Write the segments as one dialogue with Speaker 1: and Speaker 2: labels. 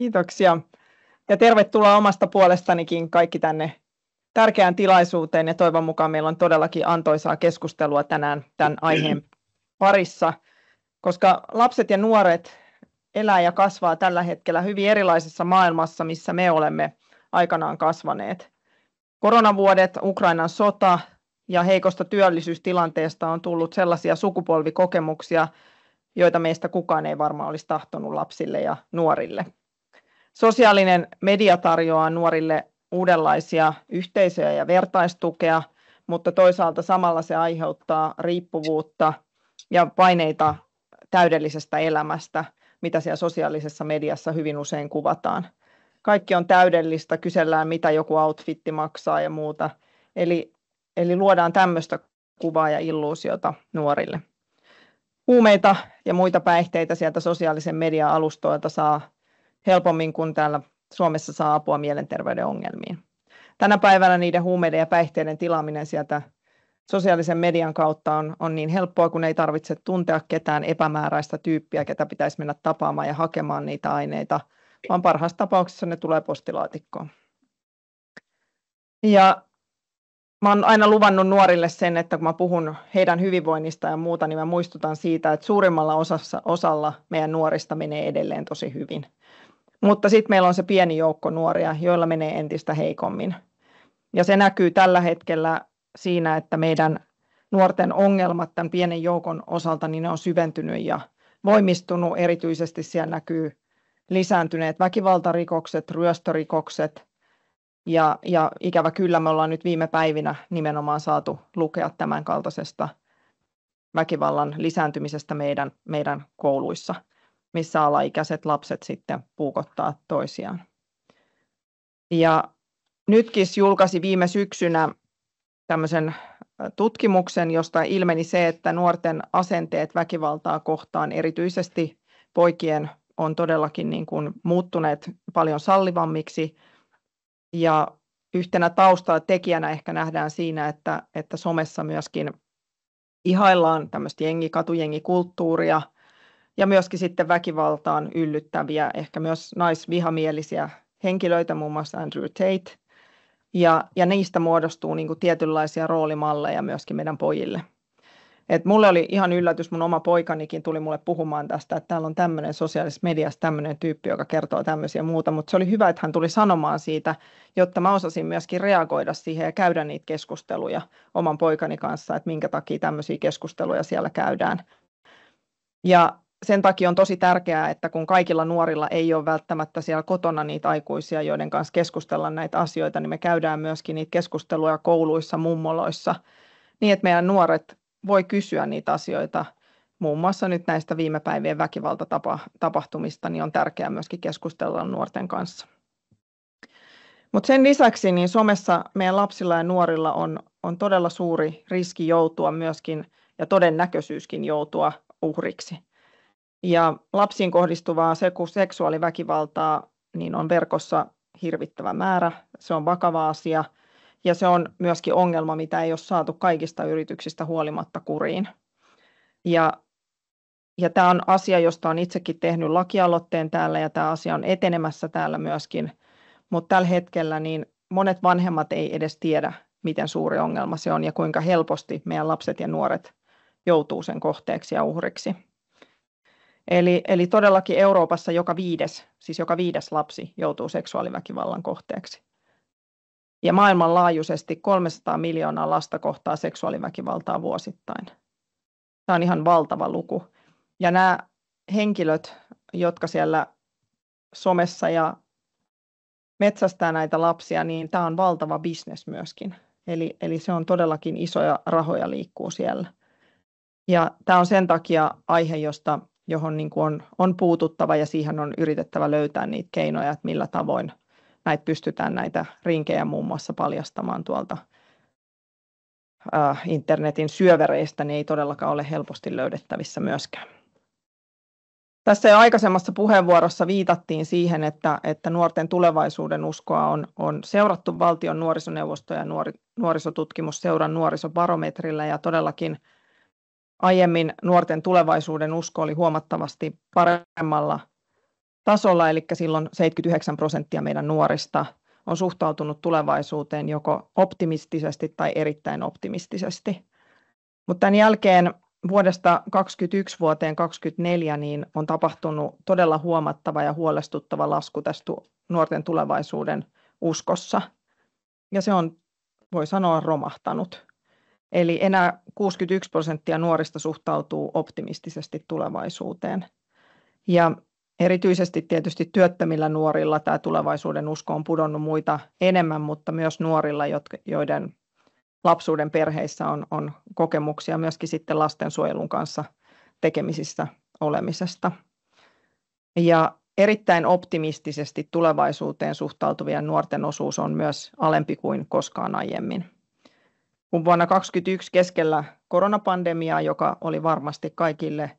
Speaker 1: Kiitoksia ja tervetuloa omasta puolestanikin kaikki tänne tärkeään tilaisuuteen ja toivon mukaan meillä on todellakin antoisaa keskustelua tänään tämän aiheen parissa, koska lapset ja nuoret elää ja kasvaa tällä hetkellä hyvin erilaisessa maailmassa, missä me olemme aikanaan kasvaneet. Koronavuodet, Ukrainan sota ja heikosta työllisyystilanteesta on tullut sellaisia sukupolvikokemuksia, joita meistä kukaan ei varmaan olisi tahtonut lapsille ja nuorille. Sosiaalinen media tarjoaa nuorille uudenlaisia yhteisöjä ja vertaistukea, mutta toisaalta samalla se aiheuttaa riippuvuutta ja paineita täydellisestä elämästä, mitä siellä sosiaalisessa mediassa hyvin usein kuvataan. Kaikki on täydellistä, kysellään mitä joku outfitti maksaa ja muuta. Eli luodaan tämmöistä kuvaa ja illuusiota nuorille. Huumeita ja muita päihteitä sieltä sosiaalisen median alustoilta saa helpommin kuin täällä Suomessa saa apua mielenterveyden ongelmiin. Tänä päivänä niiden huumeiden ja päihteiden tilaaminen sieltä sosiaalisen median kautta on niin helppoa, kun ei tarvitse tuntea ketään epämääräistä tyyppiä, ketä pitäisi mennä tapaamaan ja hakemaan niitä aineita, vaan parhaassa tapauksessa ne tulee postilaatikkoon. Ja mä oon aina luvannut nuorille sen, että kun mä puhun heidän hyvinvoinnista ja muuta, niin mä muistutan siitä, että suurimmalla osalla meidän nuorista menee edelleen tosi hyvin. Mutta sitten meillä on se pieni joukko nuoria, joilla menee entistä heikommin. Ja se näkyy tällä hetkellä siinä, että meidän nuorten ongelmat tämän pienen joukon osalta, niin ne on syventynyt ja voimistunut. Erityisesti siellä näkyy lisääntyneet väkivaltarikokset, ryöstörikokset. Ja ikävä kyllä me ollaan nyt viime päivinä nimenomaan saatu lukea tämän kaltaisesta väkivallan lisääntymisestä meidän kouluissa, missä alaikäiset lapset sitten puukottaa toisiaan. Ja NYTKIS julkaisi viime syksynä tämmöisen tutkimuksen, josta ilmeni se, että nuorten asenteet väkivaltaa kohtaan, erityisesti poikien, on todellakin niin kuin muuttuneet paljon sallivammiksi. Ja yhtenä taustatekijänä ehkä nähdään siinä, että somessa myöskin ihaillaan tämmöistä katujengikulttuuria ja myöskin sitten väkivaltaan yllyttäviä, ehkä myös naisvihamielisiä henkilöitä, muun muassa Andrew Tate. Ja niistä muodostuu niin kuin tietynlaisia roolimalleja myöskin meidän pojille. Et mulle oli ihan yllätys, mun oma poikanikin tuli mulle puhumaan tästä, että täällä on tämmöinen sosiaalisessa mediassa tämmöinen tyyppi, joka kertoo tämmöisiä muuta, mutta se oli hyvä, että hän tuli sanomaan siitä, jotta mä osasin myöskin reagoida siihen ja käydä niitä keskusteluja oman poikani kanssa, että minkä takia tämmöisiä keskusteluja siellä käydään. Ja sen takia on tosi tärkeää, että kun kaikilla nuorilla ei ole välttämättä siellä kotona niitä aikuisia, joiden kanssa keskustella näitä asioita, niin me käydään myöskin niitä keskusteluja kouluissa, mummoloissa, niin että meidän nuoret voi kysyä niitä asioita, muun muassa nyt näistä viime päivien väkivaltatapahtumista, niin on tärkeää myöskin keskustella nuorten kanssa. Mutta sen lisäksi niin somessa meidän lapsilla ja nuorilla on todella suuri riski joutua myöskin ja todennäköisyyskin joutua uhriksi. Ja lapsiin kohdistuvaa seksuaaliväkivaltaa niin on verkossa hirvittävä määrä, se on vakava asia. Ja se on myöskin ongelma, mitä ei ole saatu kaikista yrityksistä huolimatta kuriin. Ja tämä on asia, josta olen itsekin tehnyt lakialoitteen täällä ja tämä asia on etenemässä täällä myöskin. Mutta tällä hetkellä niin monet vanhemmat ei edes tiedä, miten suuri ongelma se on ja kuinka helposti meidän lapset ja nuoret joutuu sen kohteeksi ja uhriksi. Eli todellakin Euroopassa joka viides lapsi joutuu seksuaaliväkivallan kohteeksi. Ja maailmanlaajuisesti 300 miljoonaa lasta kohtaa seksuaaliväkivaltaa vuosittain. Tämä on ihan valtava luku. Ja nämä henkilöt, jotka siellä somessa ja metsästää näitä lapsia, niin tämä on valtava bisnes myöskin. Eli se on todellakin isoja rahoja liikkuu siellä. Ja tämä on sen takia aihe, johon niin kuin on puututtava ja siihen on yritettävä löytää niitä keinoja, että millä tavoin pystytään näitä rinkejä muun muassa paljastamaan tuolta internetin syövereistä, niin ei todellakaan ole helposti löydettävissä myöskään. Tässä jo aikaisemmassa puheenvuorossa viitattiin siihen, että nuorten tulevaisuuden uskoa on seurattu valtion nuorisoneuvosto ja nuorisotutkimusseuran nuorisobarometrillä ja todellakin aiemmin nuorten tulevaisuuden usko oli huomattavasti paremmalla tasolla, eli silloin 79% meidän nuorista on suhtautunut tulevaisuuteen joko optimistisesti tai erittäin optimistisesti. Mutta tämän jälkeen vuodesta 2021 vuoteen 2024 niin on tapahtunut todella huomattava ja huolestuttava lasku tästä nuorten tulevaisuuden uskossa. Ja se on, voi sanoa, romahtanut. Eli enää 61% nuorista suhtautuu optimistisesti tulevaisuuteen. Ja erityisesti tietysti työttömillä nuorilla tämä tulevaisuuden usko on pudonnut muita enemmän, mutta myös nuorilla, joiden lapsuuden perheissä on kokemuksia myöskin sitten lastensuojelun kanssa tekemisissä olemisesta. Ja erittäin optimistisesti tulevaisuuteen suhtautuvien nuorten osuus on myös alempi kuin koskaan aiemmin. Kun vuonna 2021 keskellä koronapandemiaa, joka oli varmasti kaikille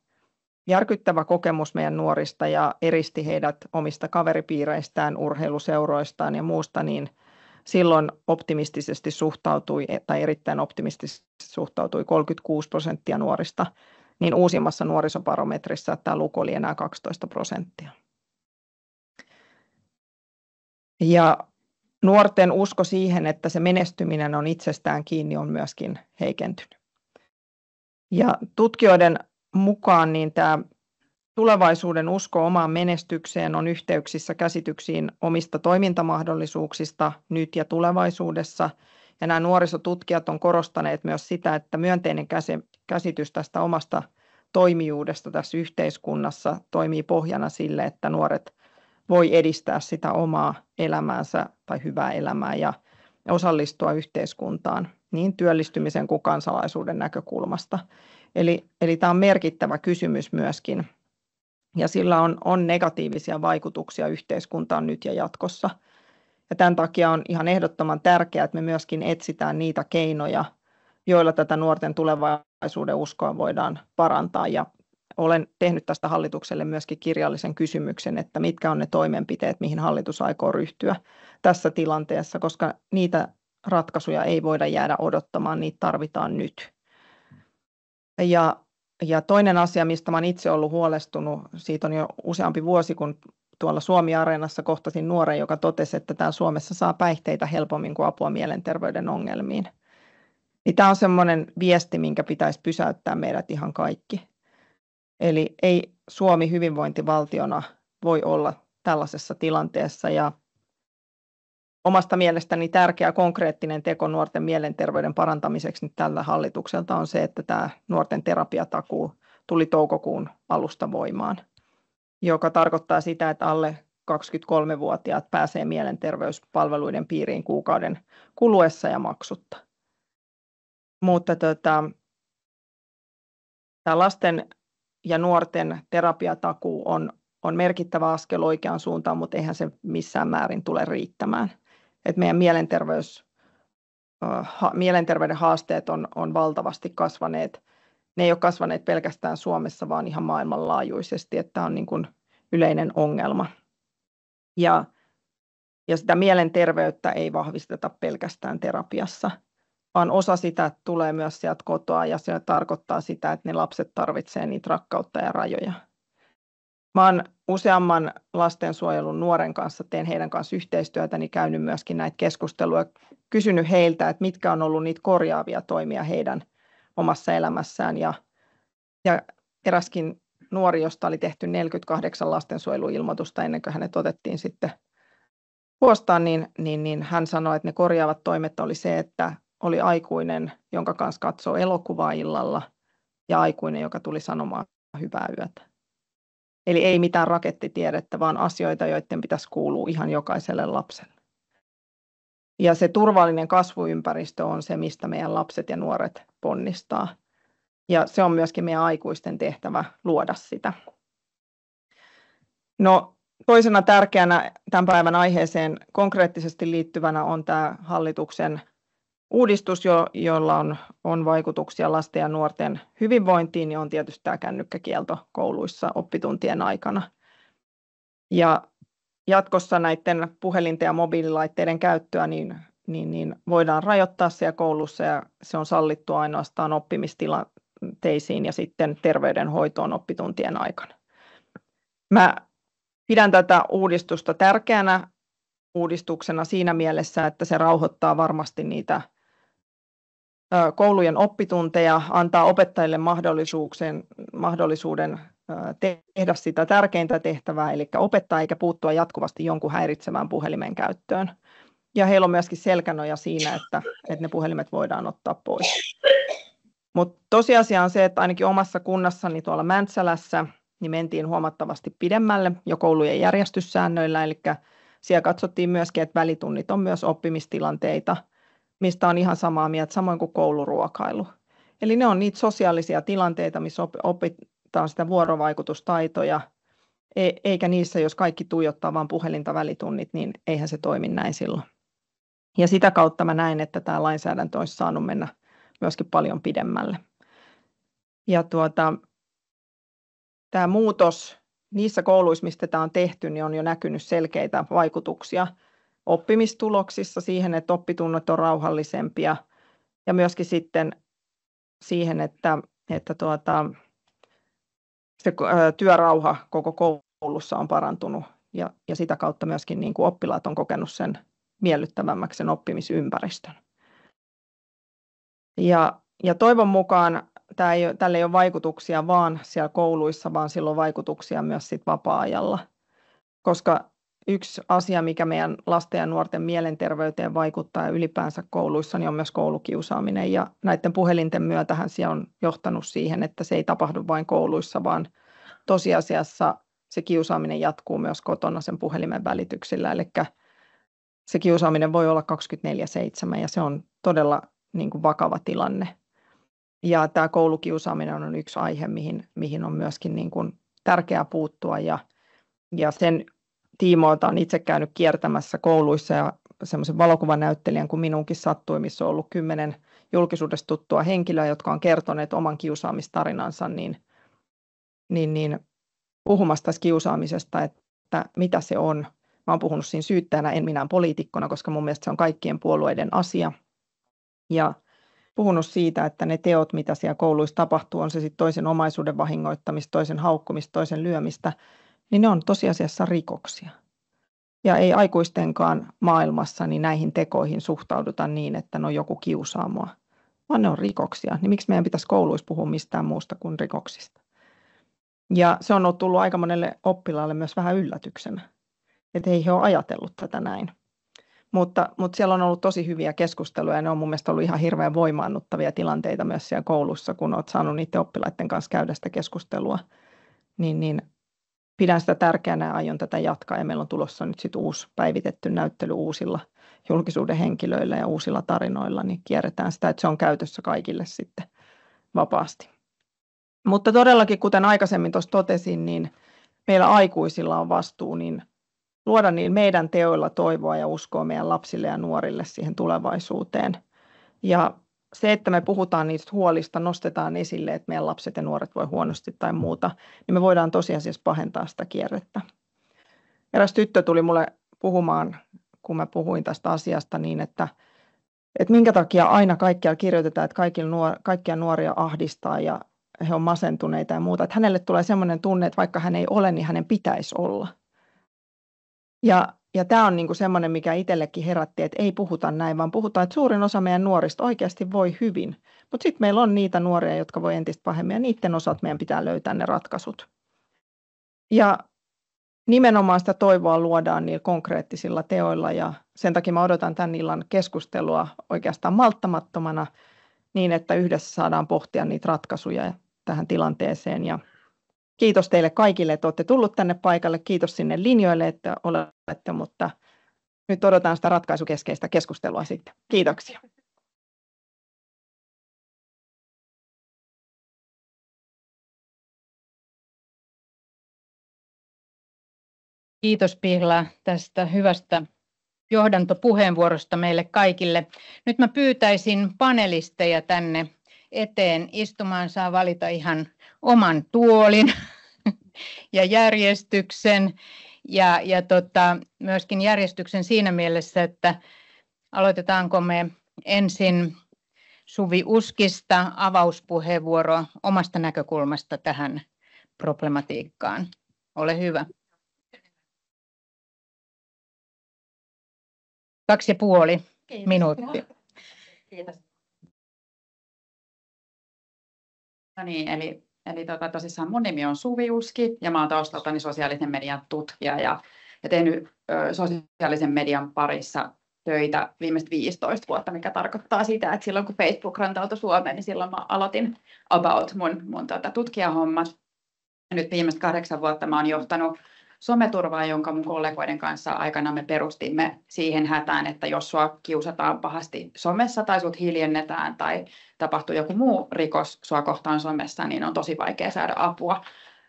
Speaker 1: järkyttävä kokemus meidän nuorista ja eristi heidät omista kaveripiireistään, urheiluseuroistaan ja muusta, niin silloin optimistisesti suhtautui tai erittäin optimistisesti suhtautui 36% nuorista, niin uusimmassa nuorisobarometrissa tämä luku oli enää 12%. Ja nuorten usko siihen, että se menestyminen on itsestään kiinni, on myöskin heikentynyt. Ja tutkijoiden mukaan niin tämä tulevaisuuden usko omaan menestykseen on yhteyksissä käsityksiin omista toimintamahdollisuuksista nyt ja tulevaisuudessa. Ja nämä nuorisotutkijat on korostaneet myös sitä, että myönteinen käsitys tästä omasta toimijuudesta tässä yhteiskunnassa toimii pohjana sille, että nuoret voi edistää sitä omaa elämäänsä tai hyvää elämää ja osallistua yhteiskuntaan niin työllistymisen kuin kansalaisuuden näkökulmasta. Eli tämä on merkittävä kysymys myöskin. Ja sillä on negatiivisia vaikutuksia yhteiskuntaan nyt ja jatkossa. Ja tämän takia on ihan ehdottoman tärkeää, että me myöskin etsitään niitä keinoja, joilla tätä nuorten tulevaisuuden uskoa voidaan parantaa. Ja olen tehnyt tästä hallitukselle myöskin kirjallisen kysymyksen, että mitkä on ne toimenpiteet, mihin hallitus aikoo ryhtyä tässä tilanteessa, koska niitä ratkaisuja ei voida jäädä odottamaan, niitä tarvitaan nyt. Ja toinen asia, mistä olen itse ollut huolestunut, siitä on jo useampi vuosi, kun tuolla Suomi-areenassa kohtasin nuoren, joka totesi, että täällä Suomessa saa päihteitä helpommin kuin apua mielenterveyden ongelmiin. Niin tämä on semmoinen viesti, minkä pitäisi pysäyttää meidät ihan kaikki. Eli ei Suomi hyvinvointivaltiona voi olla tällaisessa tilanteessa. Ja omasta mielestäni tärkeä konkreettinen teko nuorten mielenterveyden parantamiseksi nyt tällä hallitukselta on se, että tämä nuorten terapiatakuu tuli toukokuun alusta voimaan, joka tarkoittaa sitä, että alle 23-vuotiaat pääsee mielenterveyspalveluiden piiriin kuukauden kuluessa ja maksutta. Mutta tämä lasten ja nuorten terapiatakuu on merkittävä askel oikeaan suuntaan, mutta eihän se missään määrin tule riittämään. Et meidän mielenterveyden haasteet on valtavasti kasvaneet. Ne ei ole kasvaneet pelkästään Suomessa, vaan ihan maailmanlaajuisesti, että tämä on niin kuin yleinen ongelma. Ja sitä mielenterveyttä ei vahvisteta pelkästään terapiassa, vaan osa sitä tulee myös sieltä kotoa ja se tarkoittaa sitä, että ne lapset tarvitsevat niitä rakkautta ja rajoja. Mä oon useamman lastensuojelun nuoren kanssa, teen heidän kanssa yhteistyötä, niin käynyt myöskin näitä keskusteluja, kysynyt heiltä, että mitkä on ollut niitä korjaavia toimia heidän omassa elämässään. Ja eräskin nuori, josta oli tehty 48 lastensuojeluilmoitusta ennen kuin hänet otettiin sitten huostaan, niin hän sanoi, että ne korjaavat toimet oli se, että oli aikuinen, jonka kanssa katsoo elokuvaa illalla ja aikuinen, joka tuli sanomaan hyvää yötä. Eli ei mitään rakettitiedettä, vaan asioita, joiden pitäisi kuulua ihan jokaiselle lapselle. Ja se turvallinen kasvuympäristö on se, mistä meidän lapset ja nuoret ponnistaa. Ja se on myöskin meidän aikuisten tehtävä luoda sitä. No, toisena tärkeänä tämän päivän aiheeseen konkreettisesti liittyvänä on tämä hallituksen uudistus, jolla on vaikutuksia lasten ja nuorten hyvinvointiin, niin on tietysti tämä kännykkäkielto kouluissa oppituntien aikana. Ja jatkossa näiden puhelinten ja mobiililaitteiden käyttöä niin voidaan rajoittaa siellä koulussa ja se on sallittu ainoastaan oppimistilanteisiin ja sitten terveydenhoitoon oppituntien aikana. Mä Pidän tätä uudistusta tärkeänä uudistuksena siinä mielessä, että se rauhoittaa varmasti niitä koulujen oppitunteja, antaa opettajille mahdollisuuden tehdä sitä tärkeintä tehtävää, eli opettaa eikä puuttua jatkuvasti jonkun häiritsevään puhelimen käyttöön. Ja heillä on myöskin selkänoja siinä, että ne puhelimet voidaan ottaa pois. Mutta tosiasia on se, että ainakin omassa kunnassani tuolla Mäntsälässä niin mentiin huomattavasti pidemmälle jo koulujen järjestyssäännöillä, eli siellä katsottiin myöskin, että välitunnit on myös oppimistilanteita, mistä on ihan samaa mieltä, samoin kuin kouluruokailu. Eli ne on niitä sosiaalisia tilanteita, missä opitaan sitä vuorovaikutustaitoja, eikä niissä, jos kaikki tuijottaa vain puhelinta välitunnit, niin eihän se toimi näin silloin. Ja sitä kautta mä näen, että tämä lainsäädäntö olisi saanut mennä myöskin paljon pidemmälle. Ja tämä muutos niissä kouluissa, mistä tämä on tehty, niin on jo näkynyt selkeitä vaikutuksia oppimistuloksissa siihen, että oppitunnot on rauhallisempia ja myöskin sitten siihen, että se työrauha koko koulussa on parantunut ja sitä kautta myöskin niin kuin oppilaat on kokenut sen miellyttävämmäksi sen oppimisympäristön. Ja toivon mukaan tällä ei ole vaikutuksia vaan siellä kouluissa, vaan sillä on vaikutuksia myös sit vapaa-ajalla, koska yksi asia, mikä meidän lasten ja nuorten mielenterveyteen vaikuttaa ja ylipäänsä kouluissa, niin on myös koulukiusaaminen. Ja näiden puhelinten myötähän se on johtanut siihen, että se ei tapahdu vain kouluissa, vaan tosiasiassa se kiusaaminen jatkuu myös kotona sen puhelimen välityksellä. Eli se kiusaaminen voi olla 24/7 ja se on todella niin kuin vakava tilanne. Ja tämä koulukiusaaminen on yksi aihe, mihin on myöskin niin kuin tärkeää puuttua ja sen tiimoilta on itse käynyt kiertämässä kouluissa ja semmoisen valokuvanäyttelijän kuin minunkin sattui, missä on ollut 10 julkisuudesta tuttua henkilöä, jotka on kertoneet oman kiusaamistarinansa, niin puhumassa tästä kiusaamisesta, että mitä se on. Mä oon puhunut siinä syyttäjänä, en minä poliitikkona, koska mun mielestä se on kaikkien puolueiden asia. Ja puhunut siitä, että ne teot, mitä siellä kouluissa tapahtuu, on se sitten toisen omaisuuden vahingoittamista, toisen haukkumista, toisen lyömistä, niin ne on tosiasiassa rikoksia. Ja ei aikuistenkaan maailmassa niin näihin tekoihin suhtauduta niin, että no joku kiusaa mua, vaan ne on rikoksia. Niin miksi meidän pitäisi kouluissa puhua mistään muusta kuin rikoksista? Ja se on tullut aika monelle oppilaalle myös vähän yllätyksenä, että ei he ole ajatellut tätä näin. Mutta siellä on ollut tosi hyviä keskusteluja ja ne on mun mielestä ollut ihan hirveän voimaannuttavia tilanteita myös siellä koulussa, kun olet saanut niiden oppilaiden kanssa käydä sitä keskustelua. Niin pidän sitä tärkeänä ja aion tätä jatkaa ja meillä on tulossa nyt sit uusi päivitetty näyttely uusilla julkisuuden henkilöillä ja uusilla tarinoilla, niin kierretään sitä, että se on käytössä kaikille sitten vapaasti. Mutta todellakin, kuten aikaisemmin tuossa totesin, niin meillä aikuisilla on vastuu niin luoda niin meidän teoilla toivoa ja uskoa meidän lapsille ja nuorille siihen tulevaisuuteen. Ja se, että me puhutaan niistä huolista, nostetaan esille, että meidän lapset ja nuoret voi huonosti tai muuta, niin me voidaan tosiasiassa pahentaa sitä kierrettä. Eräs tyttö tuli mulle puhumaan, kun mä puhuin tästä asiasta niin, että minkä takia aina kaikkialla kirjoitetaan, että kaikkia nuoria ahdistaa ja he on masentuneita ja muuta. Että hänelle tulee sellainen tunne, että vaikka hän ei ole, niin hänen pitäisi olla. Ja tämä on niinku semmoinen, mikä itsellekin herätti, että ei puhuta näin, vaan puhutaan, että suurin osa meidän nuorista oikeasti voi hyvin. Mutta sitten meillä on niitä nuoria, jotka voi entistä pahemmin, ja niiden osat meidän pitää löytää ne ratkaisut. Ja nimenomaan sitä toivoa luodaan niillä konkreettisilla teoilla, ja sen takia mä odotan tämän illan keskustelua oikeastaan malttamattomana, niin että yhdessä saadaan pohtia niitä ratkaisuja tähän tilanteeseen. Ja kiitos teille kaikille, että olette tullut tänne paikalle. Kiitos sinne linjoille, että olette, mutta nyt odotan sitä ratkaisukeskeistä keskustelua sitten. Kiitoksia.
Speaker 2: Kiitos Pihla tästä hyvästä johdantopuheenvuorosta meille kaikille. Nyt mä pyytäisin panelisteja tänne eteen istumaan. Saa valita ihan oman tuolin ja järjestyksen ja myöskin järjestyksen siinä mielessä, että aloitetaanko me ensin Suvi Uskista avauspuheenvuoro omasta näkökulmasta tähän problematiikkaan. Ole hyvä. 2,5 minuuttia.
Speaker 3: Kiitos. No niin, eli tosissaan mun nimi on Suvi Uski ja mä oon taustaltani sosiaalisen median tutkija ja tehnyt sosiaalisen median parissa töitä viimeiset 15 vuotta, mikä tarkoittaa sitä, että silloin kun Facebook rantautui Suomeen, niin silloin mä aloitin about mun tutkijahommat. Ja nyt viimeiset 8 vuotta mä oon johtanut someturvaa, jonka mun kollegoiden kanssa aikana me perustimme siihen hätään, että jos sua kiusataan pahasti somessa tai sut hiljennetään tai tapahtuu joku muu rikos sua kohtaan somessa, niin on tosi vaikea saada apua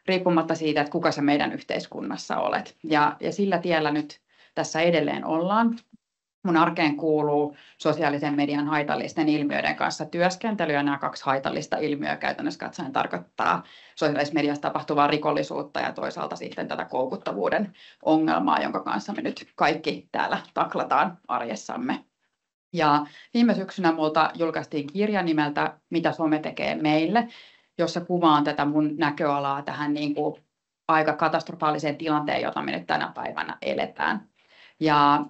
Speaker 3: riippumatta siitä, että kuka sä meidän yhteiskunnassa olet. Ja sillä tiellä nyt tässä edelleen ollaan. Mun arkeen kuuluu sosiaalisen median haitallisten ilmiöiden kanssa työskentely, ja nämä 2 haitallista ilmiöä käytännössä katsoen tarkoittaa sosiaalisessa mediassa tapahtuvaa rikollisuutta ja toisaalta sitten tätä koukuttavuuden ongelmaa, jonka kanssa me nyt kaikki täällä taklataan arjessamme. Ja viime syksynä multa julkaistiin kirja nimeltä Mitä some tekee meille, jossa kuvaan tätä mun näköalaa tähän niin kuin aika katastrofaaliseen tilanteen, jota me nyt tänä päivänä eletään. Ja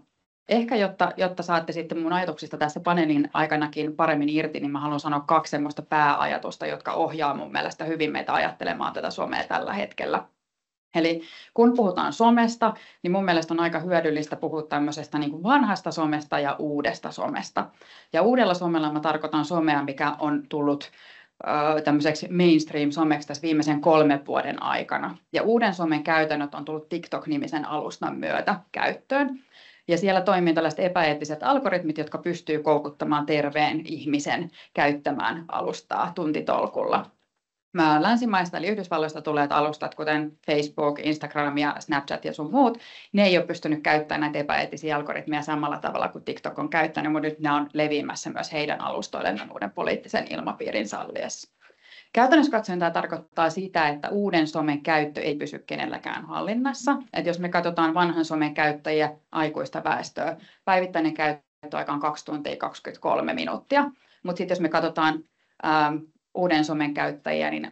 Speaker 3: ehkä jotta saatte sitten mun ajatuksista tässä paneelin aikanakin paremmin irti, niin mä haluan sanoa 2 semmoista pääajatusta, jotka ohjaa mun mielestä hyvin meitä ajattelemaan tätä somea tällä hetkellä. Eli kun puhutaan somesta, niin mun mielestä on aika hyödyllistä puhua tämmöisestä niin kuin vanhasta somesta ja uudesta somesta. Ja uudella somella mä tarkoitan somea, mikä on tullut tämmöiseksi mainstream-someksi tässä viimeisen 3 vuoden aikana. Ja uuden somen käytännöt on tullut TikTok-nimisen alustan myötä käyttöön. Ja siellä toimii tällaiset epäeettiset algoritmit, jotka pystyy koukuttamaan terveen ihmisen käyttämään alustaa tuntitolkulla. Länsimaista eli Yhdysvalloista tulevat alustat, kuten Facebook, Instagram ja Snapchat ja sun muut, ne ei ole pystynyt käyttämään näitä epäeettisiä algoritmeja samalla tavalla kuin TikTok on käyttänyt, mutta nyt ne on leviämässä myös heidän alustoilleen uuden poliittisen ilmapiirin salliessa. Käytännössä katsoen tämä tarkoittaa sitä, että uuden somen käyttö ei pysy kenelläkään hallinnassa. Et jos me katsotaan vanhan somen käyttäjiä, aikuista väestöä, päivittäinen käyttöaika on 2 tuntia 23 minuuttia. Mutta sitten jos me katsotaan uuden somen käyttäjiä, niin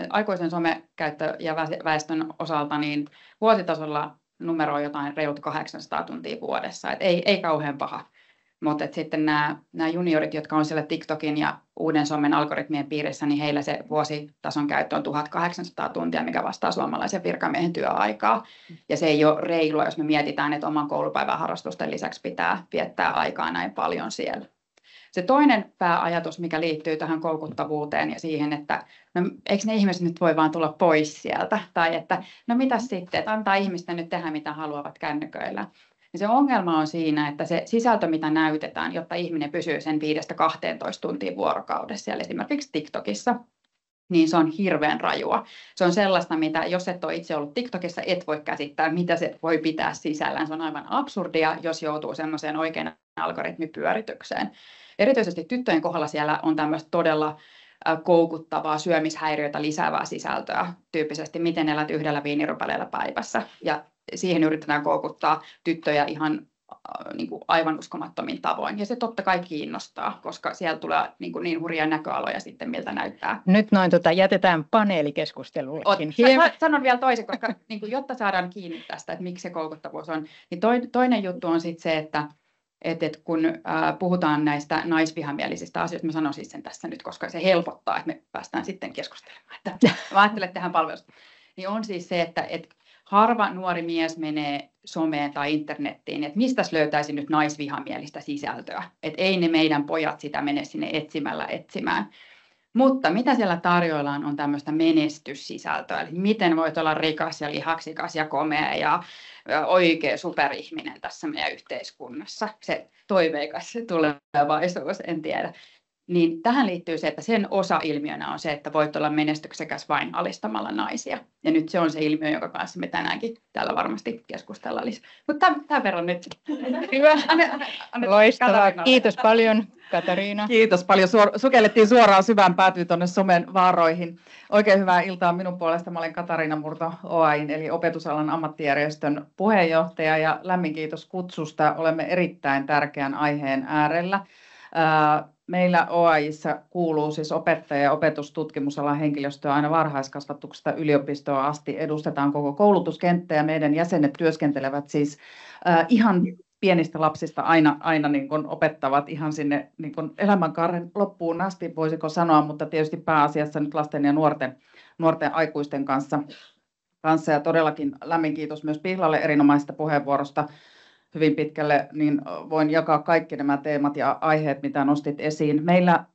Speaker 3: aikuisen somekäyttö ja väestön osalta niin vuositasolla numero on jotain reilut 800 tuntia vuodessa. Et ei kauhean paha. Mutta sitten nämä juniorit, jotka on siellä TikTokin ja uuden somen algoritmien piirissä, niin heillä se vuositason käyttö on 1800 tuntia, mikä vastaa suomalaisen virkamiehen työaikaa. Ja se ei ole reilua, jos me mietitään, että oman koulupäivän harrastusten lisäksi pitää viettää aikaa näin paljon siellä. Se toinen pääajatus, mikä liittyy tähän koukuttavuuteen ja siihen, että no, eikö ne ihmiset nyt voi vaan tulla pois sieltä? Tai että no mitä sitten, että antaa ihmisten nyt tehdä mitä haluavat kännyköillä. Ja se ongelma on siinä, että se sisältö, mitä näytetään, jotta ihminen pysyy sen 5-12 tuntia vuorokaudessa siellä esimerkiksi TikTokissa, niin se on hirveän rajua. Se on sellaista, mitä jos et ole itse ollut TikTokissa, et voi käsittää, mitä se voi pitää sisällään. Se on aivan absurdia, jos joutuu semmoiseen oikein algoritmipyöritykseen. Erityisesti tyttöjen kohdalla siellä on tämmöistä todella koukuttavaa syömishäiriötä lisäävää sisältöä, tyyppisesti miten elät 1 viinirypäleellä päivässä. Ja siihen yritetään koukuttaa tyttöjä ihan niin kuin aivan uskomattomin tavoin. Ja se totta kai kiinnostaa, koska siellä tulee niin hurjia näköaloja sitten, miltä näyttää.
Speaker 2: Nyt jätetään paneelikeskustelullekin.
Speaker 3: Sanon vielä toisen, koska niin kuin, jotta saadaan kiinni tästä, että miksi se koukuttavuus on, niin toinen juttu on sitten se, että kun puhutaan näistä naisvihamielisistä asioista, mä sanon siis sen tässä nyt, koska se helpottaa, että me päästään sitten keskustelemaan. Mä ajattelen, että tehdään palvelusta. Niin on siis se, että harva nuori mies menee someen tai internettiin, että mistä löytäisi nyt naisvihamielistä sisältöä. Että ei ne meidän pojat sitä mene sinne etsimällä etsimään. Mutta mitä siellä tarjoillaan on tämmöistä menestyssisältöä. Eli miten voit olla rikas ja lihaksikas ja komea ja oikea superihminen tässä meidän yhteiskunnassa. Se toiveikas tulevaisuus, en tiedä. Niin tähän liittyy se, että sen osa-ilmiönä on se, että voit olla menestyksekäs vain alistamalla naisia. Ja nyt se on se ilmiö, jonka kanssa me tänäänkin täällä varmasti keskustellaan lisää. Mutta tämän verran nyt.
Speaker 2: Hyvä. Loistavaa. Kiitos paljon, Katariina.
Speaker 1: Kiitos paljon. Sukellettiin suoraan syvään päätyy tuonne somen vaaroihin. Oikein hyvää iltaa minun puolesta. Mä olen Katariina Murto OAI:n eli opetusalan ammattijärjestön puheenjohtaja ja lämmin kiitos kutsusta. Olemme erittäin tärkeän aiheen äärellä. Meillä OAI:ssa kuuluu siis opettaja- ja opetustutkimusalan henkilöstöä aina varhaiskasvatuksesta yliopistoon asti. Edustetaan koko koulutuskenttä ja meidän jäsenet työskentelevät siis ihan
Speaker 3: pienistä lapsista aina niin kuin opettavat ihan sinne niin kuin elämänkaaren loppuun asti, voisiko sanoa, mutta tietysti pääasiassa nyt lasten ja nuorten aikuisten kanssa. Ja todellakin lämmin kiitos myös Pihlalle erinomaisesta puheenvuorosta. Hyvin pitkälle niin voin jakaa kaikki nämä teemat ja aiheet, mitä nostit esiin. Meillä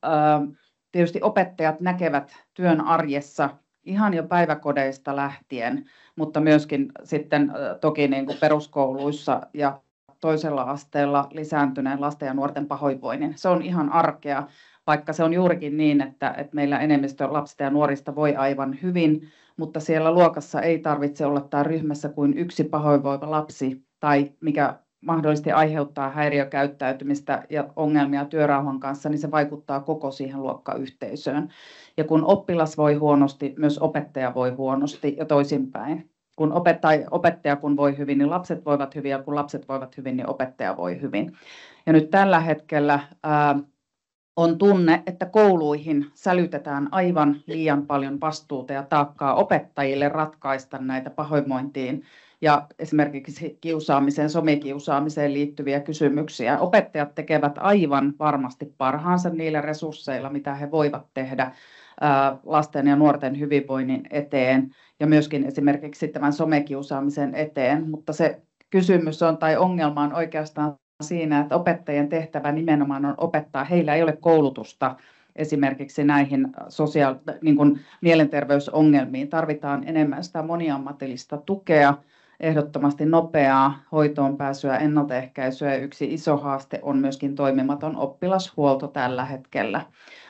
Speaker 3: tietysti opettajat näkevät työn arjessa ihan jo päiväkodeista lähtien, mutta myöskin sitten toki niin kuin peruskouluissa ja toisella asteella lisääntyneen lasten ja nuorten pahoinvoinnin. Se on ihan arkea, vaikka se on juurikin niin, että meillä enemmistö lapsista ja nuorista voi aivan hyvin, mutta siellä luokassa ei tarvitse olla tai ryhmässä kuin yksi pahoinvoiva lapsi tai mikä mahdollisesti aiheuttaa häiriökäyttäytymistä ja ongelmia työrauhan kanssa, niin se vaikuttaa koko siihen luokkayhteisöön. Ja kun oppilas voi huonosti, myös opettaja voi huonosti ja toisinpäin. Kun opettaja kun voi hyvin, niin lapset voivat hyvin, ja kun lapset voivat hyvin, niin opettaja voi hyvin. Ja nyt tällä hetkellä on tunne, että kouluihin sälytetään aivan liian paljon vastuuta ja taakkaa opettajille ratkaista näitä pahoinvointiin ja esimerkiksi kiusaamiseen, somekiusaamiseen liittyviä kysymyksiä. Opettajat tekevät aivan varmasti parhaansa niillä resursseilla, mitä he voivat tehdä lasten ja nuorten hyvinvoinnin eteen ja myöskin esimerkiksi tämän somekiusaamisen eteen, mutta se kysymys on tai ongelma on oikeastaan siinä, että opettajien tehtävä nimenomaan on opettaa. Heillä ei ole koulutusta esimerkiksi näihin niin kuin mielenterveysongelmiin. Tarvitaan enemmän sitä moniammatillista tukea, ehdottomasti nopeaa hoitoon pääsyä, ennaltaehkäisyä. Yksi iso haaste on myöskin toimimaton oppilashuolto tällä hetkellä.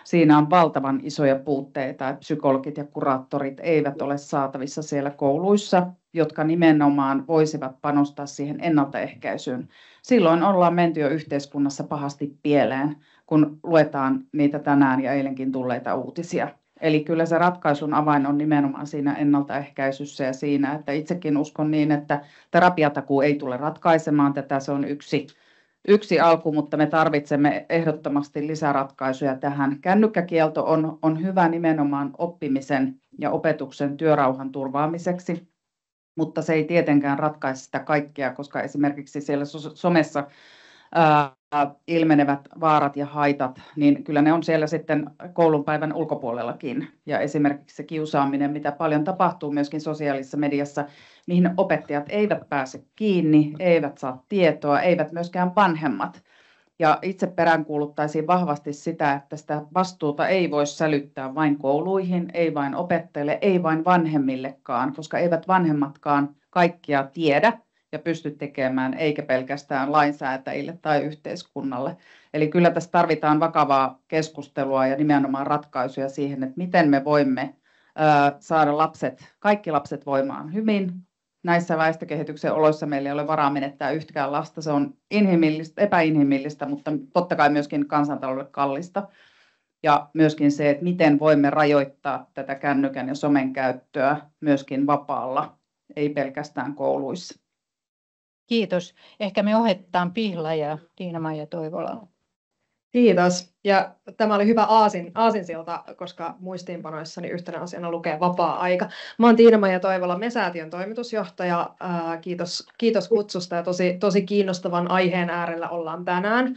Speaker 3: Siinä on valtavan isoja puutteita. Psykologit ja kuraattorit eivät ole saatavissa siellä kouluissa, jotka nimenomaan voisivat panostaa siihen ennaltaehkäisyyn. Silloin ollaan menty jo yhteiskunnassa pahasti pieleen, kun luetaan niitä tänään ja eilenkin tulleita uutisia. Eli kyllä se ratkaisun avain on nimenomaan siinä ennaltaehkäisyssä ja siinä, että itsekin uskon niin, että terapiatakuu ei tule ratkaisemaan tätä. Se on yksi alku, mutta me tarvitsemme ehdottomasti lisäratkaisuja tähän. Kännykkäkielto on hyvä nimenomaan oppimisen ja opetuksen työrauhan turvaamiseksi, mutta se ei tietenkään ratkaise sitä kaikkea, koska esimerkiksi siellä somessa ilmenevät vaarat ja haitat, niin kyllä ne on siellä sitten koulunpäivän ulkopuolellakin. Ja esimerkiksi se kiusaaminen, mitä paljon tapahtuu myöskin sosiaalisessa mediassa, mihin opettajat eivät pääse kiinni, eivät saa tietoa, eivät myöskään vanhemmat. Ja itse peräänkuuluttaisin vahvasti sitä, että sitä vastuuta ei voi sälyttää vain kouluihin, ei vain opettajille, ei vain vanhemmillekaan, koska eivät vanhemmatkaan kaikkia tiedä ja pysty tekemään, eikä pelkästään lainsäätäjille tai yhteiskunnalle. Eli kyllä tässä tarvitaan vakavaa keskustelua ja nimenomaan ratkaisuja siihen, että miten me voimme saada kaikki lapset voimaan hyvin. Näissä väestökehityksen oloissa meillä ei ole varaa menettää yhtäkään lasta. Se on epäinhimillistä, mutta totta kai myöskin kansantaloudelle kallista. Ja myöskin se, että miten voimme rajoittaa tätä kännykän ja somen käyttöä myöskin vapaalla, ei pelkästään kouluissa.
Speaker 2: Kiitos. Ehkä me ohjataan Pihla ja Tiina-Maija Toivola.
Speaker 4: Kiitos. Ja tämä oli hyvä aasinsilta, koska muistiinpanoissani yhtenä asiana lukee vapaa-aika. Mä oon Tiina-Maija Toivola, Me-säätiön toimitusjohtaja. Kiitos kutsusta ja tosi kiinnostavan aiheen äärellä ollaan tänään.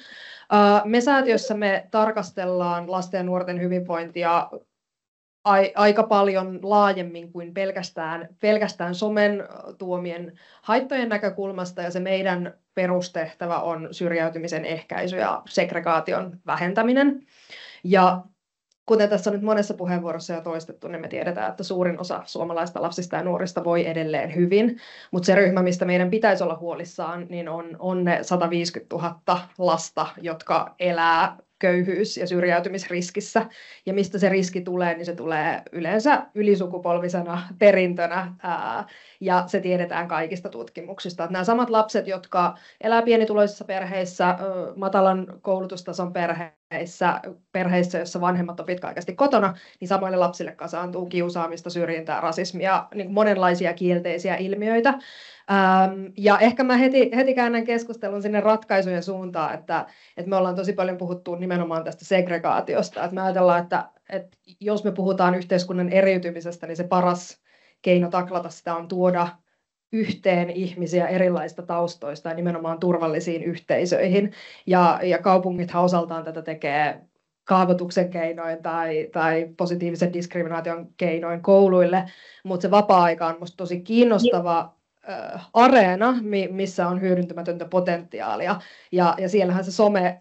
Speaker 4: Me-säätiössä me tarkastellaan lasten ja nuorten hyvinvointia aika paljon laajemmin kuin pelkästään somen tuomien haittojen näkökulmasta, ja se meidän perustehtävä on syrjäytymisen ehkäisy ja segregaation vähentäminen. Ja kuten tässä on nyt monessa puheenvuorossa jo toistettu, niin me tiedetään, että suurin osa suomalaista lapsista ja nuorista voi edelleen hyvin, mutta se ryhmä, mistä meidän pitäisi olla huolissaan, niin on ne 150 000 lasta, jotka elää köyhyys- ja syrjäytymisriskissä. Ja mistä se riski tulee, niin se tulee yleensä ylisukupolvisena perintönä. Ja se tiedetään kaikista tutkimuksista. Että nämä samat lapset, jotka elää pienituloisissa perheissä, matalan koulutustason perheissä, joissa vanhemmat on pitkäaikaisesti kotona, niin samoille lapsille kasaantuu kiusaamista, syrjintää, rasismia, niin monenlaisia kielteisiä ilmiöitä. Ja ehkä mä heti käännän keskustelun sinne ratkaisujen suuntaan, että me ollaan tosi paljon puhuttu nimenomaan tästä segregaatiosta. Että me ajatellaan, että jos me puhutaan yhteiskunnan eriytymisestä, niin se paras keino taklata sitä on tuoda yhteen ihmisiä erilaisista taustoista ja nimenomaan turvallisiin yhteisöihin. Ja kaupungithan osaltaan tätä tekee kaavoituksen keinoin tai positiivisen diskriminaation keinoin kouluille, mutta se vapaa-aika on minusta tosi kiinnostava areena, missä on hyödyntämätöntä potentiaalia. Ja siellähän se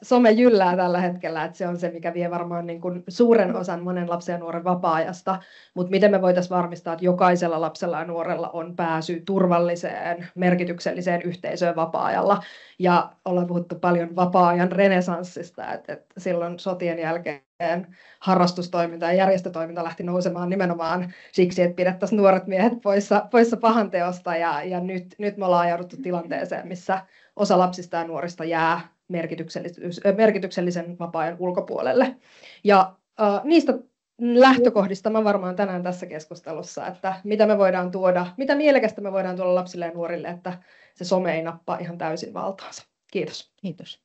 Speaker 4: some jyllää tällä hetkellä, että se on se, mikä vie varmaan niin kuin suuren osan monen lapsen ja nuoren vapaa-ajasta. Mutta miten me voitaisiin varmistaa, että jokaisella lapsella ja nuorella on pääsy turvalliseen, merkitykselliseen yhteisöön vapaa-ajalla. Ja ollaan puhuttu paljon vapaa-ajan renesanssista, että silloin sotien jälkeen harrastustoiminta ja järjestötoiminta lähti nousemaan nimenomaan siksi, että pidettäisiin nuoret miehet poissa pahanteosta. Ja nyt me ollaan ajauduttu tilanteeseen, missä osa lapsista ja nuorista jää merkityksellisen vapaa-ajan ulkopuolelle. Ja niistä lähtökohdista mä varmaan tänään tässä keskustelussa, että mitä me voidaan tuoda, mitä mielekästä me voidaan tuoda lapsille ja nuorille, että se some ei nappaa ihan täysin valtaansa. Kiitos.
Speaker 2: Kiitos.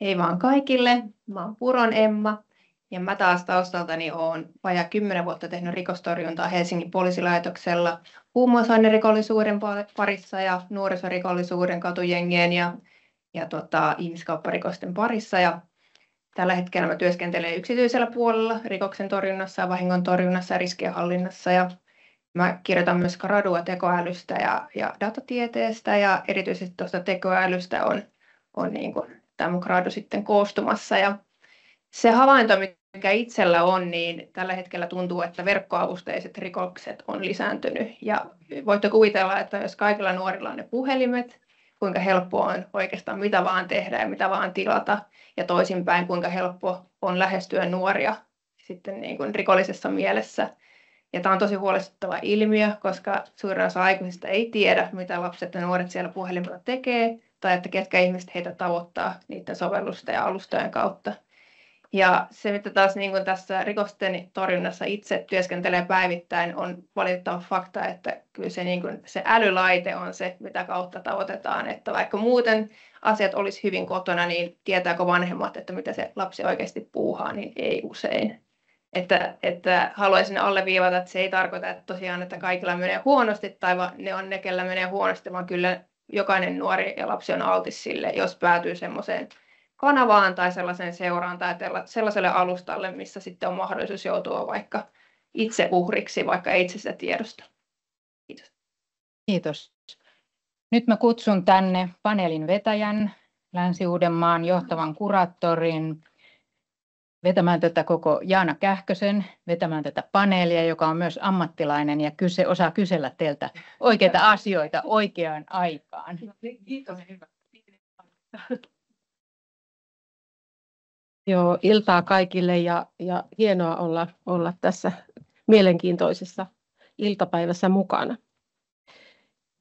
Speaker 5: Hei vaan kaikille, mä oon Puron Emma ja mä taas taustaltani oon vajaa 10 vuotta tehnyt rikostorjuntaa Helsingin poliisilaitoksella huumausainerikollisuuden parissa ja nuorisorikollisuuden, katujengien ja ihmiskaupparikosten parissa. Ja tällä hetkellä mä työskentelen yksityisellä puolella rikoksen torjunnassa, vahingon torjunnassa ja riskienhallinnassa. Ja mä kirjoitan myös gradua tekoälystä ja datatieteestä ja erityisesti tuosta tekoälystä on niin kuin tämä mun gradu sitten koostumassa. Ja se havainto, mikä itsellä on, niin tällä hetkellä tuntuu, että verkkoavusteiset rikokset on lisääntynyt. Ja voitte kuvitella, että jos kaikilla nuorilla on ne puhelimet, kuinka helppo on oikeastaan mitä vaan tehdä ja mitä vaan tilata. Ja toisinpäin, kuinka helppo on lähestyä nuoria sitten niin kuin rikollisessa mielessä. Ja tämä on tosi huolestuttava ilmiö, koska suurin osa aikuisista ei tiedä, mitä lapset ja nuoret siellä puhelimella tekee, tai että ketkä ihmiset heitä tavoittaa niiden sovellusten ja alustojen kautta. Ja se, mitä taas niin kuin tässä rikosten torjunnassa itse työskentelee päivittäin, on valitettava fakta, että kyllä se, niin kuin, se älylaite on se, mitä kautta tavoitetaan. Että vaikka muuten asiat olisi hyvin kotona, niin tietääkö vanhemmat, että mitä se lapsi oikeasti puuhaa, niin ei usein. Että haluaisin alleviivata, että se ei tarkoita, että tosiaan, että kaikilla menee huonosti tai ne on ne, kellä menee huonosti, vaan kyllä jokainen nuori ja lapsi on altis sille, jos päätyy semmoiseen kanavaan tai sellaiseen seuraan tai sellaiselle alustalle, missä sitten on mahdollisuus joutua vaikka itse uhriksi, vaikka ei itse sitä tiedosta. Kiitos.
Speaker 2: Kiitos. Nyt mä kutsun tänne paneelin vetäjän, Länsi-Uudenmaan johtavan kuraattorin, vetämään tätä koko Jaana Kähkösen, vetämään tätä paneelia, joka on myös ammattilainen ja osaa kysellä teiltä oikeita asioita oikeaan aikaan.
Speaker 5: Kiitos.
Speaker 6: Joo, iltaa kaikille ja hienoa olla tässä mielenkiintoisessa iltapäivässä mukana.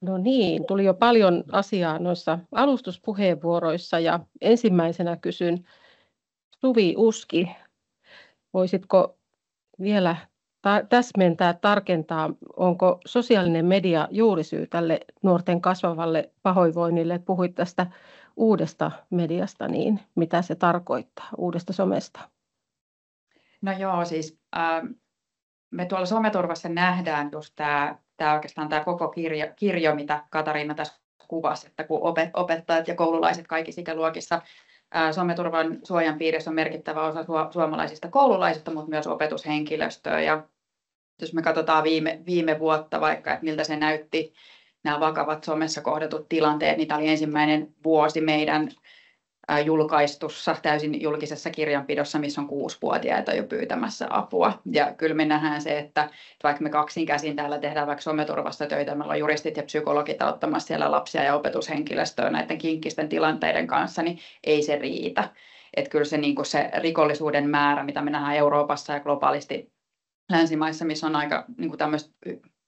Speaker 6: No niin, tuli jo paljon asiaa noissa alustuspuheenvuoroissa ja ensimmäisenä kysyn Suvi Uski, voisitko vielä täsmentää, tarkentaa, onko sosiaalinen media juurisyy tälle nuorten kasvavalle pahoinvoinnille? Puhuit tästä uudesta mediasta, niin mitä se tarkoittaa, uudesta somesta?
Speaker 3: No joo, siis me tuolla someturvassa nähdään just tämä oikeastaan tämä koko kirjo, mitä Katariina tässä kuvasi, että kun opettajat ja koululaiset kaikissa ikäluokissa someturvan suojan piirissä on merkittävä osa suomalaisista koululaisista, mutta myös opetushenkilöstöä. Ja jos me katsotaan viime vuotta vaikka, että miltä se näytti, nämä vakavat somessa kohdatut tilanteet, niin tämä oli ensimmäinen vuosi meidän julkaistussa täysin julkisessa kirjanpidossa, missä on 6-vuotiaita jo pyytämässä apua. Ja kyllä me nähdään se, että vaikka me kaksin käsin täällä tehdään vaikka someturvassa töitä, meillä on juristit ja psykologit auttamassa siellä lapsia ja opetushenkilöstöä näiden kinkkisten tilanteiden kanssa, niin ei se riitä. Että kyllä se, niin kuin se rikollisuuden määrä, mitä me nähdään Euroopassa ja globaalisti länsimaissa, missä on aika niin kuin tämmöiset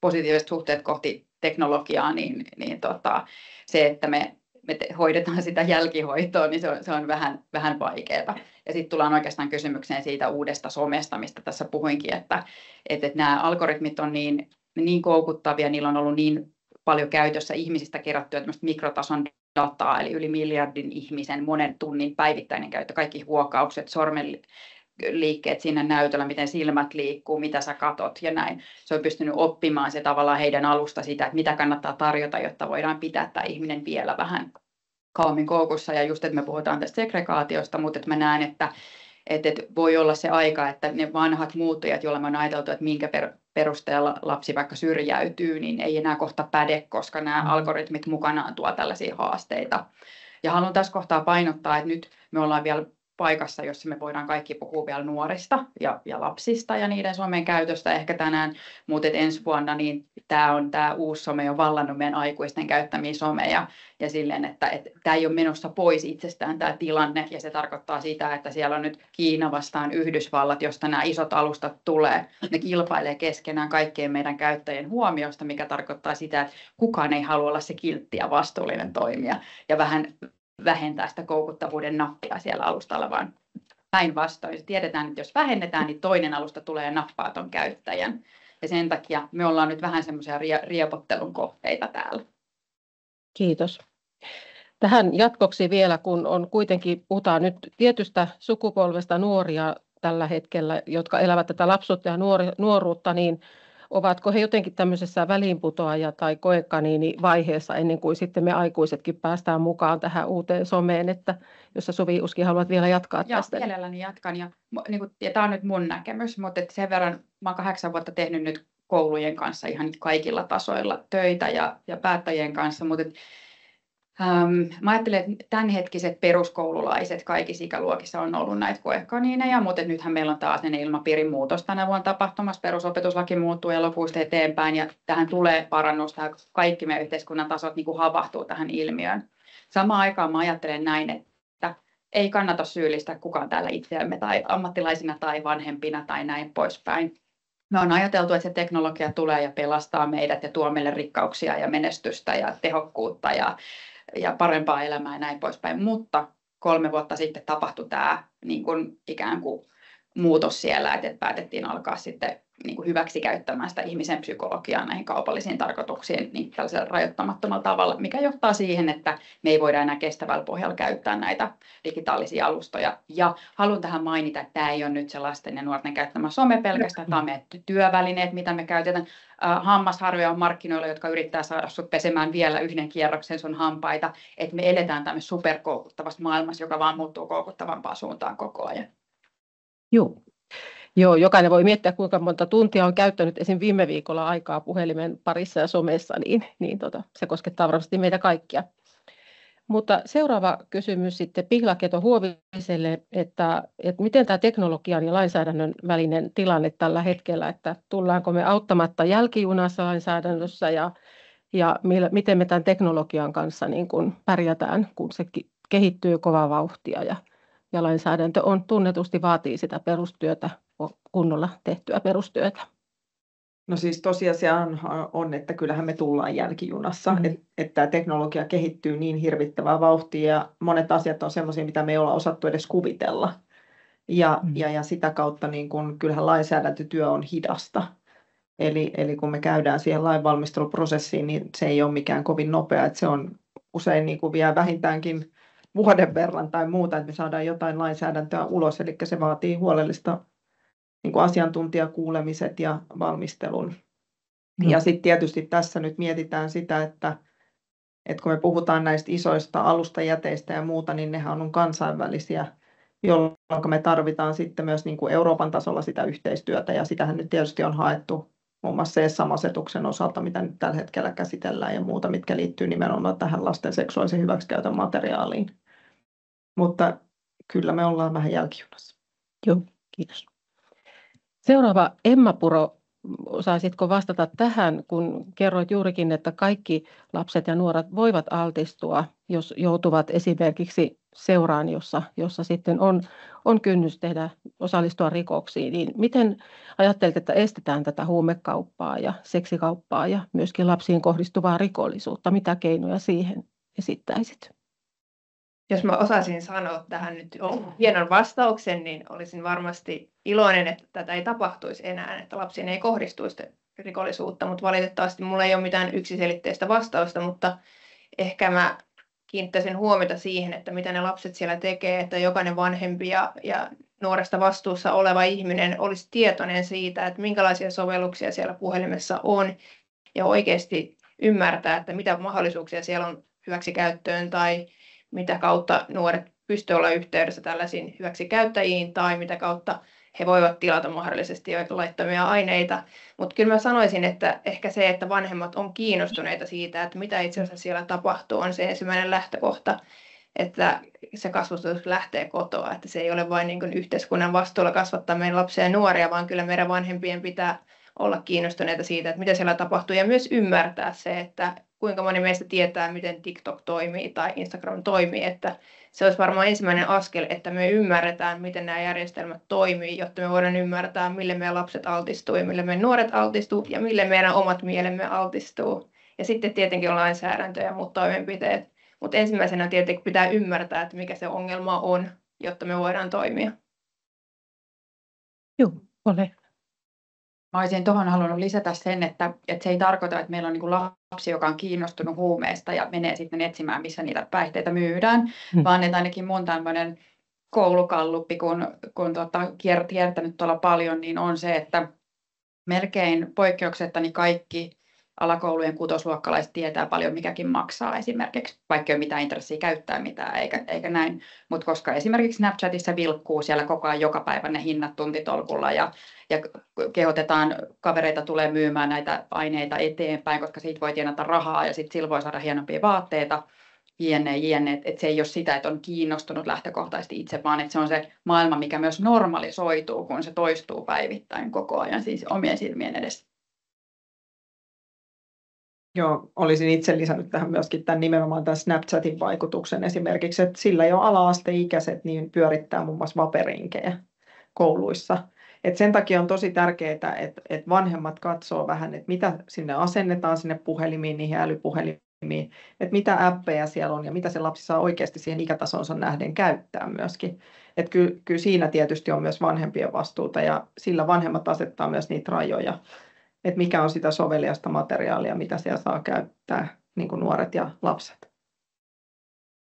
Speaker 3: positiiviset suhteet kohti teknologiaa, niin se, että me hoidetaan sitä jälkihoitoa, niin se on vähän vaikeaa. Ja sitten tullaan oikeastaan kysymykseen siitä uudesta somesta, mistä tässä puhuinkin, että nämä algoritmit on niin koukuttavia, niillä on ollut niin paljon käytössä ihmisistä kerättyä tämmöistä mikrotason dataa, eli yli miljardin ihmisen monen tunnin päivittäinen käyttö, kaikki huokaukset, liikkeet siinä näytöllä, miten silmät liikkuu, mitä sä katot ja näin. Se on pystynyt oppimaan se tavallaan heidän alusta sitä, että mitä kannattaa tarjota, jotta voidaan pitää tämä ihminen vielä vähän kauemmin koukussa. Ja just, että me puhutaan tästä segregaatiosta, mutta että mä näen, että voi olla se aika, että ne vanhat muuttujat, joilla me on ajateltu, että minkä perusteella lapsi vaikka syrjäytyy, niin ei enää kohta päde, koska nämä algoritmit mukanaan tuo tällaisia haasteita. Ja haluan tässä kohtaa painottaa, että nyt me ollaan vielä paikassa, jossa me voidaan kaikki puhua vielä nuorista ja lapsista ja niiden somen käytöstä ehkä tänään, mutta ensi vuonna niin tämä uusi some on vallannut meidän aikuisten käyttämiä someja ja silleen, että tämä ei ole menossa pois itsestään tämä tilanne ja se tarkoittaa sitä, että siellä on nyt Kiina vastaan Yhdysvallat, josta nämä isot alustat tulee. Ne kilpailee keskenään kaikkien meidän käyttäjien huomiosta, mikä tarkoittaa sitä, että kukaan ei halua olla se kiltti ja vastuullinen toimija ja vähän vähentää sitä koukuttavuuden nappia siellä alustalla, vaan päinvastoin. Tiedetään, että jos vähennetään, niin toinen alusta tulee ja nappaa ton käyttäjän. Ja sen takia me ollaan nyt vähän semmoisia riepottelun kohteita täällä.
Speaker 6: Kiitos. Tähän jatkoksi vielä, kun on kuitenkin, puhutaan nyt tietystä sukupolvesta nuoria tällä hetkellä, jotka elävät tätä lapsuutta ja nuoruutta, niin ovatko he jotenkin tämmöisessä väliinputoaja- tai koekaniini-vaiheessa ennen kuin sitten me aikuisetkin päästään mukaan tähän uuteen someen, että jos sä Suvi Uski haluat vielä jatkaa tästä.
Speaker 3: Joo, mielelläni jatkan ja tämä on nyt mun näkemys, mutta sen verran mä oon 8 vuotta tehnyt nyt koulujen kanssa ihan kaikilla tasoilla töitä ja päättäjien kanssa, mutta mä ajattelen, että tämänhetkiset peruskoululaiset kaikissa ikäluokissa on ollut näitä koekaniineja, mutta nythän meillä on taas ilmapiirin muutos tänä vuonna tapahtumassa. Perusopetuslaki muuttuu elokuusta eteenpäin ja tähän tulee parannus. Kaikki meidän yhteiskunnan tasot niin kuin havahtuu tähän ilmiöön. Samaan aikaan mä ajattelen näin, että ei kannata syyllistää kukaan täällä itseämme tai ammattilaisina tai vanhempina tai näin poispäin. Me on ajateltu, että se teknologia tulee ja pelastaa meidät ja tuo meille rikkauksia ja menestystä ja tehokkuutta ja parempaa elämää ja näin poispäin. Mutta 3 vuotta sitten tapahtui tämä niin kuin ikään kuin muutos siellä, että päätettiin alkaa sitten niin kuin hyväksikäyttämään sitä ihmisen psykologiaa näihin kaupallisiin tarkoituksiin niin tällaisella rajoittamattomalla tavalla, mikä johtaa siihen, että me ei voida enää kestävällä pohjalla käyttää näitä digitaalisia alustoja. Ja haluan tähän mainita, että tämä ei ole nyt se lasten ja nuorten käyttämä some pelkästään, tämä on meidän työvälineet, mitä me käytetään. Hammasharjoja on markkinoilla, jotka yrittää saada sut pesemään vielä yhden kierroksen sun hampaita, että me eletään tämmöisessä superkoukuttavassa maailmassa, joka vaan muuttuu koukuttavampaan suuntaan koko ajan.
Speaker 6: Joo, jokainen voi miettiä, kuinka monta tuntia on käyttänyt esim. Viime viikolla aikaa puhelimen parissa ja somessa, niin se koskettaa varmasti meitä kaikkia. Mutta seuraava kysymys sitten Pihlaketo Huoviselle, että miten tämä teknologian ja lainsäädännön välinen tilanne tällä hetkellä, että tullaanko me auttamatta jälkijunassa lainsäädännössä ja miten me tämän teknologian kanssa niin kuin pärjätään, kun se kehittyy kovaa vauhtia ja lainsäädäntö tunnetusti vaatii sitä perustyötä, kunnolla tehtyä perustyötä.
Speaker 1: No siis tosiasia on, että kyllähän me tullaan jälkijunassa, että tämä teknologia kehittyy niin hirvittävää vauhtia ja monet asiat on sellaisia, mitä me ei olla osattu edes kuvitella. Ja sitä kautta niin kun, kyllähän lainsäädäntötyö on hidasta. Eli kun me käydään siihen lainvalmisteluprosessiin, niin se ei ole mikään kovin nopea, että se on usein niin kuin vielä vähintäänkin vuoden verran tai muuta, että me saadaan jotain lainsäädäntöä ulos, eli se vaatii huolellista niin kuin asiantuntijakuulemiset ja valmistelun. Ja sitten tietysti tässä nyt mietitään sitä, että kun me puhutaan näistä isoista alustajäteistä ja muuta, niin nehän on kansainvälisiä, jolloin me tarvitaan sitten myös niin kuin Euroopan tasolla sitä yhteistyötä, ja sitähän nyt tietysti on haettu muun muassa CSAM-asetuksen osalta, mitä nyt tällä hetkellä käsitellään ja muuta, mitkä liittyy nimenomaan tähän lasten seksuaalisen hyväksikäytön materiaaliin. Mutta kyllä me ollaan vähän jälkijunassa.
Speaker 6: Joo, kiitos. Seuraava Emma Puro, osaisitko vastata tähän, kun kerroit juurikin, että kaikki lapset ja nuoret voivat altistua, jos joutuvat esimerkiksi seuraan, jossa sitten on kynnys osallistua rikoksiin. Niin miten ajattelet, että estetään tätä huumekauppaa ja seksikauppaa ja myöskin lapsiin kohdistuvaa rikollisuutta? Mitä keinoja siihen esittäisit?
Speaker 5: Jos mä osaisin sanoa tähän nyt hienon vastauksen, niin olisin varmasti iloinen, että tätä ei tapahtuisi enää, että lapsiin ei kohdistuisi rikollisuutta, mutta valitettavasti mulla ei ole mitään yksiselitteistä vastausta, mutta ehkä mä kiinnittäisin huomiota siihen, että mitä ne lapset siellä tekee, että jokainen vanhempi ja nuoresta vastuussa oleva ihminen olisi tietoinen siitä, että minkälaisia sovelluksia siellä puhelimessa on ja oikeasti ymmärtää, että mitä mahdollisuuksia siellä on hyväksikäyttöön tai mitä kautta nuoret pystyvät olla yhteydessä tällaisiin hyväksikäyttäjiin tai mitä kautta he voivat tilata mahdollisesti laittomia aineita. Mutta kyllä mä sanoisin, että ehkä se, että vanhemmat on kiinnostuneita siitä, että mitä itse asiassa siellä tapahtuu, on se ensimmäinen lähtökohta, että se kasvatus lähtee kotoa, että se ei ole vain niin kuin yhteiskunnan vastuulla kasvattaa meidän lapsia ja nuoria, vaan kyllä meidän vanhempien pitää olla kiinnostuneita siitä, että mitä siellä tapahtuu ja myös ymmärtää se, että kuinka moni meistä tietää, miten TikTok toimii tai Instagram toimii, että se olisi varmaan ensimmäinen askel, että me ymmärretään, miten nämä järjestelmät toimii, jotta me voidaan ymmärtää, mille meidän lapset altistuu ja mille meidän nuoret altistuu ja mille meidän omat mielemme altistuu. Ja sitten tietenkin on lainsäädäntö ja muut toimenpiteet, mutta ensimmäisenä tietenkin pitää ymmärtää, että mikä se ongelma on, jotta me voidaan toimia.
Speaker 6: Joo, ole.
Speaker 3: Mä olisin tuohon halunnut lisätä sen, että se ei tarkoita, että meillä on niin lapsi, joka on kiinnostunut huumeista ja menee sitten etsimään, missä niitä päihteitä myydään, vaan että ainakin mun tämmöinen koulukalluppi, kun kiertänyt tuolla paljon, niin on se, että melkein poikkeuksetta niin kaikki alakoulujen kutosluokkalaiset tietää paljon, mikäkin maksaa esimerkiksi, vaikka ei ole mitään intressiä käyttää mitään, eikä näin. Mutta koska esimerkiksi Snapchatissa vilkkuu siellä koko ajan joka päivä ne hinnat tuntitolkulla ja kehotetaan kavereita tulee myymään näitä aineita eteenpäin, koska siitä voi tienata rahaa ja sitten sillä voi saada hienompia vaatteita, jne. Että se ei ole sitä, että on kiinnostunut lähtökohtaisesti itse, vaan että se on se maailma, mikä myös normalisoituu, kun se toistuu päivittäin koko ajan, siis omien silmien edessä.
Speaker 1: Joo, olisin itse lisännyt tähän myöskin nimenomaan tämän Snapchatin vaikutuksen esimerkiksi, että sillä jo ala-asteikäiset niin pyörittää muun muassa vaperinkejä kouluissa. Et sen takia on tosi tärkeää, että vanhemmat katsoo vähän, että mitä sinne asennetaan sinne puhelimiin, niihin älypuhelimiin, että mitä appeja siellä on ja mitä se lapsi saa oikeasti siihen ikätasonsa nähden käyttää myöskin. Että kyllä siinä tietysti on myös vanhempien vastuuta ja sillä vanhemmat asettaa myös niitä rajoja, että mikä on sitä soveliasta materiaalia, mitä siellä saa käyttää niin kuin nuoret ja lapset.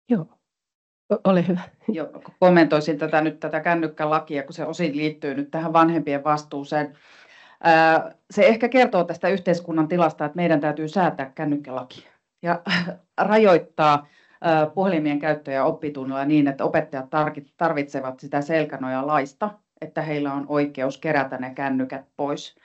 Speaker 6: Joo, ole hyvä.
Speaker 3: Joo, kommentoisin tätä kännykkälakia, kun se osin liittyy nyt tähän vanhempien vastuuseen. Se ehkä kertoo tästä yhteiskunnan tilasta, että meidän täytyy säätää kännykkälaki ja rajoittaa puhelimien käyttöä oppitunnilla niin, että opettajat tarvitsevat sitä selkänojalaista, että heillä on oikeus kerätä ne kännykät pois.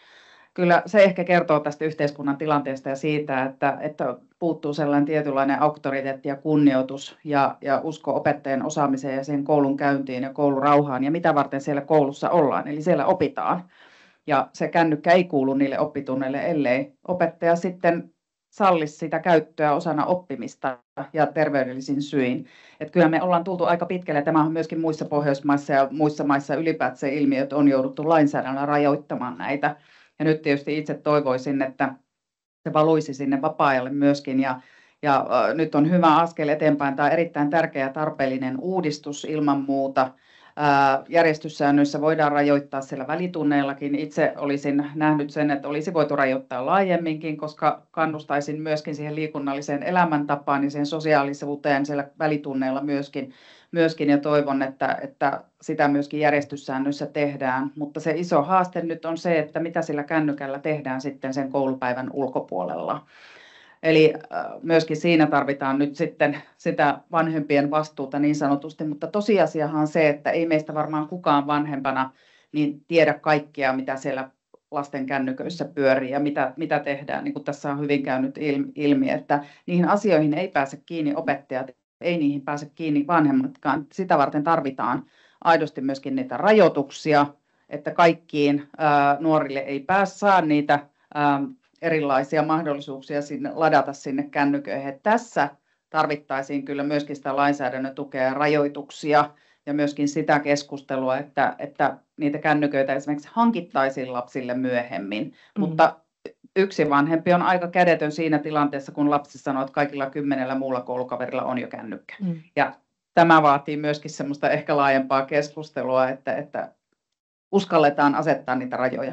Speaker 3: Kyllä se ehkä kertoo tästä yhteiskunnan tilanteesta ja siitä, että puuttuu sellainen tietynlainen auktoriteetti ja kunnioitus ja usko opettajan osaamiseen ja sen koulun käyntiin ja koulurauhaan ja mitä varten siellä koulussa ollaan, eli siellä opitaan. Ja se kännykkä ei kuulu niille oppitunneille, ellei opettaja sitten sallisi sitä käyttöä osana oppimista ja terveydellisin syin. Että kyllä me ollaan tultu aika pitkälle, tämä on myöskin muissa Pohjoismaissa ja muissa maissa ylipäätään ilmiöt on jouduttu lainsäädännöllä rajoittamaan näitä. Ja nyt tietysti itse toivoisin, että se valuisi sinne vapaa-ajalle myöskin. Ja nyt on hyvä askel eteenpäin. Tämä on erittäin tärkeä ja tarpeellinen uudistus ilman muuta. Järjestyssäännöissä voidaan rajoittaa siellä välitunneillakin. Itse olisin nähnyt sen, että olisi voitu rajoittaa laajemminkin, koska kannustaisin myöskin siihen liikunnalliseen elämäntapaan ja siihen sosiaalisuuteen siellä välitunneilla myöskin ja toivon, että sitä myöskin järjestyssäännöissä tehdään. Mutta se iso haaste nyt on se, että mitä sillä kännykällä tehdään sitten sen koulupäivän ulkopuolella. Eli myöskin siinä tarvitaan nyt sitten sitä vanhempien vastuuta niin sanotusti, mutta tosiasiahan on se, että ei meistä varmaan kukaan vanhempana niin tiedä kaikkea, mitä siellä lasten kännyköissä pyörii ja mitä tehdään, niin kuin tässä on hyvin käynyt ilmi, että niihin asioihin ei pääse kiinni opettajat, ei niihin pääse kiinni vanhemmatkaan. Sitä varten tarvitaan aidosti myöskin niitä rajoituksia, että kaikkiin nuorille ei saa niitä erilaisia mahdollisuuksia ladata sinne kännyköihin. Että tässä tarvittaisiin kyllä myöskin sitä lainsäädännön tukea ja rajoituksia ja myöskin sitä keskustelua, että niitä kännyköitä esimerkiksi hankittaisiin lapsille myöhemmin. Mutta yksi vanhempi on aika kädetön siinä tilanteessa, kun lapsi sanoo, että kaikilla 10 muulla koulukaverilla on jo kännykkä. Ja tämä vaatii myöskin semmoista ehkä laajempaa keskustelua, että uskalletaan asettaa niitä rajoja.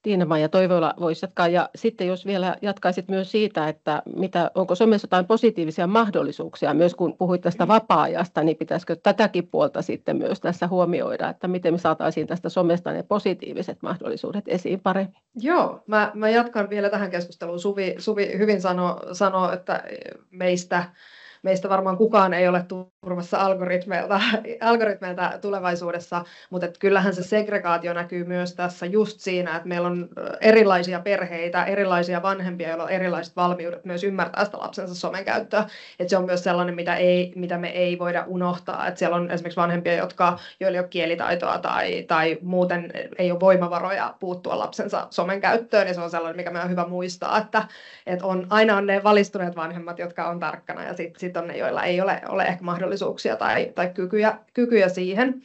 Speaker 6: Tiina-Maija Toivola voisi jatkaa. Ja sitten jos vielä jatkaisit myös siitä, että onko somessa jotain positiivisia mahdollisuuksia, myös kun puhuit tästä vapaa-ajasta, niin pitäisikö tätäkin puolta sitten myös tässä huomioida, että miten me saataisiin tästä somesta ne positiiviset mahdollisuudet esiin paremmin? Joo,
Speaker 4: mä jatkan vielä tähän keskusteluun. Suvi hyvin sanoo, että meistä varmaan kukaan ei ole turvassa algoritmeilta tulevaisuudessa, mutta kyllähän se segregaatio näkyy myös tässä just siinä, että meillä on erilaisia perheitä, erilaisia vanhempia, joilla on erilaiset valmiudet myös ymmärtää sitä lapsensa somen käyttöä. Että se on myös sellainen, mitä me ei voida unohtaa. Että siellä on esimerkiksi vanhempia, joilla ei ole kielitaitoa tai muuten ei ole voimavaroja puuttua lapsensa somen käyttöön. Ja se on sellainen, mikä meidän on hyvä muistaa, että aina on ne valistuneet vanhemmat, jotka on tarkkana, ja sitten on ne, joilla ei ole ehkä mahdollisuuksia tai kykyjä siihen.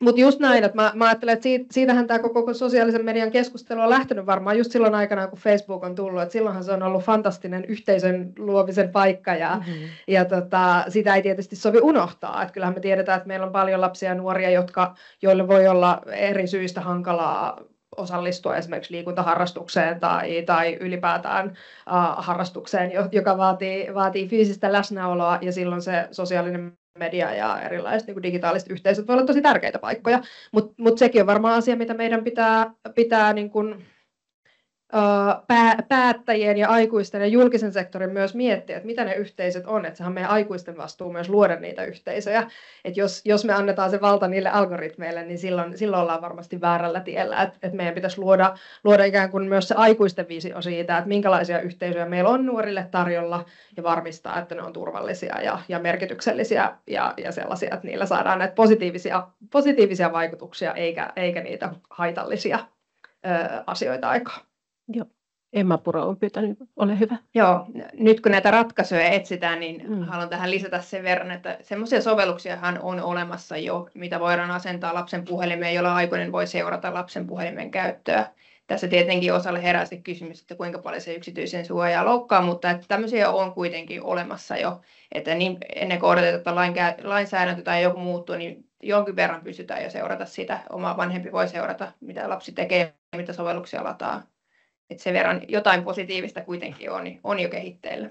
Speaker 4: Mutta just näin, että mä ajattelen, että siitähän tämä koko sosiaalisen median keskustelu on lähtenyt varmaan just silloin aikana, kun Facebook on tullut. Että silloinhan se on ollut fantastinen yhteisön luomisen paikka, ja sitä ei tietysti sovi unohtaa. Että kyllähän me tiedetään, että meillä on paljon lapsia ja nuoria, joille voi olla eri syistä hankalaa osallistua esimerkiksi liikuntaharrastukseen tai ylipäätään harrastukseen, joka vaatii fyysistä läsnäoloa, ja silloin se sosiaalinen media ja erilaiset niin kuin digitaaliset yhteisöt voi olla tosi tärkeitä paikkoja, mutta sekin on varmaan asia, mitä meidän pitää niin kuin, päättäjien ja aikuisten ja julkisen sektorin myös miettiä, että mitä ne yhteisöt on, että sehän on meidän aikuisten vastuu myös luoda niitä yhteisöjä, että jos me annetaan se valta niille algoritmeille, niin silloin ollaan varmasti väärällä tiellä, että meidän pitäisi luoda ikään kuin myös se aikuisten visio siitä, että minkälaisia yhteisöjä meillä on nuorille tarjolla, ja varmistaa, että ne on turvallisia ja merkityksellisiä ja sellaisia, että niillä saadaan näitä positiivisia vaikutuksia eikä niitä haitallisia asioita aikaan.
Speaker 6: Joo. Emma Puro on pyytänyt, ole hyvä.
Speaker 5: Joo, nyt kun näitä ratkaisuja etsitään, niin haluan tähän lisätä sen verran, että semmoisia sovelluksiahan on olemassa jo, mitä voidaan asentaa lapsen puhelimeen, jolla aikuinen voi seurata lapsen puhelimen käyttöä. Tässä tietenkin osalle herää se kysymys, että kuinka paljon se yksityisen suojaa loukkaa, mutta että tämmöisiä on kuitenkin olemassa jo, että niin ennen kuin odotetaan, että lainsäädäntö tai joku muuttuu, niin jonkin verran pystytään jo seurata sitä. Oma vanhempi voi seurata, mitä lapsi tekee ja mitä sovelluksia lataa. Että sen verran jotain positiivista kuitenkin on jo kehitteillä.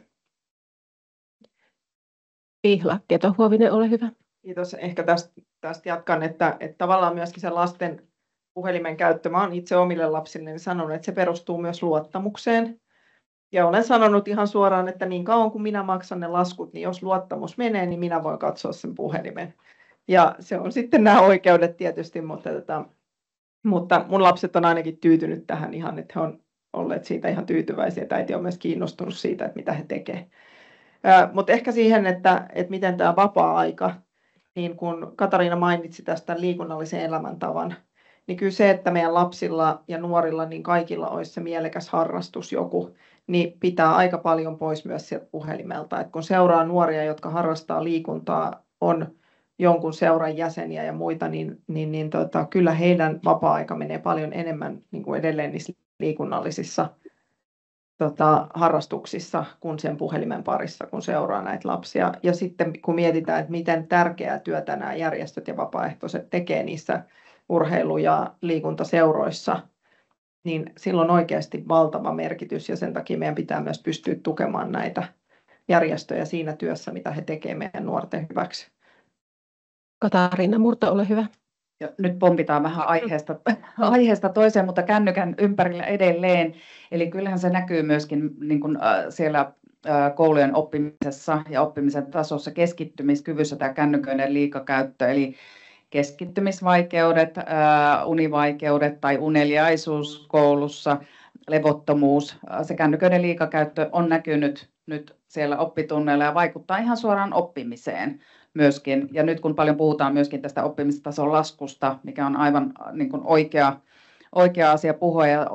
Speaker 6: Pihla Keto-Huovinen, ole hyvä.
Speaker 1: Kiitos. Ehkä tästä jatkan, että tavallaan myöskin se lasten puhelimen käyttö, mä olen itse omille lapsille sanonut, että se perustuu myös luottamukseen. Ja olen sanonut ihan suoraan, että niin kauan kuin minä maksan ne laskut, niin jos luottamus menee, niin minä voin katsoa sen puhelimen. Ja se on sitten nämä oikeudet tietysti, mutta mun lapset on ainakin tyytynyt tähän ihan, että he on olleet siitä ihan tyytyväisiä, että äiti on myös kiinnostunut siitä, että mitä he tekevät. Mutta ehkä siihen, että miten tämä vapaa-aika, niin kun Katariina mainitsi tästä liikunnallisen elämäntavan, niin kyllä se, että meidän lapsilla ja nuorilla, niin kaikilla olisi se mielekäs harrastus joku, niin pitää aika paljon pois myös sieltä puhelimelta. Et kun seuraa nuoria, jotka harrastaa liikuntaa, on jonkun seuran jäseniä ja muita, niin kyllä heidän vapaa-aika menee paljon enemmän niin kuin edelleen niissä liikunnallisissa harrastuksissa kuin sen puhelimen parissa, kun seuraa näitä lapsia. Ja sitten kun mietitään, että miten tärkeää työtä nämä järjestöt ja vapaaehtoiset tekee niissä urheilu- ja liikuntaseuroissa, niin sillä on oikeasti valtava merkitys, ja sen takia meidän pitää myös pystyä tukemaan näitä järjestöjä siinä työssä, mitä he tekevät meidän nuorten hyväksi.
Speaker 6: Katariina Murto, ole hyvä.
Speaker 3: Ja nyt pompitaan vähän aiheesta toiseen, mutta kännykän ympärillä edelleen. Eli kyllähän se näkyy myöskin niin kuin, siellä koulujen oppimisessa ja oppimisen tasossa, keskittymiskyvyssä tämä kännyköiden liikakäyttö, eli keskittymisvaikeudet, univaikeudet tai uneliaisuus koulussa, levottomuus. Se kännyköiden liikakäyttö on näkynyt nyt siellä oppitunneilla ja vaikuttaa ihan suoraan oppimiseen myöskin. Ja nyt kun paljon puhutaan myöskin tästä oppimistason laskusta, mikä on aivan niin kuin oikea asia puhua ja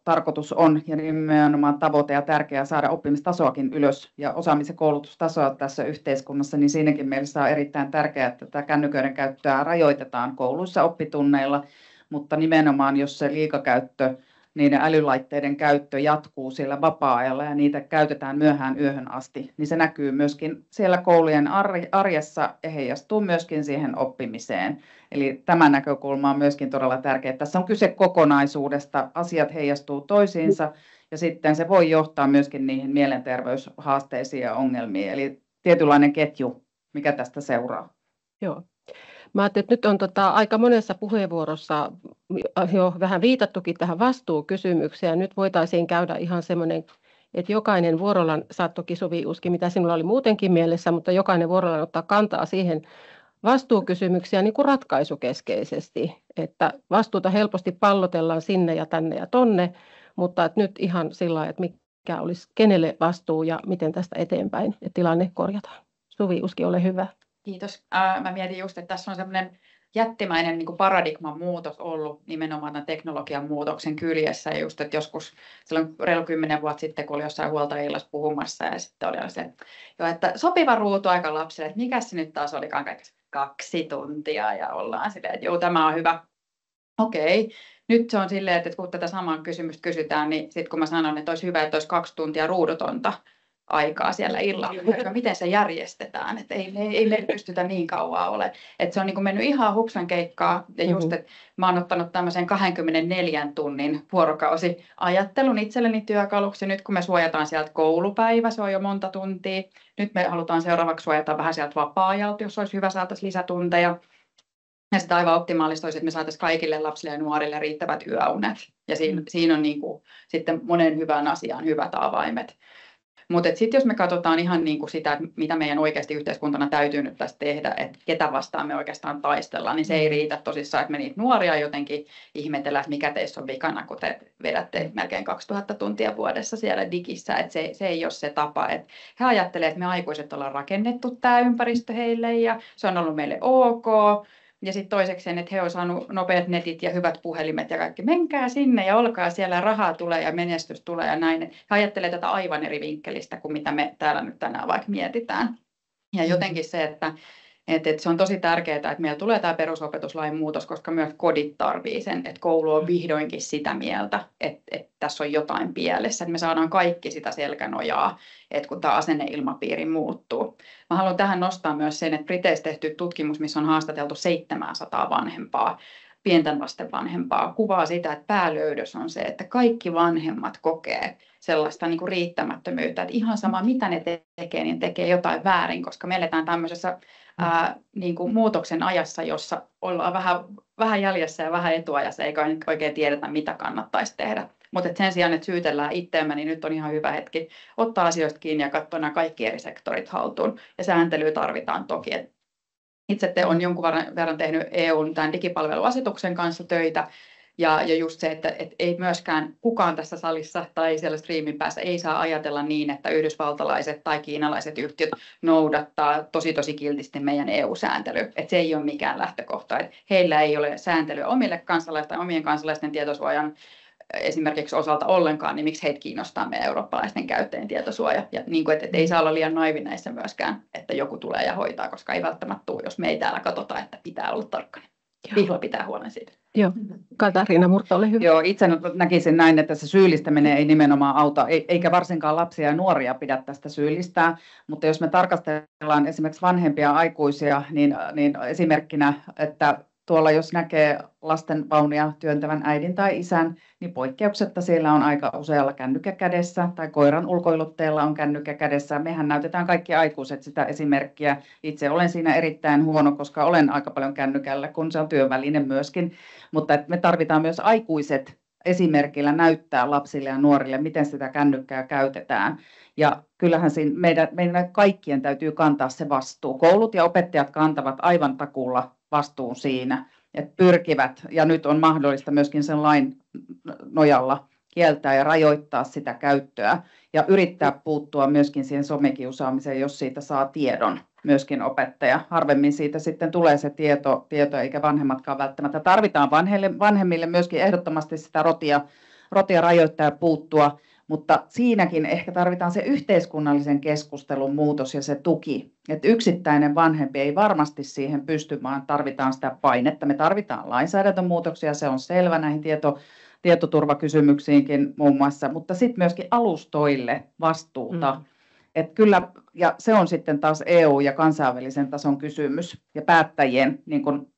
Speaker 3: tarkoitus on ja nimenomaan tavoite ja tärkeää saada oppimistasoakin ylös ja osaamis- ja koulutustasoa tässä yhteiskunnassa, niin siinäkin mielessä on erittäin tärkeää, että tätä kännyköiden käyttöä rajoitetaan kouluissa oppitunneilla, mutta nimenomaan jos se liikakäyttö niiden älylaitteiden käyttö jatkuu siellä vapaa-ajalla ja niitä käytetään myöhään yöhön asti, niin se näkyy myöskin siellä koulujen arjessa ja heijastuu myöskin siihen oppimiseen. Eli tämä näkökulma on myöskin todella tärkeä. Tässä on kyse kokonaisuudesta, asiat heijastuu toisiinsa ja sitten se voi johtaa myöskin niihin mielenterveyshaasteisiin ja ongelmiin. Eli tietynlainen ketju, mikä tästä seuraa.
Speaker 6: Joo. Mä ajattelin, että nyt on aika monessa puheenvuorossa jo vähän viitattukin tähän vastuukysymykseen. Nyt voitaisiin käydä ihan semmoinen, että jokainen vuorollaan, saat toki Suvi Uski, mitä sinulla oli muutenkin mielessä, mutta jokainen vuorollaan ottaa kantaa siihen vastuukysymyksiä niin kuin ratkaisukeskeisesti. Että vastuuta helposti pallotellaan sinne ja tänne ja tonne, mutta että nyt ihan sillä lailla, että mikä olisi kenelle vastuu ja miten tästä eteenpäin, että tilanne korjataan. Suvi Uski, ole hyvä.
Speaker 3: Kiitos. Mä mietin just, että tässä on semmoinen jättimäinen niin kuin paradigman muutos ollut nimenomaan tämän teknologian muutoksen kyljessä. Ja just, että joskus silloin reilu 10 vuotta sitten, kun oli jossain huoltajaillassa puhumassa ja sitten oli se, että sopiva ruutuaika lapselle, että mikä se nyt taas olikaan kaikessa 2 tuntia ja ollaan silleen, että joo, tämä on hyvä. Okei. Nyt se on silleen, että kun tätä samaa kysymystä kysytään, niin sitten kun mä sanon, että olisi hyvä, että olisi 2 tuntia ruudutonta aikaa siellä illalla, miten se järjestetään, että ei me pystytä niin kauan olemaan. Että se on niin kuin mennyt ihan hupsan keikkaa ja just, että mä oon ottanut tämmöisen 24 tunnin vuorokausiajattelun itselleni työkaluksi. Nyt kun me suojataan sieltä koulupäivä, se on jo monta tuntia. Nyt me halutaan seuraavaksi suojata vähän sieltä vapaa-ajalta, jos olisi hyvä saataisiin lisätunteja. Ja sitä aivan optimaalista olisi, että me saataisiin kaikille lapsille ja nuorille riittävät yöunet. Ja siinä on niin kuin sitten monen hyvän asian hyvät avaimet. Mutta sitten jos me katsotaan ihan niin kuin sitä, että mitä meidän oikeasti yhteiskuntana täytyy nyt tässä tehdä, että ketä vastaan me oikeastaan taistellaan, niin se ei riitä tosissaan, että me niitä nuoria jotenkin ihmetellään, että mikä teissä on vikana, kun te vedätte melkein 2000 tuntia vuodessa siellä digissä. Että se ei ole se tapa. Että he ajattelevat, että me aikuiset ollaan rakennettu tämä ympäristö heille ja se on ollut meille ok. Ja sitten toisekseen, että he ovat saaneet nopeat netit ja hyvät puhelimet ja kaikki. Menkää sinne ja olkaa siellä, rahaa tulee ja menestys tulee ja näin. He ajattelee tätä aivan eri vinkkelistä kuin mitä me täällä nyt tänään vaikka mietitään. Ja jotenkin se, että se on tosi tärkeää, että meillä tulee tämä perusopetuslain muutos, koska myös kodit tarvitsee sen, että koulu on vihdoinkin sitä mieltä, että tässä on jotain pielessä, että me saadaan kaikki sitä selkänojaa, että kun tämä asenneilmapiiri muuttuu. Mä haluan tähän nostaa myös sen, että Briteissä tehty tutkimus, missä on haastateltu 700 vanhempaa, pienten lasten vanhempaa, kuvaa sitä, että päälöydös on se, että kaikki vanhemmat kokee sellaista niin kuin riittämättömyyttä, että ihan sama mitä ne tekee, niin tekee jotain väärin, koska me eletään tämmöisessä niin kuin muutoksen ajassa, jossa ollaan vähän jäljessä ja vähän etuajassa, eikä oikein tiedetä, mitä kannattaisi tehdä. Mutta sen sijaan, että syytellään itseämme, niin nyt on ihan hyvä hetki ottaa asioista kiinni ja katsoa nämä kaikki eri sektorit haltuun. Ja sääntelyä tarvitaan toki. Itse olen jonkun verran tehnyt EUn tämän digipalveluasetuksen kanssa töitä. Ja just se, että ei myöskään kukaan tässä salissa tai siellä striimin päässä ei saa ajatella niin, että yhdysvaltalaiset tai kiinalaiset yhtiöt noudattaa tosi kiltisti meidän EU-sääntelyä. Että se ei ole mikään lähtökohta. Että heillä ei ole sääntelyä omille kansalaisille tai omien kansalaisten tietosuojan esimerkiksi osalta ollenkaan, niin miksi heitä kiinnostaa meidän eurooppalaisten käyttäjien tietosuoja. Ja niin kuin, että ei saa olla liian naivi näissä myöskään, että joku tulee ja hoitaa, koska ei välttämättä tule, jos me ei täällä katsota, että pitää olla tarkkana. Vihla pitää huolen siitä.
Speaker 6: Joo, Katariina Murto, ole hyvä.
Speaker 3: Joo, itse näkisin näin, että se syyllistäminen ei nimenomaan auta, eikä varsinkaan lapsia ja nuoria pidä tästä syyllistää, mutta jos me tarkastellaan esimerkiksi vanhempia aikuisia, niin esimerkkinä, että tuolla jos näkee lastenvaunia työntävän äidin tai isän, niin poikkeuksetta siellä on aika usealla kännykkä kädessä tai koiran ulkoilutteella on kännykkä kädessä. Mehän näytetään kaikki aikuiset sitä esimerkkiä. Itse olen siinä erittäin huono, koska olen aika paljon kännykällä, kun se on työväline myöskin. Mutta me tarvitaan myös aikuiset esimerkillä näyttää lapsille ja nuorille, miten sitä kännykkää käytetään. Ja kyllähän meidän kaikkien täytyy kantaa se vastuu. Koulut ja opettajat kantavat aivan takuulla vastuun siinä, että pyrkivät, ja nyt on mahdollista myöskin sen lain nojalla kieltää ja rajoittaa sitä käyttöä ja yrittää puuttua myöskin siihen somekiusaamiseen, jos siitä saa tiedon myöskin opettaja. Harvemmin siitä sitten tulee se tieto eikä vanhemmatkaan välttämättä. Tarvitaan vanhemmille myöskin ehdottomasti sitä rotia rajoittaa ja puuttua, mutta siinäkin ehkä tarvitaan se yhteiskunnallisen keskustelun muutos ja se tuki. Että yksittäinen vanhempi ei varmasti siihen pysty, vaan tarvitaan sitä painetta. Me tarvitaan lainsäädäntömuutoksia, se on selvä näihin tietoturvakysymyksiinkin muun muassa, mutta sitten myöskin alustoille vastuuta. Et kyllä, ja se on sitten taas EU- ja kansainvälisen tason kysymys ja päättäjien niin kun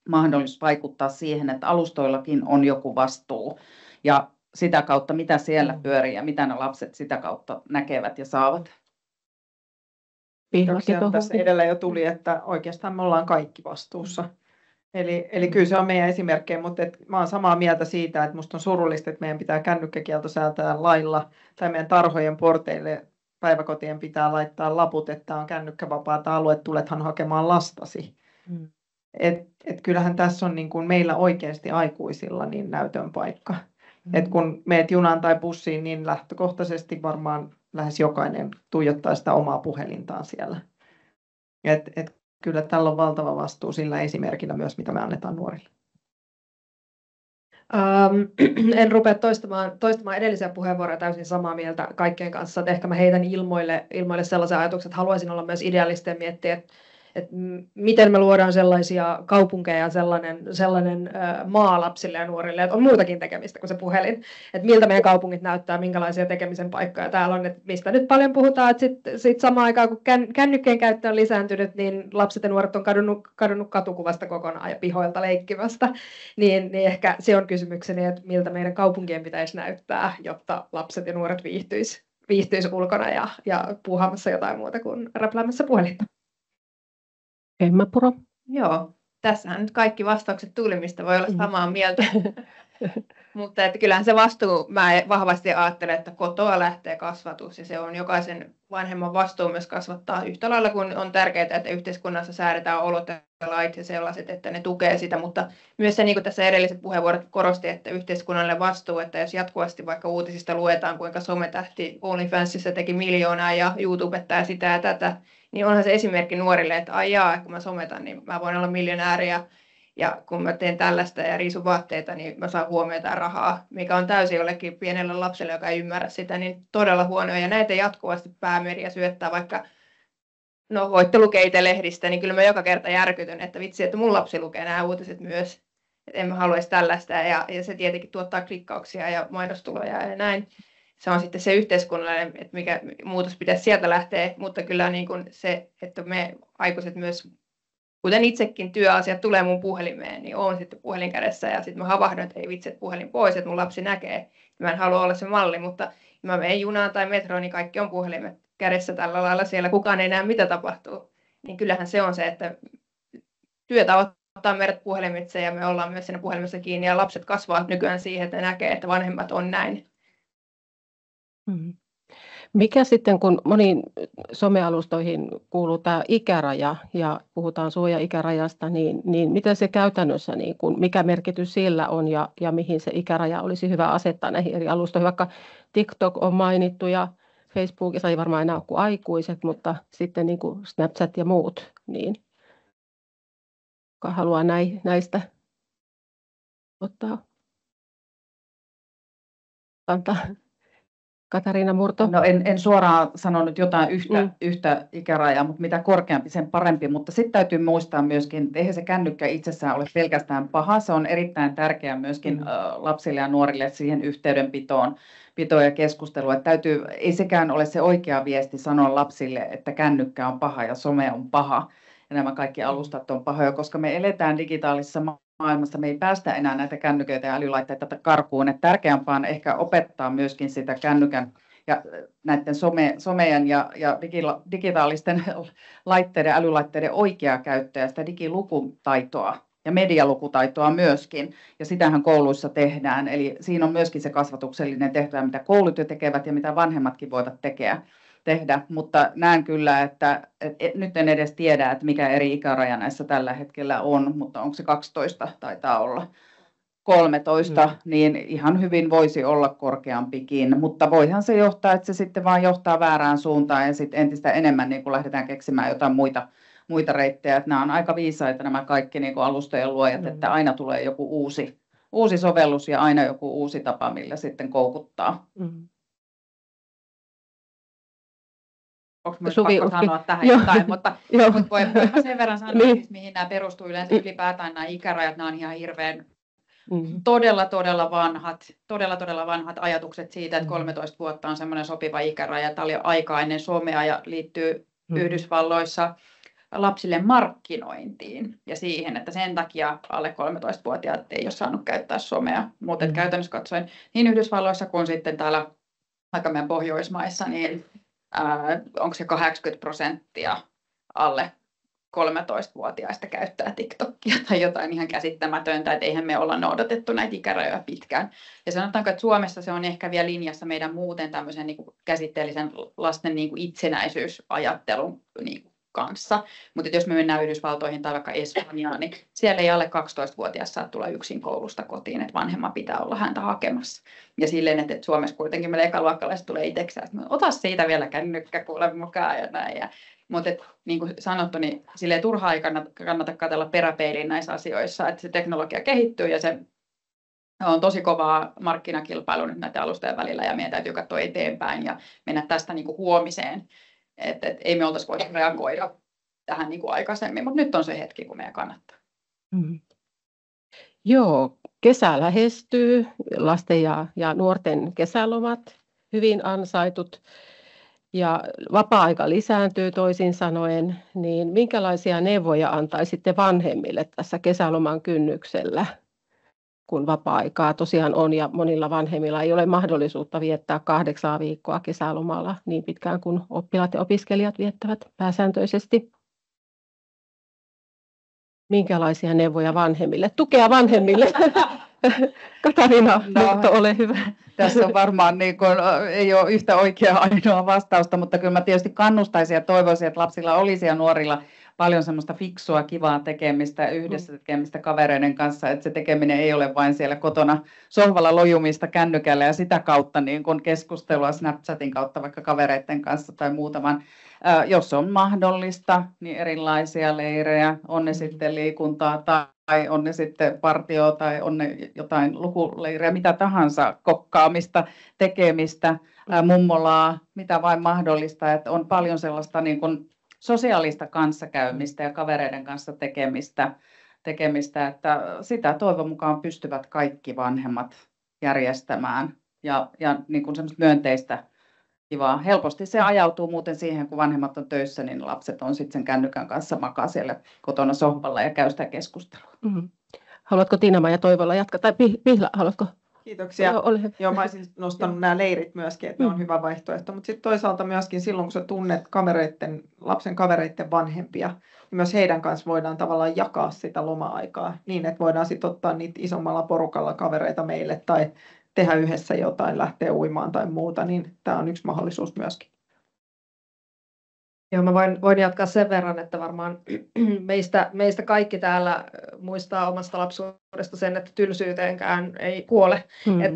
Speaker 3: mahdollisuus vaikuttaa siihen, että alustoillakin on joku vastuu ja sitä kautta, mitä siellä pyörii ja mitä ne lapset sitä kautta näkevät ja saavat.
Speaker 1: Tässä edellä jo tuli, että oikeastaan me ollaan kaikki vastuussa. Eli kyllä se on meidän esimerkkejä, mutta mä oon samaa mieltä siitä, että musta on surullista, että meidän pitää kännykkäkielto säätää lailla tai meidän tarhojen porteille päiväkotien pitää laittaa laput, että on kännykkävapaata alue, tulethan hakemaan lastasi. Et kyllähän tässä on niin kuin meillä oikeasti aikuisilla niin näytön paikka. Et kun meet junaan tai bussiin, niin lähtökohtaisesti varmaan lähes jokainen tuijottaa sitä omaa puhelintaan siellä. Et kyllä tällä on valtava vastuu sillä esimerkillä myös, mitä me annetaan nuorille.
Speaker 4: En rupea toistamaan edellisiä puheenvuoroja, täysin samaa mieltä kaikkien kanssa. Että ehkä mä heitän ilmoille sellaisen ajatuksen, että haluaisin olla myös idealisti ja miettiä, että miten me luodaan sellaisia kaupunkeja ja sellainen maa lapsille ja nuorille, että on muutakin tekemistä kuin se puhelin. Että miltä meidän kaupungit näyttää, minkälaisia tekemisen paikkoja täällä on, että mistä nyt paljon puhutaan, että sit samaan aikaan kun kännykkien käyttö on lisääntynyt, niin lapset ja nuoret on kadonnut katukuvasta kokonaan ja pihoilta leikkimästä. Niin ehkä se on kysymykseni, että miltä meidän kaupunkien pitäisi näyttää, jotta lapset ja nuoret viihtyisi ulkona ja puuhaamassa jotain muuta kuin räpläämässä puhelinta.
Speaker 6: Emma Puro.
Speaker 5: Joo, tässähän nyt kaikki vastaukset tuli, mistä voi olla samaa mieltä. Mutta että kyllähän se vastuu, mä vahvasti ajattelen, että kotoa lähtee kasvatus ja se on jokaisen vanhemman vastuu myös kasvattaa yhtä lailla, kun on tärkeää, että yhteiskunnassa säädetään olot ja lait ja sellaiset, että ne tukee sitä, mutta myös se, niin kuin tässä edelliset puheenvuorot korosti, että yhteiskunnalle vastuu, että jos jatkuvasti vaikka uutisista luetaan, kuinka sometähti OnlyFansissa teki 1 miljoonaa ja YouTubettaa sitä ja tätä, niin onhan se esimerkki nuorille, että aijaa, kun mä sometan, niin mä voin olla miljonääri ja kun mä teen tällaista ja riisun vaatteita, niin mä saan huomiota ja rahaa, mikä on täysin jollekin pienelle lapselle, joka ei ymmärrä sitä, niin todella huonoa. Ja näitä jatkuvasti päämedia syöttää, vaikka voitte lukea itse lehdistä, niin kyllä mä joka kerta järkytyn, että vitsi, että mun lapsi lukee nämä uutiset myös. Että en mä haluaisi tällaista ja se tietenkin tuottaa klikkauksia ja mainostuloja ja näin. Se on sitten se yhteiskunnallinen, että mikä muutos pitäisi sieltä lähteä, mutta kyllä niin kuin se, että me aikuiset myös, kuten itsekin työasiat tulee mun puhelimeen, niin on sitten puhelin kädessä ja sitten mä havahdun, että ei vitsi, että puhelin pois, että mun lapsi näkee. Mä en halua olla se malli, mutta mä menen junaan tai metroon, niin kaikki on puhelimet kädessä tällä lailla siellä, kukaan ei näe mitä tapahtuu. Niin kyllähän se on se, että työtä ottaa meidät puhelimitse ja me ollaan myös siinä puhelimessa kiinni ja lapset kasvaa nykyään siihen, että ne näkee, että vanhemmat on näin.
Speaker 6: Mikä sitten, kun moniin somealustoihin kuuluu tämä ikäraja ja puhutaan suoja-ikärajasta, niin miten se käytännössä, niin kun, mikä merkitys sillä on ja mihin se ikäraja olisi hyvä asettaa näihin eri alustoihin? Vaikka TikTok on mainittu ja Facebookissa ei varmaan enää ole kuin aikuiset, mutta sitten niin kuin Snapchat ja muut, niin kuka haluaa näistä ottaa kantaa? Katariina Murto.
Speaker 3: No en suoraan sanonut jotain yhtä ikärajaa, mutta mitä korkeampi sen parempi, mutta sitten täytyy muistaa myöskin, että eihän se kännykkä itsessään ole pelkästään paha, se on erittäin tärkeää myöskin lapsille ja nuorille siihen yhteydenpitoon ja keskusteluun, että ei sekään ole se oikea viesti sanoa lapsille, että kännykkä on paha ja some on paha ja nämä kaikki alustat on pahoja, koska me eletään digitaalisessa maailmassa, me ei päästä enää näitä kännyköitä ja älylaitteita karkuun. Että tärkeämpää on ehkä opettaa myöskin sitä kännykän ja näiden somejen ja digitaalisten laitteiden, älylaitteiden oikeaa käyttöä, sitä digilukutaitoa ja medialukutaitoa myöskin. Ja sitähän kouluissa tehdään. Eli siinä on myöskin se kasvatuksellinen tehtävä, mitä koulut jo tekevät ja mitä vanhemmatkin voivat tehdä, mutta näen kyllä, että nyt en edes tiedä, että mikä eri ikäraja näissä tällä hetkellä on, mutta onko se 12, taitaa olla 13, niin ihan hyvin voisi olla korkeampikin, mutta voihan se johtaa, että se sitten vaan johtaa väärään suuntaan ja sitten entistä enemmän niin kun lähdetään keksimään jotain muita reittejä, että nämä on aika viisaita nämä kaikki niin kun alustojen luojat, että aina tulee joku uusi sovellus ja aina joku uusi tapa, millä sitten koukuttaa. Onko myös pakko sanoa tähän jotain, mutta voin sen verran sanoa, mihin nämä perustuu yleensä ylipäätään nämä ikärajat, nämä on ihan hirveän todella vanhat ajatukset siitä, että 13 vuotta on semmoinen sopiva ikäraja. Tämä oli aikaa ennen somea ja liittyy Yhdysvalloissa lapsille markkinointiin ja siihen, että sen takia alle 13-vuotiaat ei ole saanut käyttää somea. Mutta käytännössä katsoen niin Yhdysvalloissa kuin sitten täällä vaikka meidän Pohjoismaissa, niin onko se 80% alle 13-vuotiaista käyttää TikTokia tai jotain ihan käsittämätöntä, että eihän me olla noudatettu näitä ikärajoja pitkään. Ja sanotaanko, että Suomessa se on ehkä vielä linjassa meidän muuten tämmöisen niin kuin käsitteellisen lasten niin kuin itsenäisyysajattelun niin kuin kanssa. Mutta jos me mennään Yhdysvaltoihin tai vaikka Espanjaan, niin siellä ei alle 12-vuotias saa tulla yksin koulusta kotiin, että vanhemman pitää olla häntä hakemassa. Ja silleen, että Suomessa kuitenkin meillä ekaluokkalaiset tulee itsekseen, että ota siitä vielä kännykkä kuule mukaan ja näin. Mutta niin kuin sanottu, niin silleen turhaa ei kannata katsella peräpeiliin näissä asioissa, että se teknologia kehittyy ja se on tosi kovaa markkinakilpailu nyt näiden alustojen välillä ja meidän täytyy katsoa eteenpäin ja mennä tästä niin kuin huomiseen. Että ei me oltaisi voitu reagoida tähän niin kuin aikaisemmin, mutta nyt on se hetki, kun meidän kannattaa.
Speaker 6: Joo, kesä lähestyy, lasten ja nuorten kesälomat, hyvin ansaitut. Ja vapaa-aika lisääntyy toisin sanoen, niin minkälaisia neuvoja antaisitte vanhemmille tässä kesäloman kynnyksellä, kun vapaa-aikaa tosiaan on ja monilla vanhemmilla ei ole mahdollisuutta viettää 8 viikkoa kesälomalla niin pitkään kuin oppilaat ja opiskelijat viettävät pääsääntöisesti? Minkälaisia neuvoja vanhemmille? Tukea vanhemmille. Katariina, ole hyvä.
Speaker 7: Tässä on varmaan niin kuin, ei ole yhtä oikeaa ainoa vastausta, mutta kyllä mä tietysti kannustaisin ja toivoisin, että lapsilla olisi ja nuorilla paljon semmoista fiksua, kivaa tekemistä, yhdessä tekemistä kavereiden kanssa, että se tekeminen ei ole vain siellä kotona sohvalla lojumista kännykällä ja sitä kautta niin kuin keskustelua Snapchatin kautta vaikka kavereiden kanssa tai muutaman. Jos on mahdollista, niin erilaisia leirejä, on ne sitten liikuntaa tai on ne sitten partio tai on ne jotain lukuleirejä, mitä tahansa, kokkaamista, tekemistä, mummolaa, mitä vain mahdollista, että on paljon sellaista niin kuin sosiaalista kanssakäymistä ja kavereiden kanssa tekemistä, että sitä toivon mukaan pystyvät kaikki vanhemmat järjestämään ja niin kuin semmoista myönteistä kivaa. Helposti se ajautuu muuten siihen, kun vanhemmat on töissä, niin lapset on sitten sen kännykän kanssa makaa siellä kotona sohvalla ja käy sitä keskustelua.
Speaker 6: Haluatko Tiina-Maija Toivola jatkaa? Tai Pihla, haluatko?
Speaker 1: Kiitoksia. Joo, mä olisin nostanut nämä leirit myöskin, että ne on hyvä vaihtoehto. Mutta sitten toisaalta myöskin silloin, kun sä tunnet lapsen kavereiden vanhempia, niin myös heidän kanssa voidaan tavallaan jakaa sitä loma-aikaa niin, että voidaan sitten ottaa niitä isommalla porukalla kavereita meille tai tehdä yhdessä jotain, lähteä uimaan tai muuta, niin tämä on yksi mahdollisuus myöskin.
Speaker 4: Joo, mä voin jatkaa sen verran, että varmaan meistä kaikki täällä muistaa omasta lapsuudesta sen, että tylsyyteenkään ei kuole.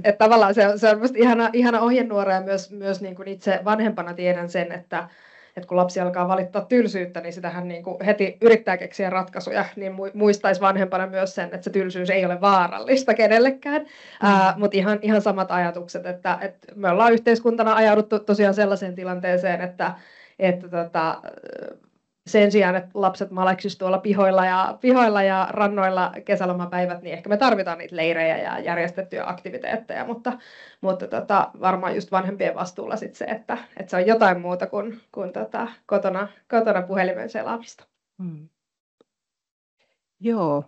Speaker 4: Et tavallaan se on musta ihana ohjenuora ja myös niin kuin itse vanhempana tiedän sen, että kun lapsi alkaa valittaa tylsyyttä, niin sitähän niin kuin heti yrittää keksiä ratkaisuja, niin muistaisi vanhempana myös sen, että se tylsyys ei ole vaarallista kenellekään. Mutta ihan samat ajatukset, että me ollaan yhteiskuntana ajauduttu tosiaan sellaiseen tilanteeseen, että sen sijaan, että lapset maleksisivat tuolla pihoilla ja rannoilla kesälomapäivät, niin ehkä me tarvitaan niitä leirejä ja järjestettyjä aktiviteetteja, mutta varmaan just vanhempien vastuulla sit se, että se on jotain muuta kuin kotona puhelimen selaamista.
Speaker 6: Joo.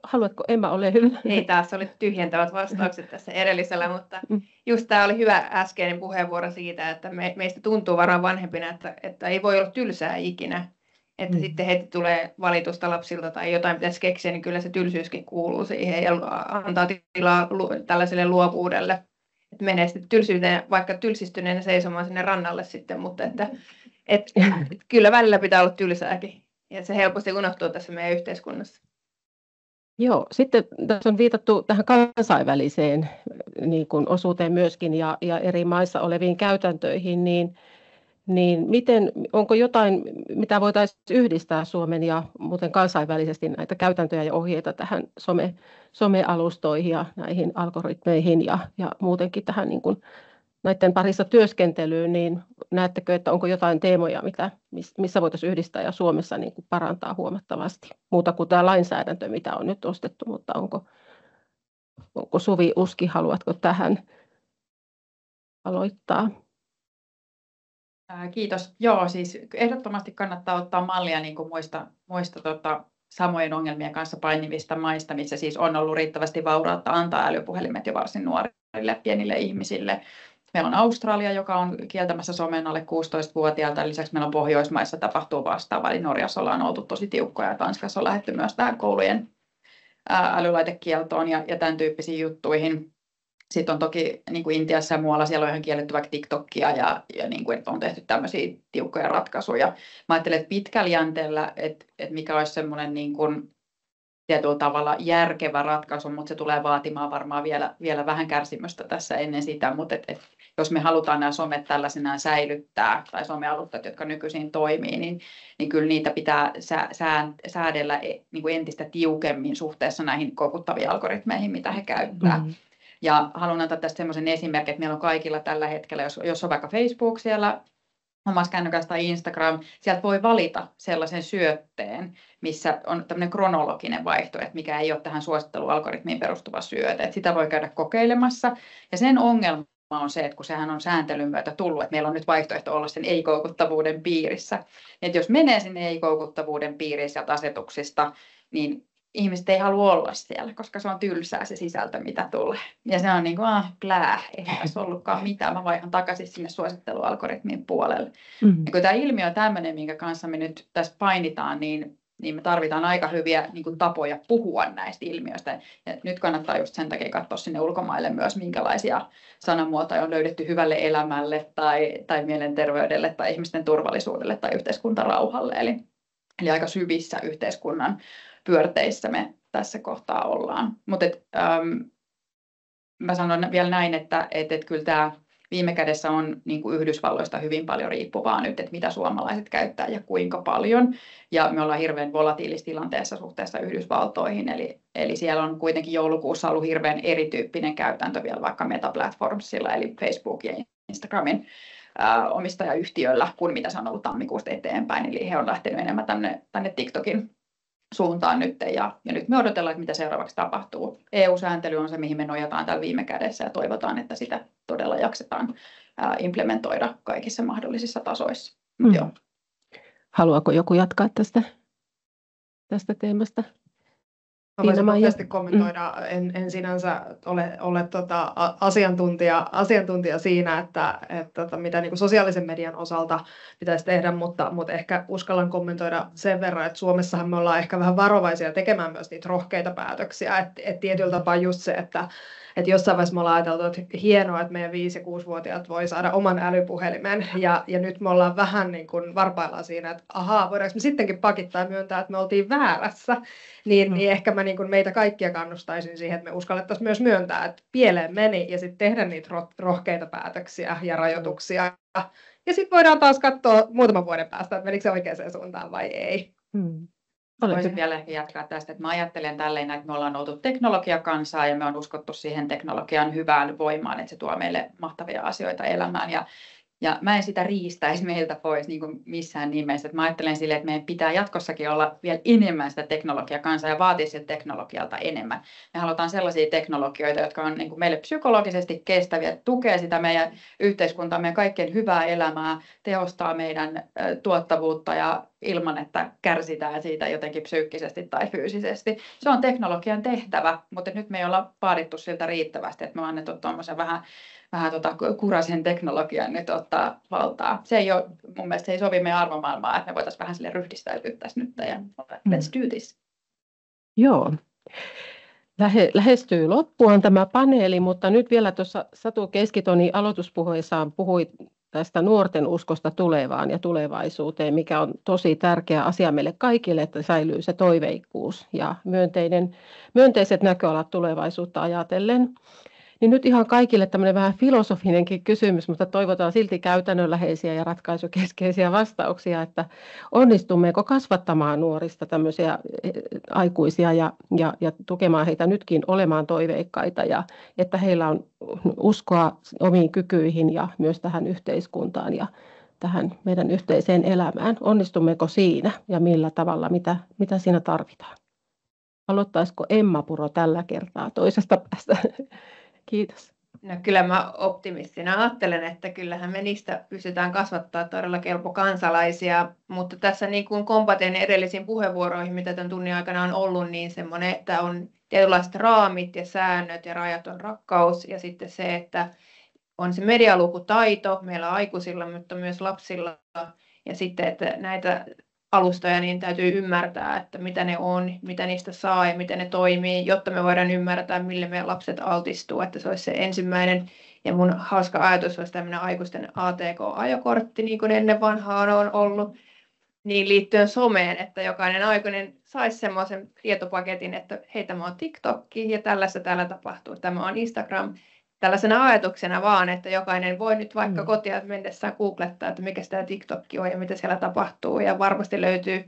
Speaker 6: Haluatko Emma, ole hyvä?
Speaker 5: Ei, taas oli tyhjentävät vastaukset tässä edellisellä, mutta just tämä oli hyvä äskeinen puheenvuoro siitä, että meistä tuntuu varmaan vanhempina, että ei voi olla tylsää ikinä. Että sitten heti tulee valitusta lapsilta tai jotain pitäisi keksiä, niin kyllä se tylsyyskin kuuluu siihen ja antaa tilaa tällaiselle luovuudelle. Että menee sitten tylsyyteen, vaikka tylsistyneenä seisomaan sinne rannalle sitten, mutta että kyllä välillä pitää olla tylsääkin. Ja se helposti unohtuu tässä meidän yhteiskunnassa.
Speaker 6: Joo, sitten tässä on viitattu tähän kansainväliseen niin kuin osuuteen myöskin ja eri maissa oleviin käytäntöihin, niin onko jotain, mitä voitaisiin yhdistää Suomen ja muuten kansainvälisesti näitä käytäntöjä ja ohjeita tähän somealustoihin ja näihin algoritmeihin ja muutenkin tähän niin kuin näiden parissa työskentelyyn, niin näettekö, että onko jotain teemoja, missä voitaisiin yhdistää ja Suomessa niin kuin parantaa huomattavasti? Muuta kuin tämä lainsäädäntö, mitä on nyt ostettu, mutta Onko Suvi Uski, haluatko tähän aloittaa?
Speaker 3: Kiitos. Joo, siis ehdottomasti kannattaa ottaa mallia niin kuin muista samojen ongelmien kanssa painivista maista, missä siis on ollut riittävästi vaurautta antaa älypuhelimet jo varsin nuorille, pienille ihmisille. Meillä on Australia, joka on kieltämässä somen alle 16-vuotiaalta. Lisäksi meillä on Pohjoismaissa tapahtuu vastaavaa, eli Norjassa ollaan oltu tosi tiukkoja ja Tanskassa on lähdetty myös tähän koulujen älylaitekieltoon ja tämän tyyppisiin juttuihin. Sitten on toki niin kuin Intiassa ja muualla siellä on ihan kielletty vaikka TikTokia ja niin kuin, että on tehty tämmöisiä tiukkoja ratkaisuja. Mä ajattelen, että pitkällä jänteellä, että mikä olisi semmoinen niin kuin tietyllä tavalla järkevä ratkaisu, mutta se tulee vaatimaan varmaan vielä vähän kärsimystä tässä ennen sitä, mutta jos me halutaan nämä somet tällaisenaan säilyttää, tai somealustat, jotka nykyisin toimii, niin kyllä niitä pitää säädellä niin kuin entistä tiukemmin suhteessa näihin koukuttaviin algoritmeihin, mitä he käyttää. Mm-hmm. Ja haluan antaa tästä semmoisen esimerkin, että meillä on kaikilla tällä hetkellä, jos on vaikka Facebook siellä omassa kännykässä tai Instagram, sieltä voi valita sellaisen syötteen, missä on tämmöinen kronologinen vaihtoehto, mikä ei ole tähän suosittelualgoritmiin perustuva syöte. Että sitä voi käydä kokeilemassa. Ja sen ongelma on se, että kun sehän on sääntelyn myötä tullut, että meillä on nyt vaihtoehto olla sen ei-koukuttavuuden piirissä. Että jos menee sinne ei-koukuttavuuden piiriin sieltä asetuksista, niin ihmiset ei halua olla siellä, koska se on tylsää se sisältö, mitä tulee. Ja se on niin kuin, ei tässä ollutkaan mitään, mä vaihan takaisin sinne suosittelualgoritmin puolelle. Mm-hmm. Ja kun tämä ilmiö on tämmöinen, minkä kanssa me nyt tässä painitaan, niin me tarvitaan aika hyviä niin kuin tapoja puhua näistä ilmiöistä. Ja nyt kannattaa just sen takia katsoa sinne ulkomaille myös, minkälaisia sanamuotoja on löydetty hyvälle elämälle tai mielenterveydelle tai ihmisten turvallisuudelle tai yhteiskuntarauhalle. Eli aika syvissä yhteiskunnan pyörteissä me tässä kohtaa ollaan. Mutta mä sanon vielä näin, että kyllä tämä viime kädessä on niin kuin Yhdysvalloista hyvin paljon riippuvaa nyt, että mitä suomalaiset käyttää ja kuinka paljon. Ja me ollaan hirveän volatiilisessa tilanteessa suhteessa Yhdysvaltoihin. Eli siellä on kuitenkin joulukuussa ollut hirveän erityyppinen käytäntö vielä vaikka Meta-platformsilla, eli Facebook ja Instagramin omistajayhtiöllä, kuin mitä se on ollut tammikuusta eteenpäin. Eli he on lähtenyt enemmän tänne TikTokin suuntaan nyt, ja nyt me odotellaan, että mitä seuraavaksi tapahtuu. EU-sääntely on se, mihin me nojataan täällä viime kädessä, ja toivotaan, että sitä todella jaksetaan implementoida kaikissa mahdollisissa tasoissa. Joo.
Speaker 6: Haluaako joku jatkaa tästä teemasta?
Speaker 4: Mä voisin nopeasti kommentoida, en sinänsä ole asiantuntija siinä, että mitä niin kuin sosiaalisen median osalta pitäisi tehdä, mutta ehkä uskallan kommentoida sen verran, että Suomessahan me ollaan ehkä vähän varovaisia tekemään myös niitä rohkeita päätöksiä, että tietyllä tapaa just se, että jossain vaiheessa me ollaan ajateltu, että hienoa, että meidän 5- ja 6-vuotiaat voi saada oman älypuhelimen, ja nyt me ollaan vähän niin kuin varpaillaan siinä, että voidaanko me sittenkin pakittaa ja myöntää, että me oltiin väärässä, niin ehkä mä niin kuin meitä kaikkia kannustaisin siihen, että me uskallettaisiin myös myöntää, että pieleen meni, ja sitten tehdä niitä rohkeita päätöksiä ja rajoituksia, ja sitten voidaan taas katsoa muutaman vuoden päästä, että menikö se oikeaan suuntaan vai ei.
Speaker 3: Voisin vielä ehkä jatkaa tästä, että mä ajattelen tälleen, että me ollaan oltu teknologiakansaa ja me on uskottu siihen teknologian hyvään voimaan, että se tuo meille mahtavia asioita elämään. Ja mä en sitä riistäisi meiltä pois niin kuin missään nimessä. Että mä ajattelen silleen, että meidän pitää jatkossakin olla vielä enemmän sitä teknologiakansaa ja vaatia siltä teknologialta enemmän. Me halutaan sellaisia teknologioita, jotka on niin kuin meille psykologisesti kestäviä, tukee sitä meidän yhteiskuntaa, meidän kaikkien hyvää elämää, tehostaa meidän tuottavuutta ja ilman, että kärsitään siitä jotenkin psyykkisesti tai fyysisesti. Se on teknologian tehtävä, mutta nyt me ei olla vaadittu siltä riittävästi, että me on annettu tuommoisen vähän kuraisen teknologian nyt ottaa valtaa. Se ei ole, mun mielestä se ei sovi meidän arvomaailmaan, että me voitaisiin vähän sille ryhdistäytyä tässä nyt ja let's do this.
Speaker 6: Joo. Lähestyy loppuun tämä paneeli, mutta nyt vielä tuossa Satu Keskitoni aloituspuheessaan puhui tästä nuorten uskosta tulevaan ja tulevaisuuteen, mikä on tosi tärkeä asia meille kaikille, että säilyy se toiveikkuus ja myönteiset näköalat tulevaisuutta ajatellen. Niin nyt ihan kaikille tämmöinen vähän filosofinenkin kysymys, mutta toivotaan silti käytännönläheisiä ja ratkaisukeskeisiä vastauksia, että onnistummeko kasvattamaan nuorista tämmöisiä aikuisia ja tukemaan heitä nytkin olemaan toiveikkaita ja että heillä on uskoa omiin kykyihin ja myös tähän yhteiskuntaan ja tähän meidän yhteiseen elämään. Onnistummeko siinä ja millä tavalla, mitä siinä tarvitaan? Aloittaisiko Emma Puro tällä kertaa toisesta päästä? Kiitos.
Speaker 5: No kyllä mä optimistina ajattelen, että kyllähän me niistä pystytään kasvattaa todella kelpo kansalaisia, mutta tässä niin kuin kompaten edellisiin puheenvuoroihin, mitä tämän tunnin aikana on ollut, niin semmoinen, että on tietynlaiset raamit ja säännöt ja rajaton rakkaus ja sitten se, että on se medialukutaito meillä aikuisilla, mutta myös lapsilla ja sitten, että näitä alustoja niin täytyy ymmärtää, että mitä ne on, mitä niistä saa ja miten ne toimii, jotta me voidaan ymmärtää, mille meidän lapset altistuu, että se olisi se ensimmäinen. Ja mun hauska ajatus olisi tämmöinen aikuisten ATK-ajokortti, niin kuin ennen vanhaan on ollut, niin liittyen someen, että jokainen aikuinen saisi semmoisen tietopaketin, että hei, tämä on TikTok ja tällaista täällä tapahtuu, tämä on Instagram. Tällaisena ajatuksena vaan, että jokainen voi nyt vaikka kotia mennessään googlettaa, että mikä tämä TikTok on ja mitä siellä tapahtuu. Ja varmasti löytyy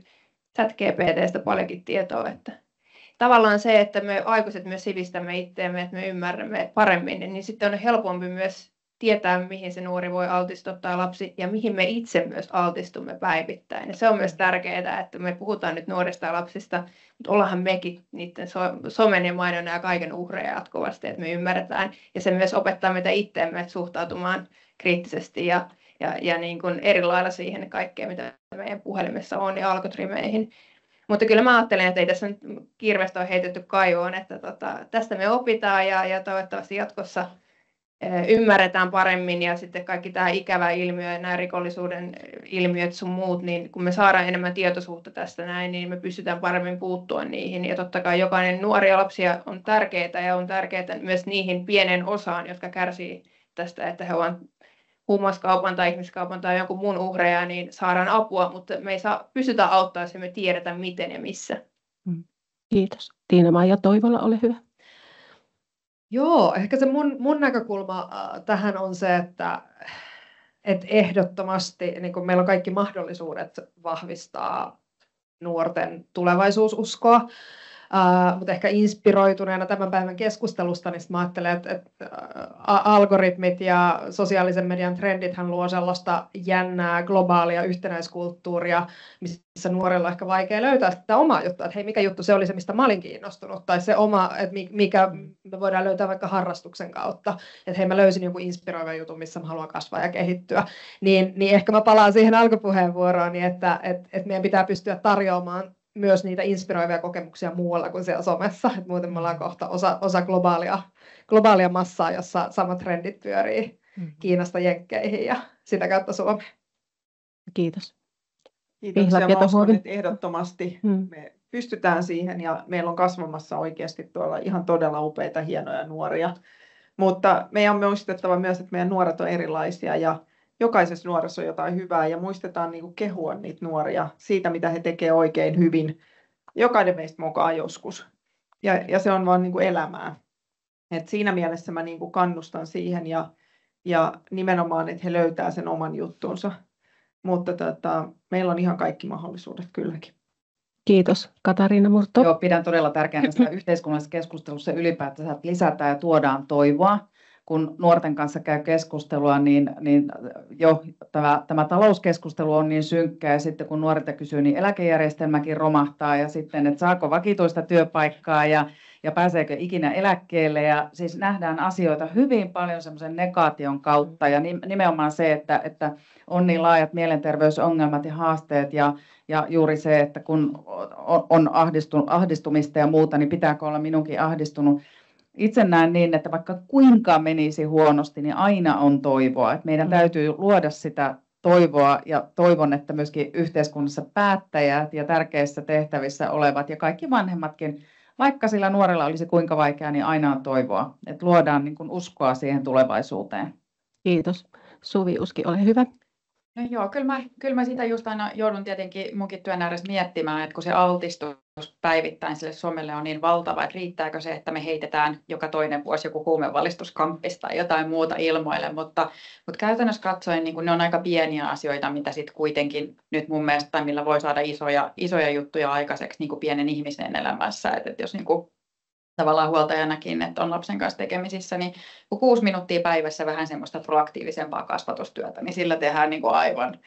Speaker 5: ChatGPT:stä paljonkin tietoa. Että tavallaan se, että me aikuiset myös sivistämme itseämme, että me ymmärrämme paremmin, niin sitten on helpompi myös tietää, mihin se nuori voi altistua tai lapsi ja mihin me itse myös altistumme päivittäin. Ja se on myös tärkeää, että me puhutaan nyt nuorista ja lapsista, mutta ollaanhan mekin niiden somen ja mainonnan ja kaiken uhreja jatkuvasti, että me ymmärretään. Ja se myös opettaa meitä itseämme suhtautumaan kriittisesti ja niin kuin eri lailla siihen kaikkeen, mitä meidän puhelimessa on ja algoritmeihin. Mutta kyllä mä ajattelen, että ei tässä nyt kirvestä ole heitetty kaivoon, että tästä me opitaan ja toivottavasti jatkossa ymmärretään paremmin ja sitten kaikki tämä ikävä ilmiö ja nämä rikollisuuden ilmiöt sun muut, niin kun me saadaan enemmän tietoisuutta tästä näin, niin me pystytään paremmin puuttua niihin. Ja totta kai jokainen nuori ja lapsia on tärkeää ja on tärkeää myös niihin pienen osaan, jotka kärsii tästä, että he ovat huumauskaupan tai ihmiskaupan tai jonkun muun uhreja, niin saadaan apua, mutta me ei pystytä auttamaan, jos me tiedetä miten ja missä.
Speaker 6: Kiitos. Tiina-Maija Toivola, ole hyvä.
Speaker 4: Joo, ehkä se mun näkökulma tähän on se, että ehdottomasti niin kun meillä on kaikki mahdollisuudet vahvistaa nuorten tulevaisuususkoa, mutta ehkä inspiroituneena tämän päivän keskustelusta, niin mä ajattelen, että algoritmit ja sosiaalisen median trendithän luo sellaista jännää globaalia yhtenäiskulttuuria, missä nuorilla on ehkä vaikea löytää sitä omaa juttua, että hei, mikä juttu se oli se, mistä mä olin kiinnostunut, tai se oma, että mikä me voidaan löytää vaikka harrastuksen kautta, että hei, mä löysin jonkun inspiroivan jutun, missä mä haluan kasvaa ja kehittyä, niin ehkä mä palaan siihen alkupuheenvuoroon, että meidän pitää pystyä tarjoamaan myös niitä inspiroivia kokemuksia muualla kuin siellä somessa. Et muuten me ollaan kohta osa globaalia massaa, jossa samat trendit pyörii Kiinasta Jenkkeihin ja sitä kautta Suomeen.
Speaker 6: Kiitos.
Speaker 1: Kiitoksia. Mä uskon, että ehdottomasti me pystytään siihen ja meillä on kasvamassa oikeasti tuolla ihan todella upeita, hienoja nuoria. Mutta meidän on muistettava myös, että meidän nuoret on erilaisia ja jokaisessa nuoressa on jotain hyvää ja muistetaan niin kuin kehua niitä nuoria siitä, mitä he tekevät oikein hyvin. Jokainen meistä mokaa joskus ja se on vaan niin kuin elämää. Et siinä mielessä mä niin kuin kannustan siihen ja nimenomaan, että he löytää sen oman juttunsa. Mutta meillä on ihan kaikki mahdollisuudet kylläkin.
Speaker 6: Kiitos. Katariina Murto.
Speaker 7: Joo, pidän todella tärkeänä sitä yhteiskunnallisessa keskustelussa ylipäätään, että lisätään ja tuodaan toivoa. Kun nuorten kanssa käy keskustelua, niin jo tämä talouskeskustelu on niin synkkää ja sitten kun nuorilta kysyy, niin eläkejärjestelmäkin romahtaa ja sitten, että saako vakituista työpaikkaa ja pääseekö ikinä eläkkeelle ja siis nähdään asioita hyvin paljon semmoisen negaation kautta ja nimenomaan se, että on niin laajat mielenterveysongelmat ja haasteet ja juuri se, että kun on ahdistumista ja muuta, niin pitääkö olla minunkin ahdistunut. Itse näen niin, että vaikka kuinka menisi huonosti, niin aina on toivoa. Että meidän täytyy luoda sitä toivoa ja toivon, että myöskin yhteiskunnassa päättäjät ja tärkeissä tehtävissä olevat ja kaikki vanhemmatkin, vaikka sillä nuorella olisi kuinka vaikeaa, niin aina on toivoa. Että luodaan niin kuin uskoa siihen tulevaisuuteen.
Speaker 6: Kiitos. Suvi Uski, ole hyvä.
Speaker 3: No joo, kyllä mä sitä just aina joudun tietenkin munkin työn ääressä miettimään, että kun se altistus päivittäin sille somelle on niin valtava, että riittääkö se, että me heitetään joka toinen vuosi joku huumevalistuskamppis tai jotain muuta ilmoille, mutta käytännössä katsoen niin ne on aika pieniä asioita, mitä sitten kuitenkin nyt mun mielestä, tai millä voi saada isoja juttuja aikaiseksi niin kuin pienen ihmisen elämässä, että jos niin kuin tavallaan huoltajanakin, että on lapsen kanssa tekemisissä, niin kun 6 minuuttia päivässä vähän semmoista proaktiivisempaa kasvatustyötä, niin sillä tehdään niin kuin aivan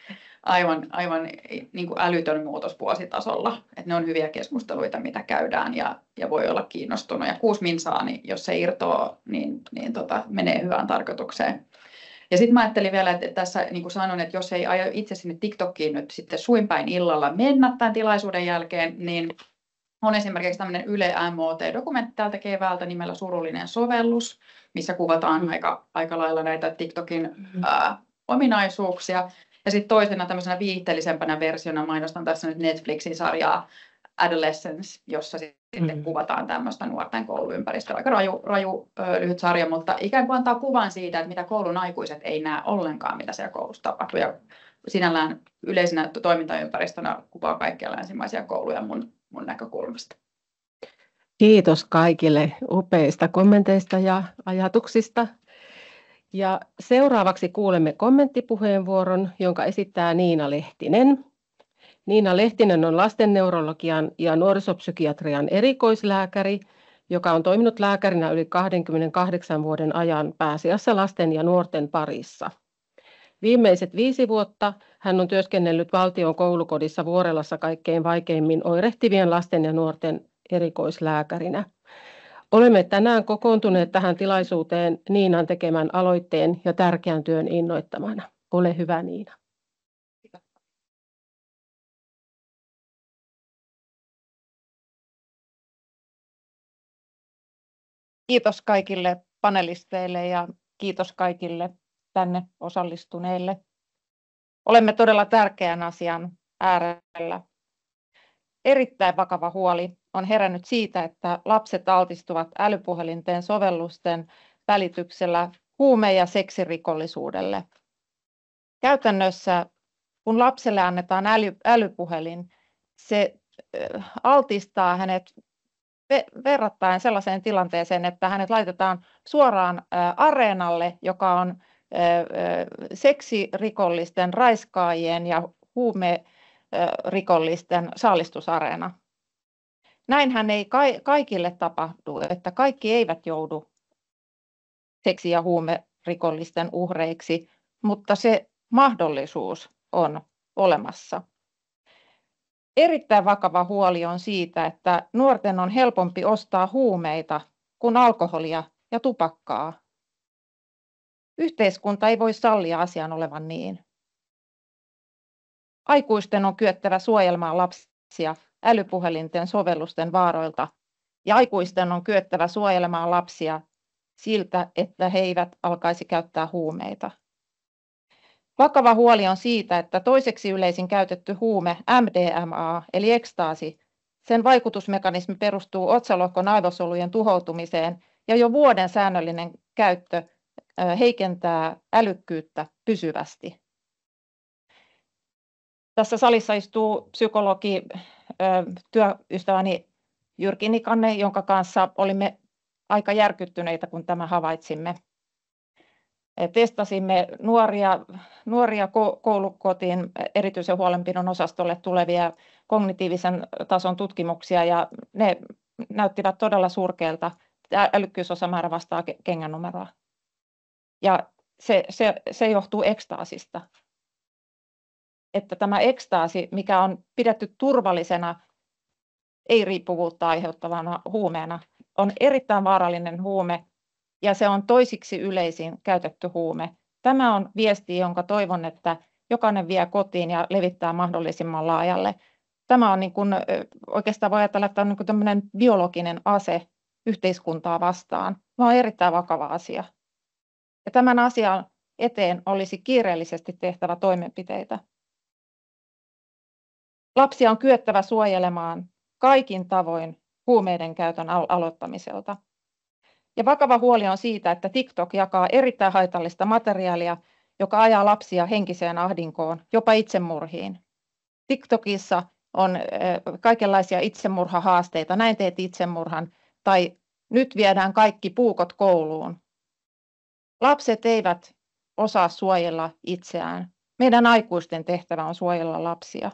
Speaker 3: niin kuin älytön muutos vuositasolla. Että ne on hyviä keskusteluita, mitä käydään ja voi olla kiinnostunut. Ja 6 minsaa, niin jos se irtoaa, niin menee hyvään tarkoitukseen. Ja sitten mä ajattelin vielä, että tässä niin kuin sanoin, että jos ei aio itse sinne TikTokiin nyt sitten suinpäin illalla mennä tämän tilaisuuden jälkeen, niin on esimerkiksi tämmöinen Yle MOT-dokumentti tältä keväältä nimellä Surullinen sovellus, missä kuvataan aika lailla näitä TikTokin ominaisuuksia. Ja sitten toisena tämmöisenä viihteellisempänä versiona mainostan tässä nyt Netflixin sarjaa Adolescence, jossa sitten kuvataan tämmöistä nuorten kouluympäristöä. Aika raju lyhyt sarja, mutta ikään kuin antaa kuvan siitä, että mitä koulun aikuiset ei näe ollenkaan, mitä siellä koulussa tapahtuu. Ja sinällään yleisenä toimintaympäristönä kuvaa kaikkia länsimaisia kouluja mun näkökulmasta.
Speaker 6: Kiitos kaikille upeista kommenteista ja ajatuksista. Ja seuraavaksi kuulemme kommenttipuheenvuoron, jonka esittää Niina Lehtinen. Niina Lehtinen on lastenneurologian ja nuorisopsykiatrian erikoislääkäri, joka on toiminut lääkärinä yli 28 vuoden ajan pääasiassa lasten ja nuorten parissa. Viimeiset 5 vuotta hän on työskennellyt valtion koulukodissa Vuorelassa kaikkein vaikeimmin oirehtivien lasten ja nuorten erikoislääkärinä. Olemme tänään kokoontuneet tähän tilaisuuteen Niinan tekemän aloitteen ja tärkeän työn innoittamana. Ole hyvä, Niina.
Speaker 8: Kiitos kaikille panelisteille ja kiitos kaikille tänne osallistuneille. Olemme todella tärkeän asian äärellä. Erittäin vakava huoli on herännyt siitä, että lapset altistuvat älypuhelinten sovellusten välityksellä huume- ja seksirikollisuudelle. Käytännössä, kun lapselle annetaan älypuhelin, se altistaa hänet verrattain sellaiseen tilanteeseen, että hänet laitetaan suoraan areenalle, joka on seksirikollisten, raiskaajien ja huumerikollisten saalistusareena. Näinhän ei kaikille tapahdu, että kaikki eivät joudu seksi- ja huumerikollisten uhreiksi, mutta se mahdollisuus on olemassa. Erittäin vakava huoli on siitä, että nuorten on helpompi ostaa huumeita kuin alkoholia ja tupakkaa. Yhteiskunta ei voi sallia asian olevan niin. Aikuisten on kyettävä suojelemaan lapsia älypuhelinten sovellusten vaaroilta, ja aikuisten on kyettävä suojelemaan lapsia siltä, että he eivät alkaisi käyttää huumeita. Vakava huoli on siitä, että toiseksi yleisin käytetty huume MDMA eli ekstaasi, sen vaikutusmekanismi perustuu otsalohkon aivosolujen tuhoutumiseen ja jo vuoden säännöllinen käyttö heikentää älykkyyttä pysyvästi. Tässä salissa istuu psykologi, työystäväni Jyrki Nikanne, jonka kanssa olimme aika järkyttyneitä, kun tämä havaitsimme. Testasimme nuoria koulukotiin erityisen huolenpidon osastolle tulevia kognitiivisen tason tutkimuksia, ja ne näyttivät todella surkealta. Älykkyysosamäärä vastaa kengännumeroa. Ja se johtuu ekstaasista. Että tämä ekstaasi, mikä on pidetty turvallisena, ei-riippuvuutta aiheuttavana huumeena, on erittäin vaarallinen huume, ja se on toisiksi yleisin käytetty huume. Tämä on viesti, jonka toivon, että jokainen vie kotiin ja levittää mahdollisimman laajalle. Tämä on niin kuin, oikeastaan voi ajatella, että on niin kuin tämmöinen biologinen ase yhteiskuntaa vastaan. Tämä on erittäin vakava asia. Ja tämän asian eteen olisi kiireellisesti tehtävä toimenpiteitä. Lapsia on kyettävä suojelemaan kaikin tavoin huumeiden käytön aloittamiselta. Ja vakava huoli on siitä, että TikTok jakaa erittäin haitallista materiaalia, joka ajaa lapsia henkiseen ahdinkoon, jopa itsemurhiin. TikTokissa on kaikenlaisia itsemurhahaasteita, näin teet itsemurhan, tai nyt viedään kaikki puukot kouluun. Lapset eivät osaa suojella itseään. Meidän aikuisten tehtävä on suojella lapsia.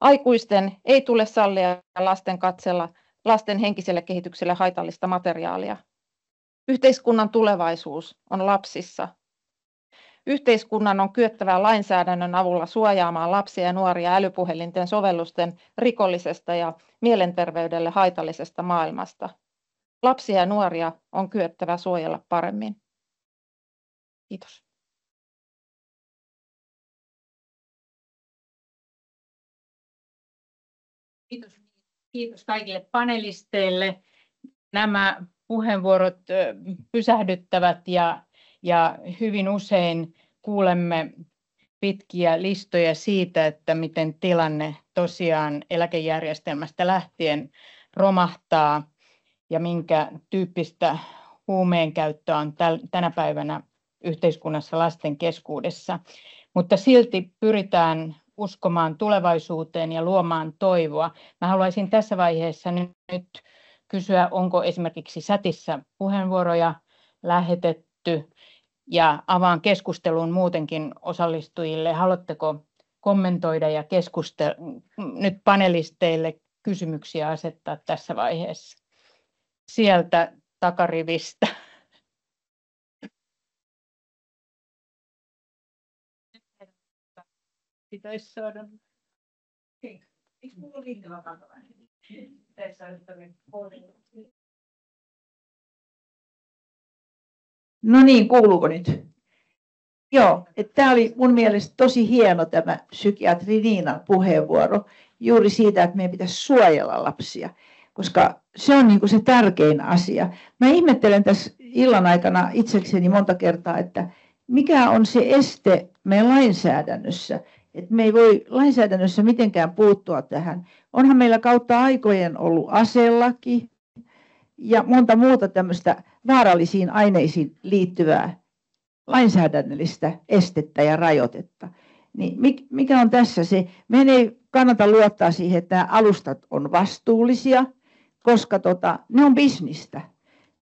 Speaker 8: Aikuisten ei tule sallia lasten katsella lasten henkiselle kehitykselle haitallista materiaalia. Yhteiskunnan tulevaisuus on lapsissa. Yhteiskunnan on kyettävä lainsäädännön avulla suojaamaan lapsia ja nuoria älypuhelinten sovellusten rikollisesta ja mielenterveydelle haitallisesta maailmasta. Lapsia ja nuoria on kyettävä suojella paremmin. Kiitos.
Speaker 2: Kiitos kaikille panelisteille. Nämä puheenvuorot pysähdyttävät ja hyvin usein kuulemme pitkiä listoja siitä, että miten tilanne tosiaan eläkejärjestelmästä lähtien romahtaa ja minkä tyyppistä huumeen käyttöä on tänä päivänä yhteiskunnassa lasten keskuudessa. Mutta silti pyritään uskomaan tulevaisuuteen ja luomaan toivoa. Mä haluaisin tässä vaiheessa nyt kysyä, onko esimerkiksi chatissa puheenvuoroja lähetetty, ja avaan keskustelun muutenkin osallistujille. Haluatteko kommentoida ja nyt panelisteille kysymyksiä asettaa tässä vaiheessa? Sieltä takarivistä. Pitäisi saada.
Speaker 9: No niin, kuuluuko nyt? Joo, tämä oli mun mielestä tosi hieno tämä psykiatri Niinan puheenvuoro juuri siitä, että meidän pitäisi suojella lapsia, koska se on niin kuin se tärkein asia. Mä ihmettelen tässä illan aikana itsekseni monta kertaa, että mikä on se este meidän lainsäädännössä, että me ei voi lainsäädännössä mitenkään puuttua tähän. Onhan meillä kautta aikojen ollut aselaki ja monta muuta tämmöistä vaarallisiin aineisiin liittyvää lainsäädännöllistä estettä ja rajoitetta. Niin mikä on tässä se? Meidän ei kannata luottaa siihen, että nämä alustat on vastuullisia, koska ne on bisnistä.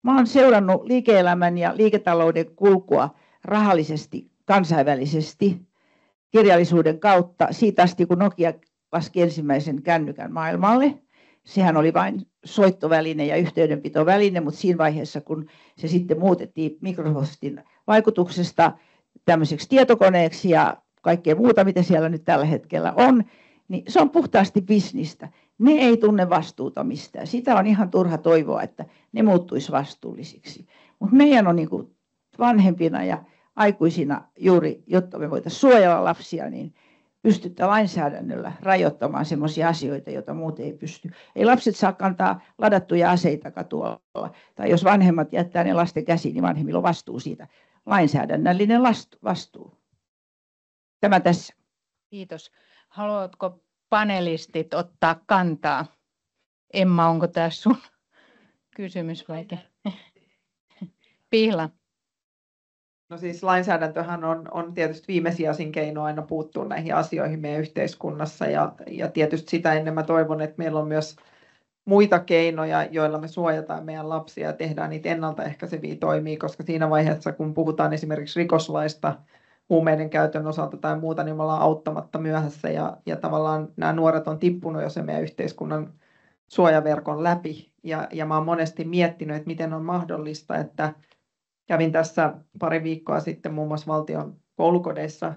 Speaker 9: Mä oon seurannut liike-elämän ja liiketalouden kulkua rahallisesti, kansainvälisesti, kirjallisuuden kautta siitä asti, kun Nokia laski ensimmäisen kännykän maailmalle. Sehän oli vain soittoväline ja yhteydenpitoväline, mutta siinä vaiheessa, kun se sitten muutettiin Microsoftin vaikutuksesta tämmöiseksi tietokoneeksi ja kaikkea muuta, mitä siellä nyt tällä hetkellä on, niin se on puhtaasti bisnistä. Ne ei tunne vastuuta mistään. Sitä on ihan turha toivoa, että ne muuttuisi vastuullisiksi. Mutta meidän on niin kuin vanhempina ja aikuisina juuri, jotta me voitaisiin suojella lapsia, niin pystytään lainsäädännöllä rajoittamaan sellaisia asioita, joita muut ei pysty. Ei lapset saa kantaa ladattuja aseita katualla. Tai jos vanhemmat jättää ne lasten käsiin, niin vanhemmilla on vastuu siitä. Lainsäädännöllinen vastuu. Tämä tässä.
Speaker 2: Kiitos. Haluatko panelistit ottaa kantaa? Emma, onko tämä sun kysymys vai? Pihla.
Speaker 1: No siis lainsäädäntöhän on tietysti viimesijaisin keino aina puuttua näihin asioihin meidän yhteiskunnassa ja tietysti sitä ennen mä toivon, että meillä on myös muita keinoja, joilla me suojataan meidän lapsia ja tehdään niitä ennaltaehkäiseviä toimia, koska siinä vaiheessa, kun puhutaan esimerkiksi rikoslaista huumeiden käytön osalta tai muuta, niin me ollaan auttamatta myöhässä ja tavallaan nämä nuoret on tippunut jo sen meidän yhteiskunnan suojaverkon läpi ja mä oon monesti miettinyt, että miten on mahdollista, että kävin tässä pari viikkoa sitten muun muassa valtion koulukodeissa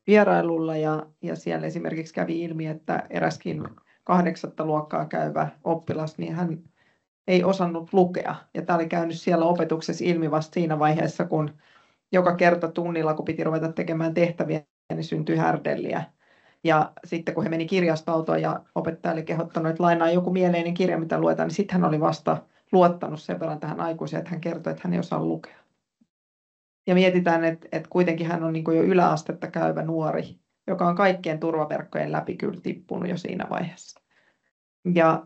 Speaker 1: vierailulla ja siellä esimerkiksi kävi ilmi, että eräskin 8. luokkaa käyvä oppilas, niin hän ei osannut lukea. Ja tämä oli käynyt siellä opetuksessa ilmi vasta siinä vaiheessa, kun joka kerta tunnilla, kun piti ruveta tekemään tehtäviä, niin syntyi härdelliä. Ja sitten kun he meni kirjastoautoon ja opettaja oli kehottanut, että lainaa joku mieleinen kirja, mitä luetaan, niin sitten hän oli vasta luottanut sen verran tähän aikuiseen, että hän kertoi, että hän ei osaa lukea. Ja mietitään, että kuitenkin hän on niin kuin jo yläastetta käyvä nuori, joka on kaikkien turvaverkkojen läpi kyllä tippunut jo siinä vaiheessa.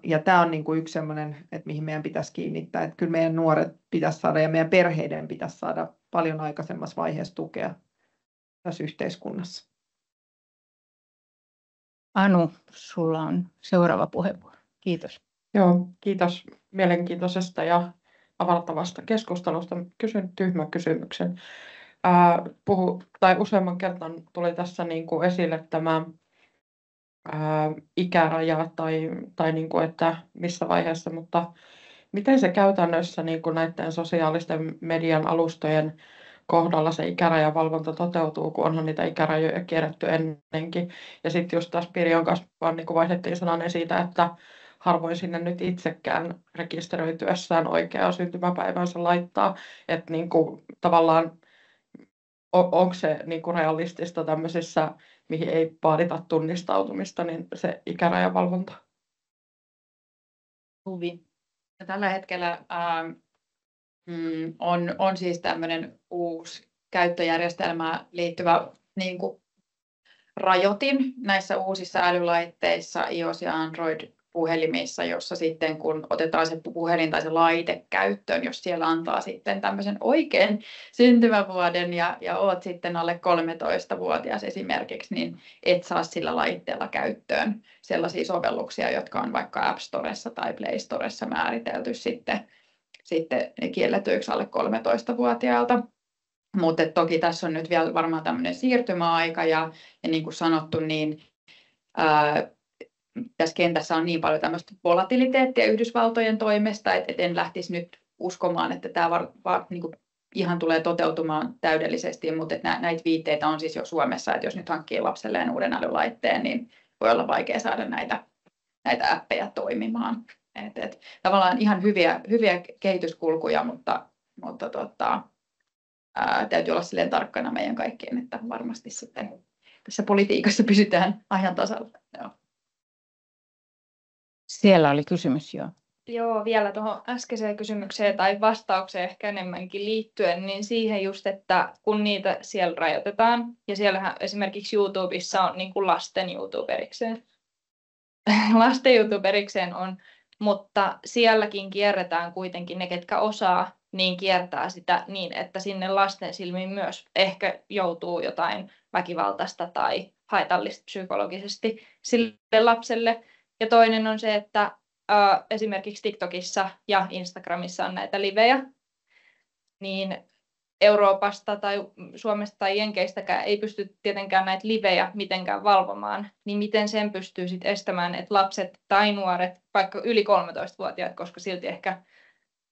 Speaker 1: Ja tämä on niin kuin yksi sellainen, että mihin meidän pitäisi kiinnittää, että kyllä meidän nuoret pitäisi saada ja meidän perheiden pitäisi saada paljon aikaisemmassa vaiheessa tukea tässä yhteiskunnassa.
Speaker 2: Anu, sulla on seuraava puheenvuoro. Kiitos.
Speaker 10: Joo, kiitos mielenkiintoisesta ja avartavasta keskustelusta. Kysyn tyhmän kysymyksen. Useamman kertaan tuli tässä niin kuin esille tämä ikäraja tai niin kuin, että missä vaiheessa, mutta miten se käytännössä niin kuin näiden sosiaalisten median alustojen kohdalla se ikärajavalvonta toteutuu, kun onhan niitä ikärajoja kierretty ennenkin. Ja sitten just tässä Pirjon kanssa vaan niin kuin vaihdettiin sananen siitä, että harvoin sinne nyt itsekään rekisteröityessään oikeaa syntymäpäivänsä laittaa. Että niin kuin, tavallaan onko se niin kuin realistista tämmöisissä, mihin ei vaadita tunnistautumista, niin se ikärajavalvonta?
Speaker 3: Ja tällä hetkellä on siis tämmöinen uusi käyttöjärjestelmään liittyvä niin kuin rajoitin näissä uusissa älylaitteissa, iOS- ja Android-puhelimissa, jossa sitten kun otetaan se puhelin tai se laite käyttöön, jos siellä antaa sitten tämmöisen oikean syntymävuoden ja oot sitten alle 13-vuotias esimerkiksi, niin et saa sillä laitteella käyttöön sellaisia sovelluksia, jotka on vaikka App Storessa tai Play Storessa määritelty sitten kielletyiksi alle 13-vuotiailta. Mutta toki tässä on nyt vielä varmaan tämmöinen siirtymäaika ja niin kuin sanottu, niin tässä kentässä on niin paljon tämmöistä volatiliteettia Yhdysvaltojen toimesta, että en lähtisi nyt uskomaan, että tämä niin kuin ihan tulee toteutumaan täydellisesti, mutta näitä viitteitä on siis jo Suomessa, että jos nyt hankkii lapselleen uuden älylaitteen, niin voi olla vaikea saada näitä appeja toimimaan. Tavallaan ihan hyviä kehityskulkuja, mutta täytyy olla silleen tarkkana meidän kaikkien, että varmasti sitten tässä politiikassa pysytään ajan tasalla. Joo.
Speaker 2: Siellä oli kysymys, joo.
Speaker 11: Joo, vielä tuohon äskeiseen kysymykseen tai vastaukseen ehkä enemmänkin liittyen, niin siihen just, että kun niitä siellä rajoitetaan, ja siellähän esimerkiksi YouTubessa on niin kuin lasten YouTube erikseen. Lasten YouTube erikseen on, mutta sielläkin kierretään kuitenkin ne, ketkä osaa, niin kiertää sitä niin, että sinne lasten silmiin myös ehkä joutuu jotain väkivaltaista tai haitallista psykologisesti sille lapselle. Ja toinen on se, että esimerkiksi TikTokissa ja Instagramissa on näitä livejä, niin Euroopasta tai Suomesta tai Jenkeistäkään ei pysty tietenkään näitä livejä mitenkään valvomaan, niin miten sen pystyy sitten estämään, että lapset tai nuoret, vaikka yli 13-vuotiaat, koska silti ehkä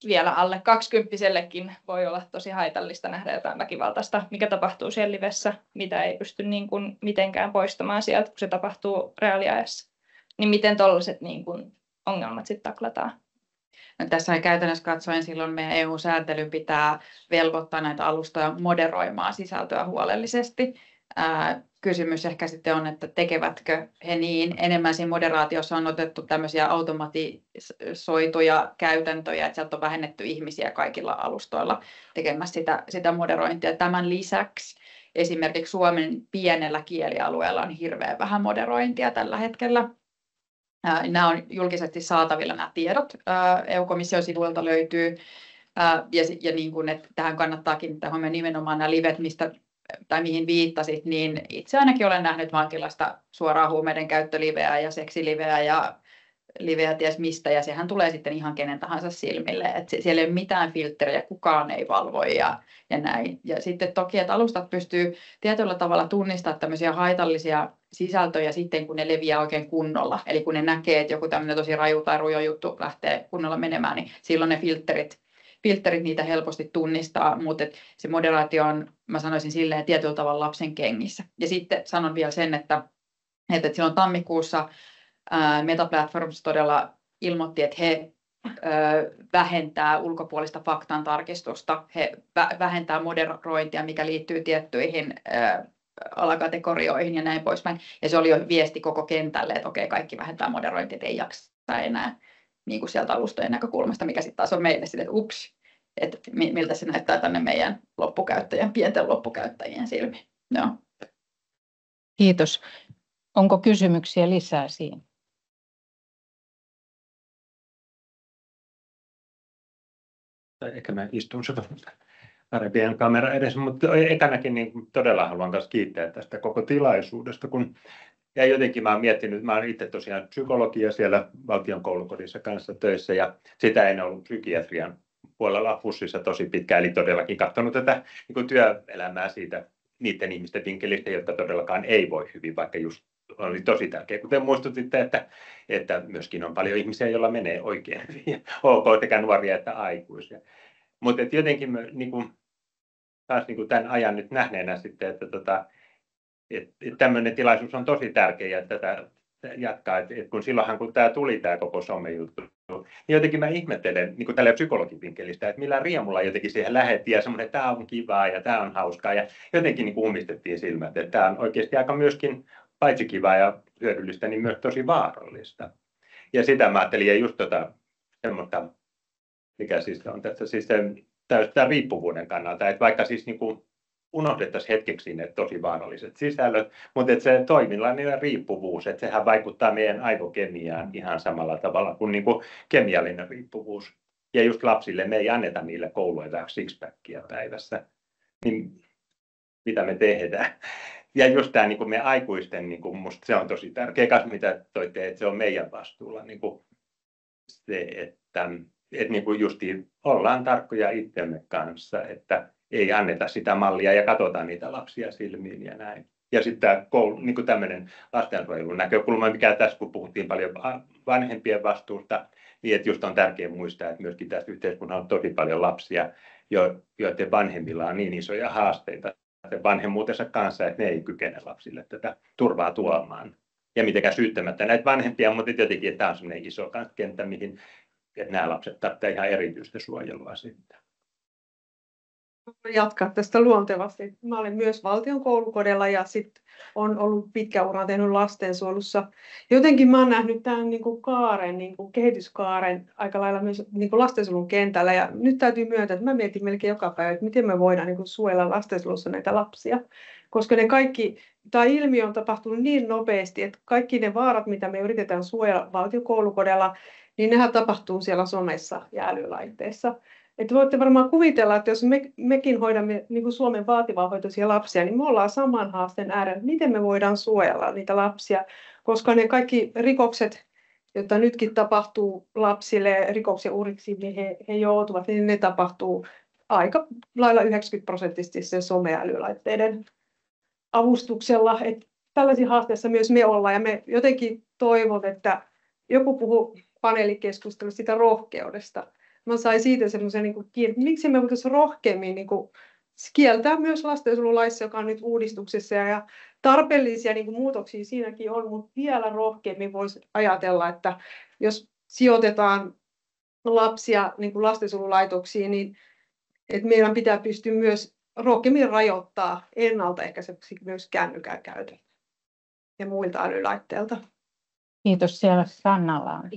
Speaker 11: vielä alle 20-sellekin voi olla tosi haitallista nähdä jotain väkivaltaista, mikä tapahtuu siellä livessä, mitä ei pysty niin kuin mitenkään poistamaan sieltä, kun se tapahtuu reaaliajassa. Niin miten tuollaiset niin kuin ongelmat sitten taklataan?
Speaker 3: No, tässä käytännössä katsoen silloin meidän EU-sääntelyn pitää velvoittaa näitä alustoja moderoimaan sisältöä huolellisesti. Kysymys ehkä sitten on, että tekevätkö he niin. Enemmän siinä moderaatiossa on otettu tämmöisiä automatisoituja käytäntöjä, että sieltä on vähennetty ihmisiä kaikilla alustoilla tekemässä sitä moderointia. Tämän lisäksi esimerkiksi Suomen pienellä kielialueella on hirveän vähän moderointia tällä hetkellä. Nämä on julkisesti saatavilla nämä tiedot. EU-komission sivuilta löytyy. Ja niin kuin, että tähän kannattaa kiinnittää huomioon nimenomaan nämä livet, mihin viittasit, niin itse ainakin olen nähnyt vankilasta suoraan huumeiden käyttöliveä ja seksiliveä ja liveä ties mistä, ja sehän tulee sitten ihan kenen tahansa silmille, että siellä ei ole mitään filtteriä, kukaan ei valvo ja näin. Ja sitten toki, että alustat pystyy tietyllä tavalla tunnistamaan tämmöisiä haitallisia sisältöjä sitten, kun ne leviää oikein kunnolla. Eli kun ne näkee, että joku tämmöinen tosi raju tai rujo juttu lähtee kunnolla menemään, niin silloin ne filterit niitä helposti tunnistaa, mutta se moderaatio on, mä sanoisin silleen, tietyllä tavalla lapsen kengissä. Ja sitten sanon vielä sen, että silloin tammikuussa Meta Platforms todella ilmoitti, että he vähentää ulkopuolista faktan tarkistusta, he vähentää moderointia, mikä liittyy tiettyihin alakategorioihin ja näin poispäin. Ja se oli jo viesti koko kentälle, että okei, kaikki vähentää moderointia, että ei jaksa enää niin kuin sieltä alustojen näkökulmasta, mikä sitten taas on meille sille, että ups, että miltä se näyttää tänne meidän pienten loppukäyttäjien silmiin. Joo.
Speaker 2: Kiitos. Onko kysymyksiä lisää siihen?
Speaker 12: Ehkä mä istun parempien kamera edessä, mutta ekanakin niin todella haluan taas kiittää tästä koko tilaisuudesta, ja jotenkin mä oon miettinyt, mä oon itse tosiaan psykologia siellä valtion koulukodissa kanssa töissä, ja sitä en ollut psykiatrian puolella HUSissa tosi pitkään, eli todellakin katsonut tätä niin kuin työelämää siitä niiden ihmisten vinkkelistä, jotka todellakaan ei voi hyvin, vaikka just oli tosi tärkeä, kuten muistutitte, että myöskin on paljon ihmisiä, joilla menee oikein hyvin, ok, sekä nuoria että aikuisia. Mutta jotenkin niin kuin, taas niin kuin tämän ajan nyt nähneenä sitten, että tämmöinen tilaisuus on tosi tärkeä ja tätä jatkaa, että kun silloinhan kun tämä tuli tämä koko somejuttu, niin jotenkin mä ihmettelen niin kuin tällä psykologin vinkkelistä, että millä riemulla jotenkin siihen lähdettiin ja semmoinen, että tämä on kivaa ja tämä on hauskaa ja jotenkin niin kuin ummistettiin silmät, että tämä on oikeasti aika myöskin paitsi kivaa ja hyödyllistä, niin myös tosi vaarallista. Ja mä ajattelin, ja just semmoista, mikä siis on tässä siis tämä riippuvuuden kannalta, että vaikka siis niin kuin unohdettaisiin hetkeksi ne tosi vaaralliset sisällöt, mutta että se toiminnallinen riippuvuus, että sehän vaikuttaa meidän aivokemiaan ihan samalla tavalla kuin niinku kemiallinen riippuvuus. Ja just lapsille me ei anneta niille kouluilla sixpackia päivässä, niin mitä me tehdään. Ja just tämä niinku me aikuisten, niinku, musta se on tosi tärkeä kanssa, mitä toitte, että se on meidän vastuulla. Niinku, se, että niinku justiin ollaan tarkkoja itsemme kanssa, että ei anneta sitä mallia ja katsotaan niitä lapsia silmiin ja näin. Ja sitten tämä niin tämmöinen lastensuojelun näkökulma, mikä tässä kun puhuttiin paljon vanhempien vastuusta, niin että just on tärkeää muistaa, että myöskin tässä yhteiskunnassa on tosi paljon lapsia, joiden vanhemmilla on niin isoja haasteita vanhemmuutensa kanssa, että ne ei kykene lapsille tätä turvaa tuomaan. Ja mitenkään syyttämättä näitä vanhempia, mutta jotenkin, että tämä on sellainen iso kenttä, mihin että nämä lapset tarvitsevat ihan erityistä suojelua sitten.
Speaker 4: Jatkaa tästä luontevasti. Mä olen myös valtion koulukodilla ja sitten on ollut pitkä ura tehnyt lastensuojelussa. Jotenkin mä oon nähnyt tämän kaaren, kehityskaaren aika lailla myös lastensuojelun kentällä. Ja nyt täytyy myöntää, että mä mietin melkein joka päivä, että miten me voidaan suojella lastensuojelussa näitä lapsia. Koska tämä ilmiö on tapahtunut niin nopeasti, että kaikki ne vaarat, mitä me yritetään suojella valtion koulukodilla, niin nehän tapahtuu siellä somessa ja älylaitteissa. Että voitte varmaan kuvitella, että jos mekin hoidamme Suomen vaativahoitoisia lapsia, niin me ollaan saman haasteen äärellä. Miten me voidaan suojella niitä lapsia, koska ne kaikki rikokset, joita nytkin tapahtuu lapsille rikoksen uhriksi, niin he joutuvat, niin ne tapahtuu aika lailla 90% sen someälylaitteiden avustuksella. Että tällaisia haasteissa myös me ollaan ja me jotenkin toivon, että joku puhuu paneelikeskustelussa sitä rohkeudesta. Mä sain siitä semmoisen, että miksi me voitaisiin rohkeammin kieltää myös lastensuojelulaissa, joka on nyt uudistuksessa ja tarpeellisia muutoksia siinäkin on, mutta vielä rohkeammin voisi ajatella, että jos sijoitetaan lapsia lastensuojelulaitoksiin, niin että meidän pitää pystyä myös rohkeammin rajoittaa ennaltaehkäiseksi myös kännykän käytöltä ja muilta älylaitteilta.
Speaker 2: Kiitos, siellä Sannalla on.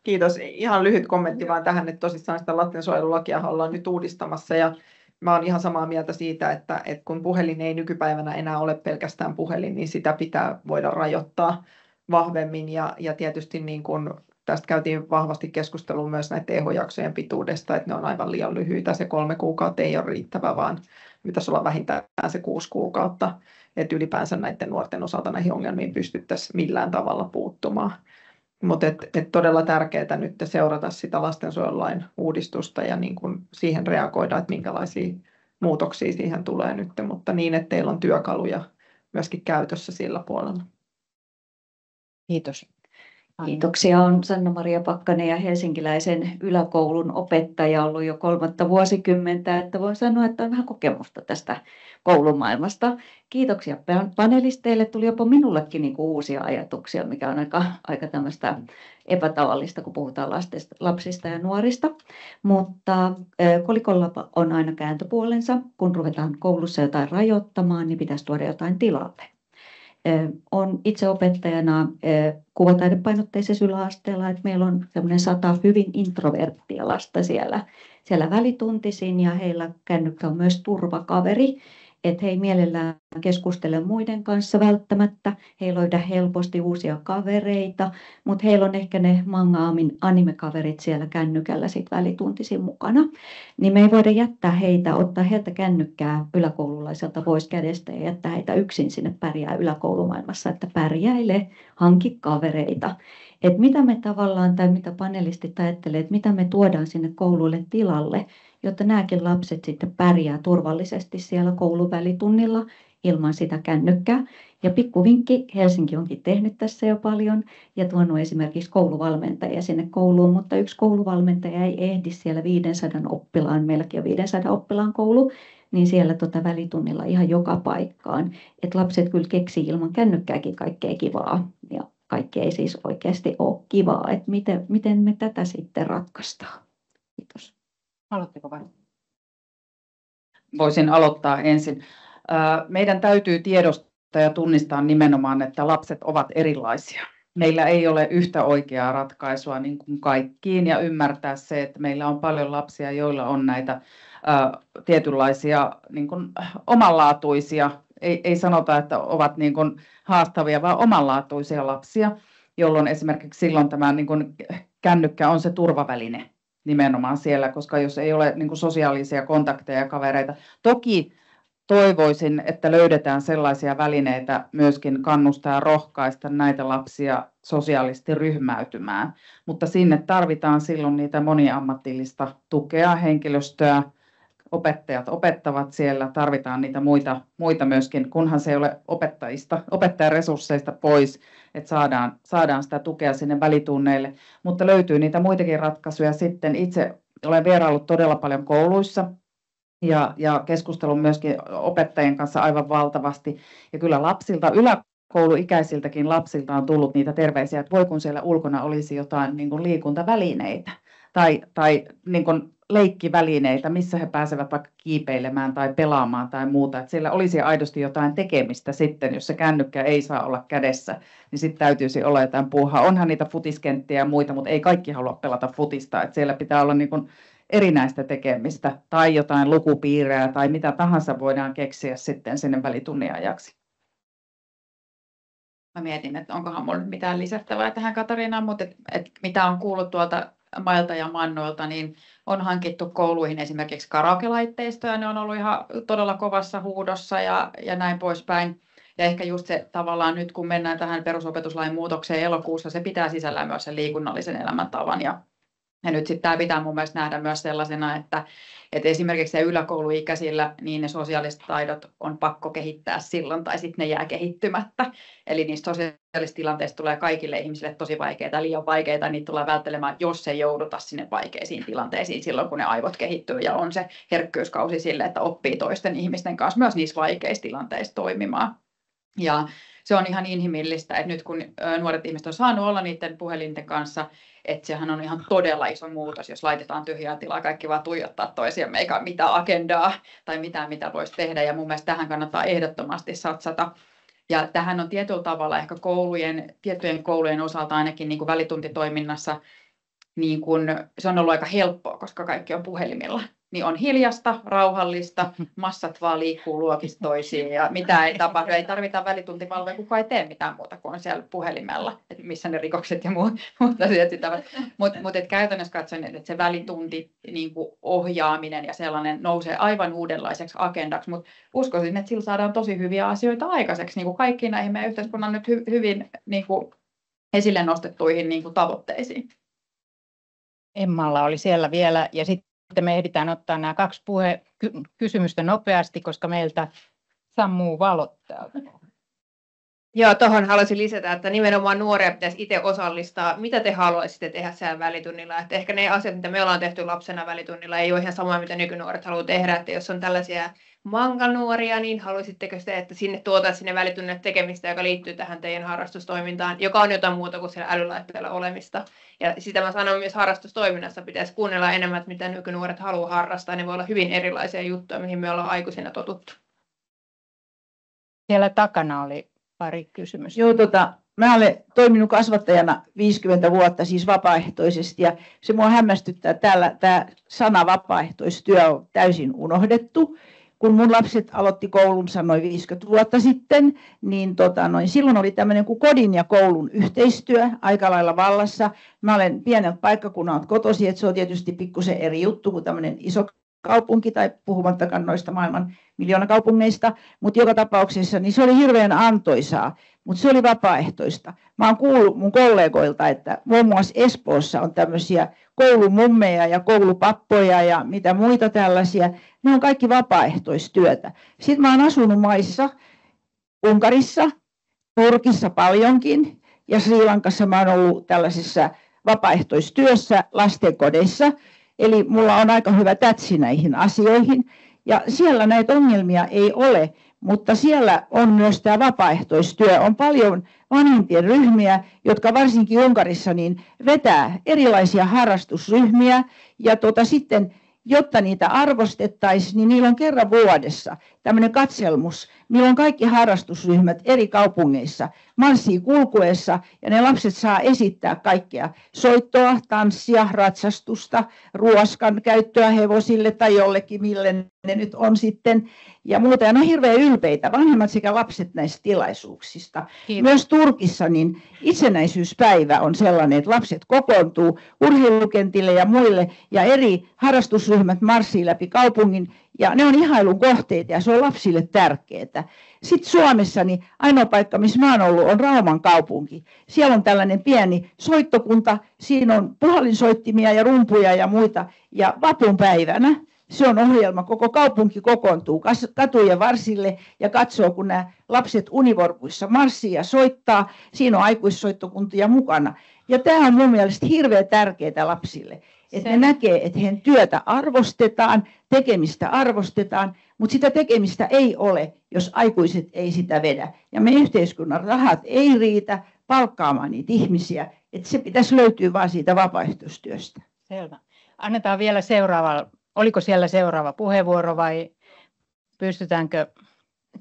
Speaker 1: Kiitos. Ihan lyhyt kommentti vaan tähän, että tosissaan sitä lastensuojelulakia ollaan nyt uudistamassa ja mä oon ihan samaa mieltä siitä, että kun puhelin ei nykypäivänä enää ole pelkästään puhelin, niin sitä pitää voida rajoittaa vahvemmin ja tietysti niin kun tästä käytiin vahvasti keskustelua myös näiden tehojaksojen pituudesta, että ne on aivan liian lyhyitä. Se 3 kuukautta ei ole riittävä, vaan pitäisi olla vähintään se 6 kuukautta, että ylipäänsä näiden nuorten osalta näihin ongelmiin pystyttäisiin millään tavalla puuttumaan. Mutta todella tärkeää nyt seurata sitä lastensuojelulain uudistusta ja niin kun siihen reagoida, että minkälaisia muutoksia siihen tulee nyt, mutta niin, että teillä on työkaluja myöskin käytössä sillä puolella.
Speaker 2: Kiitos.
Speaker 13: Kiitoksia. Olen Sanna-Maria Pakkanen ja helsinkiläisen yläkoulun opettaja ollut jo 3 vuosikymmentä, että voin sanoa, että on vähän kokemusta tästä koulumaailmasta. Kiitoksia panelisteille. Tuli jopa minullekin uusia ajatuksia, mikä on aika tämmöistä epätavallista, kun puhutaan lapsista ja nuorista. Mutta kolikolla on aina kääntöpuolensa. Kun ruvetaan koulussa jotain rajoittamaan, niin pitäisi tuoda jotain tilalle. Olen itse opettajana kuvataidepainotteisessa yläasteella, että meillä on semmoinen 100 hyvin introverttia lasta siellä välituntisin ja heillä kännykkä on myös turvakaveri, että he ei mielellään keskustele muiden kanssa välttämättä, he ei löydä helposti uusia kavereita, mutta heillä on ehkä ne manga-anime-kaverit siellä kännykällä sit välituntisin mukana. Niin me ei voida jättää heitä, ottaa heiltä kännykkää yläkoululaiselta pois kädestä ja jättää heitä yksin sinne pärjää yläkoulumaailmassa, että pärjäile, hanki kavereita. Että mitä me tavallaan tai mitä panelistit ajattelee, että mitä me tuodaan sinne kouluille tilalle, jotta nämäkin lapset sitten pärjää turvallisesti siellä kouluvälitunnilla ilman sitä kännykkää. Ja pikkuvinkki, Helsinki onkin tehnyt tässä jo paljon ja tuonut esimerkiksi kouluvalmentajia sinne kouluun, mutta yksi kouluvalmentaja ei ehdi siellä 500 oppilaan, meilläkin on 500 oppilaan koulu, niin siellä välitunnilla ihan joka paikkaan. Että lapset kyllä keksii ilman kännykkääkin kaikkea kivaa ja kaikki ei siis oikeasti ole kivaa. Että miten me tätä sitten ratkaistaan? Kiitos.
Speaker 2: Haluatteko vai?
Speaker 7: Voisin aloittaa ensin. Meidän täytyy tiedostaa ja tunnistaa nimenomaan, että lapset ovat erilaisia. Meillä ei ole yhtä oikeaa ratkaisua niin kuin kaikkiin ja ymmärtää se, että meillä on paljon lapsia, joilla on näitä tietynlaisia niin kuin omanlaatuisia, ei sanota, että ovat niin kuin haastavia, vaan omanlaatuisia lapsia, jolloin esimerkiksi silloin tämä niin kuin kännykkä on se turvaväline nimenomaan siellä, koska jos ei ole niin kuin sosiaalisia kontakteja ja kavereita. Toki toivoisin, että löydetään sellaisia välineitä myöskin kannustaa ja rohkaista näitä lapsia sosiaalisesti ryhmäytymään, mutta sinne tarvitaan silloin niitä moniammatillista tukea, henkilöstöä, opettajat opettavat siellä, tarvitaan niitä muita myöskin, kunhan se ei ole opettajaresursseista pois, että saadaan sitä tukea sinne välitunneille, mutta löytyy niitä muitakin ratkaisuja sitten. Itse olen vieraillut todella paljon kouluissa ja keskustelun myöskin opettajien kanssa aivan valtavasti ja kyllä lapsilta, yläkouluikäisiltäkin lapsilta on tullut niitä terveisiä, että voi kun siellä ulkona olisi jotain niin kuin liikuntavälineitä tai niin kuin leikkivälineitä, missä he pääsevät vaikka kiipeilemään tai pelaamaan tai muuta. Että siellä olisi aidosti jotain tekemistä sitten, jos se kännykkä ei saa olla kädessä, niin sitten täytyisi olla jotain puuhaa. Onhan niitä futiskenttiä ja muita, mutta ei kaikki halua pelata futista. Että siellä pitää olla niin kuin erinäistä tekemistä tai jotain lukupiirejä tai mitä tahansa voidaan keksiä sitten sinne välitunnin ajaksi.
Speaker 3: Mä mietin, että onkohan mulla mitään lisättävää tähän Katariinaan, mutta mitä on kuullut tuolta mailta ja mannoilta, niin on hankittu kouluihin esimerkiksi karaoke-laitteistoja, ne on ollut ihan todella kovassa huudossa ja näin poispäin. Ja ehkä just se tavallaan nyt, kun mennään tähän perusopetuslain muutokseen elokuussa, se pitää sisällään myös sen liikunnallisen elämäntavan. Ja nyt sitten tämä pitää mun mielestä nähdä myös sellaisena, että esimerkiksi se yläkouluikäisillä niin ne sosiaaliset taidot on pakko kehittää silloin tai sitten ne jää kehittymättä. Eli niistä sosiaalisista tilanteista tulee kaikille ihmisille tosi vaikeita, liian vaikeita, niitä tulee välttelemään, jos ei jouduta sinne vaikeisiin tilanteisiin silloin, kun ne aivot kehittyy ja on se herkkyyskausi sille, että oppii toisten ihmisten kanssa myös niissä vaikeissa tilanteissa toimimaan. Ja se on ihan inhimillistä, että nyt kun nuoret ihmiset on saanut olla niiden puhelinten kanssa, että sehän on ihan todella iso muutos, jos laitetaan tyhjää tilaa, kaikki vaan tuijottaa toisiamme, eikä mitään agendaa tai mitään, mitä voisi tehdä. Ja mun mielestä tähän kannattaa ehdottomasti satsata. Ja tähän on tietyllä tavalla ehkä tiettyjen koulujen osalta ainakin niin kuin välituntitoiminnassa, niin kuin, se on ollut aika helppoa, koska kaikki on puhelimilla. Niin on hiljasta, rauhallista, massat vaan liikkuu luokista toisiin ja mitä ei tapahdu. Ei tarvita välituntivalvoja, kukaan ei tee mitään muuta kuin on siellä puhelimella, että missä ne rikokset ja muut asiat sitä. Mutta käytännössä katsoen, että se välitunti niin kuin ohjaaminen ja sellainen nousee aivan uudenlaiseksi agendaksi, mutta uskoisin, että sillä saadaan tosi hyviä asioita aikaiseksi niin kuin kaikkiin näihin meidän yhteiskunnan nyt hyvin niin kuin esille nostettuihin niin kuin tavoitteisiin.
Speaker 2: Emmalla oli siellä vielä ja sitten me ehditään ottaa nämä 2 kysymystä nopeasti, koska meiltä sammuu valot täältä.
Speaker 5: Joo, tuohon haluaisin lisätä, että nimenomaan nuoria pitäisi itse osallistaa. Mitä te haluaisitte tehdä siellä välitunnilla? Että ehkä ne asiat, mitä me ollaan tehty lapsena välitunnilla, ei ole ihan samaa, mitä nykynuoret haluaa tehdä. Että jos on tällaisia manganuoria, niin haluaisitteko te, että sinne tuotaisiin sinne välitunnille tekemistä, joka liittyy tähän teidän harrastustoimintaan, joka on jotain muuta kuin siellä älylaitteella olemista. Ja sitä mä sanon myös harrastustoiminnassa, pitäisi kuunnella enemmän, että mitä nykynuoret haluaa harrastaa. Ne voi olla hyvin erilaisia juttuja, mihin me ollaan aikuisina totuttu.
Speaker 2: Siellä takana oli pari kysymystä.
Speaker 9: Joo, mä olen toiminut kasvattajana 50 vuotta, siis vapaaehtoisesti, ja se mua hämmästyttää, täällä tämä sana vapaaehtoistyö on täysin unohdettu. Kun mun lapset aloitti koulunsa noin 50 vuotta sitten, niin silloin oli tämmöinen kuin kodin ja koulun yhteistyö aika lailla vallassa. Mä olen pieneltä paikkakunnalta kotoisin, että se on tietysti pikkusen eri juttu kuin tämmöinen iso kaupunki, tai puhumattakaan noista maailman miljoonakaupungeista, mutta joka tapauksessa niin se oli hirveän antoisaa, mutta se oli vapaaehtoista. Mä oon kuullut mun kollegoilta, että muun muassa Espoossa on tämmöisiä koulumummeja ja koulupappoja ja mitä muita tällaisia. Ne on kaikki vapaaehtoistyötä. Sitten mä oon asunut maissa, Unkarissa, Turkissa paljonkin, ja Sri Lankassa mä oon ollut tällaisessa vapaaehtoistyössä lastenkodeissa. Eli mulla on aika hyvä tätsi näihin asioihin. Ja siellä näitä ongelmia ei ole, mutta siellä on myös tämä vapaaehtoistyö. On paljon vanhempien ryhmiä, jotka varsinkin Unkarissa niin vetää erilaisia harrastusryhmiä. Ja sitten, jotta niitä arvostettaisiin, niin niillä on kerran vuodessa tämmöinen katselmus, milloin kaikki harrastusryhmät eri kaupungeissa marssii kulkuessa ja ne lapset saa esittää kaikkea soittoa, tanssia, ratsastusta, ruoskan käyttöä hevosille tai jollekin, mille ne nyt on sitten ja muuta. Ja ne on hirveän ylpeitä, vanhemmat sekä lapset näistä tilaisuuksista. Kiitos. Myös Turkissa niin itsenäisyyspäivä on sellainen, että lapset kokoontuu urheilukentille ja muille ja eri harrastusryhmät marssii läpi kaupungin. Ja ne on ihailun kohteita ja se on lapsille tärkeää. Sitten Suomessa niin ainoa paikka, missä mä oon ollut, on Rauman kaupunki. Siellä on tällainen pieni soittokunta. Siinä on puhallinsoittimia ja rumpuja ja muita. Ja vapunpäivänä se on ohjelma. Koko kaupunki kokoontuu katujen varsille ja katsoo, kun nämä lapset univormuissa marssii ja soittaa. Siinä on aikuissoittokuntia mukana. Ja tämä on mun mielestä hirveän tärkeää lapsille. Että ne näkee, että heidän työtä arvostetaan, tekemistä arvostetaan, mutta sitä tekemistä ei ole, jos aikuiset ei sitä vedä. Ja me yhteiskunnan rahat ei riitä palkkaamaan niitä ihmisiä, että se pitäisi löytyä vaan siitä vapaaehtoistyöstä.
Speaker 2: Selvä. Annetaan vielä seuraava. Oliko siellä seuraava puheenvuoro vai pystytäänkö?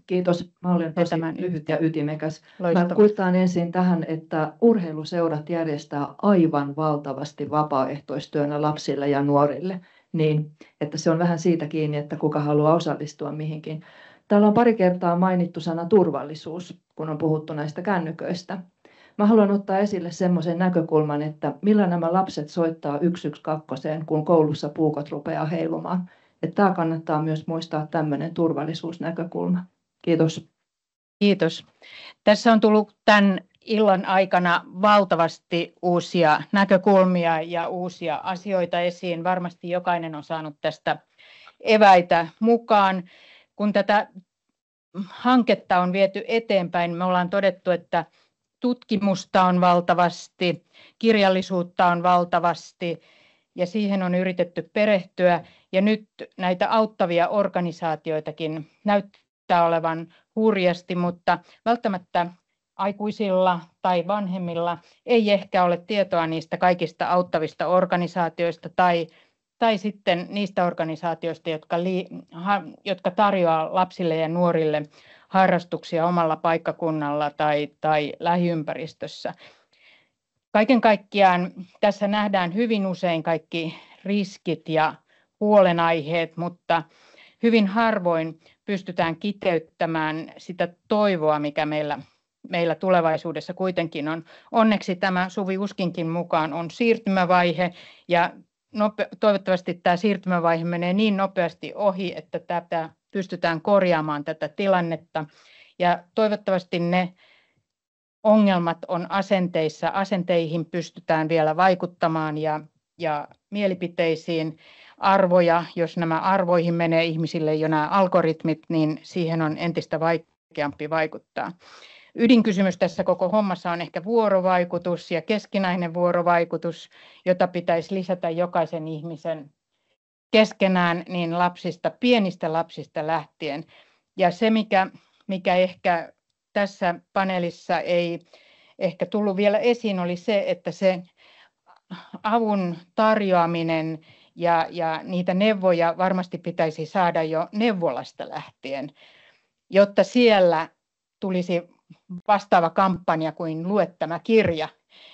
Speaker 14: Kiitos. Mä olen tosi lyhyt ja ytimekäs. Mä kuittaan ensin tähän, että urheiluseurat järjestää aivan valtavasti vapaaehtoistyönä lapsille ja nuorille, niin että se on vähän siitä kiinni, että kuka haluaa osallistua mihinkin. Täällä on pari kertaa mainittu sana turvallisuus, kun on puhuttu näistä kännyköistä. Mä haluan ottaa esille semmoisen näkökulman, että millä nämä lapset soittaa 112, kun koulussa puukot rupeaa heilumaan. Että tämä kannattaa myös muistaa tämmöinen turvallisuusnäkökulma. Kiitos.
Speaker 2: Kiitos. Tässä on tullut tämän illan aikana valtavasti uusia näkökulmia ja uusia asioita esiin. Varmasti jokainen on saanut tästä eväitä mukaan. Kun tätä hanketta on viety eteenpäin, me ollaan todettu, että tutkimusta on valtavasti, kirjallisuutta on valtavasti ja siihen on yritetty perehtyä. Ja nyt näitä auttavia organisaatioitakin näyttää olevan hurjasti, mutta välttämättä aikuisilla tai vanhemmilla ei ehkä ole tietoa niistä kaikista auttavista organisaatioista tai sitten niistä organisaatioista, jotka tarjoaa lapsille ja nuorille harrastuksia omalla paikkakunnalla tai lähiympäristössä. Kaiken kaikkiaan tässä nähdään hyvin usein kaikki riskit ja huolenaiheet, mutta hyvin harvoin pystytään kiteyttämään sitä toivoa, mikä meillä tulevaisuudessa kuitenkin on. Onneksi tämä Suvi Uskinkin mukaan on siirtymävaihe ja toivottavasti tämä siirtymävaihe menee niin nopeasti ohi, että tätä pystytään korjaamaan tätä tilannetta ja toivottavasti ne ongelmat on asenteissa, asenteihin pystytään vielä vaikuttamaan ja mielipiteisiin, arvoja, jos nämä arvoihin menee ihmisille jo nämä algoritmit, niin siihen on entistä vaikeampi vaikuttaa. Ydinkysymys tässä koko hommassa on ehkä vuorovaikutus ja keskinäinen vuorovaikutus, jota pitäisi lisätä jokaisen ihmisen keskenään niin pienistä lapsista lähtien. Ja se, mikä ehkä tässä paneelissa ei ehkä tullut vielä esiin, oli se, että se avun tarjoaminen ja niitä neuvoja varmasti pitäisi saada jo neuvolasta lähtien, jotta siellä tulisi vastaava kampanja kuin Lue tämä kirja,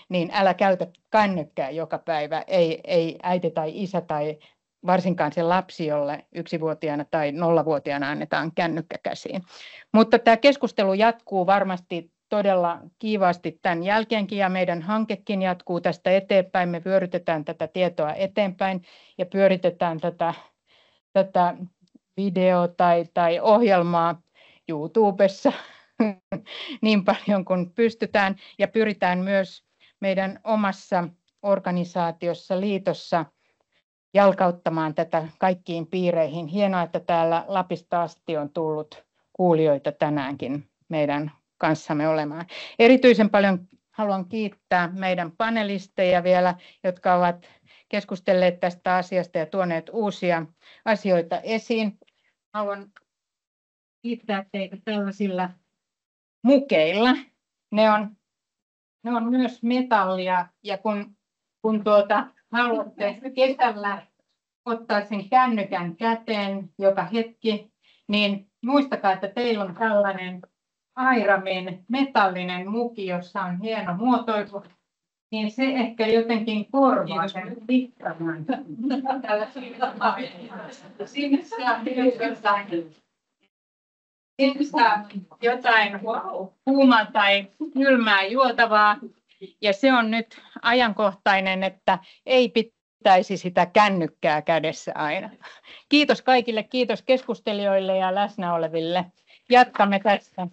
Speaker 2: niin älä käytä kännykkää joka päivä, ei äiti tai isä tai varsinkaan se lapsi, jolle 1-vuotiaana tai 0-vuotiaana annetaan kännykkä käsiin. Mutta tämä keskustelu jatkuu varmasti todella kiivaasti tämän jälkeenkin ja meidän hankekin jatkuu tästä eteenpäin. Me vyörytetään tätä tietoa eteenpäin ja pyöritetään tätä tätä video- tai ohjelmaa YouTubessa niin paljon kuin pystytään ja pyritään myös meidän omassa organisaatiossa, liitossa jalkauttamaan tätä kaikkiin piireihin. Hienoa, että täällä Lapista asti on tullut kuulijoita tänäänkin meidän kanssamme olemaan. Erityisen paljon haluan kiittää meidän panelisteja vielä, jotka ovat keskustelleet tästä asiasta ja tuoneet uusia asioita esiin. Haluan kiittää teitä tällaisilla mukeilla. Ne on myös metallia ja kun haluatte kesällä ottaa sen kännykän käteen joka hetki, niin muistakaa, että teillä on tällainen Airamin metallinen muki, jossa on hieno muotoilu, niin se ehkä jotenkin korvaa sen pikkaman. Sinne saa jotain kuumaa tai kylmää juotavaa. Ja se on nyt ajankohtainen, että ei pitäisi sitä kännykkää kädessä aina. Kiitos kaikille, kiitos keskustelijoille ja läsnä oleville. Jatkamme tästä.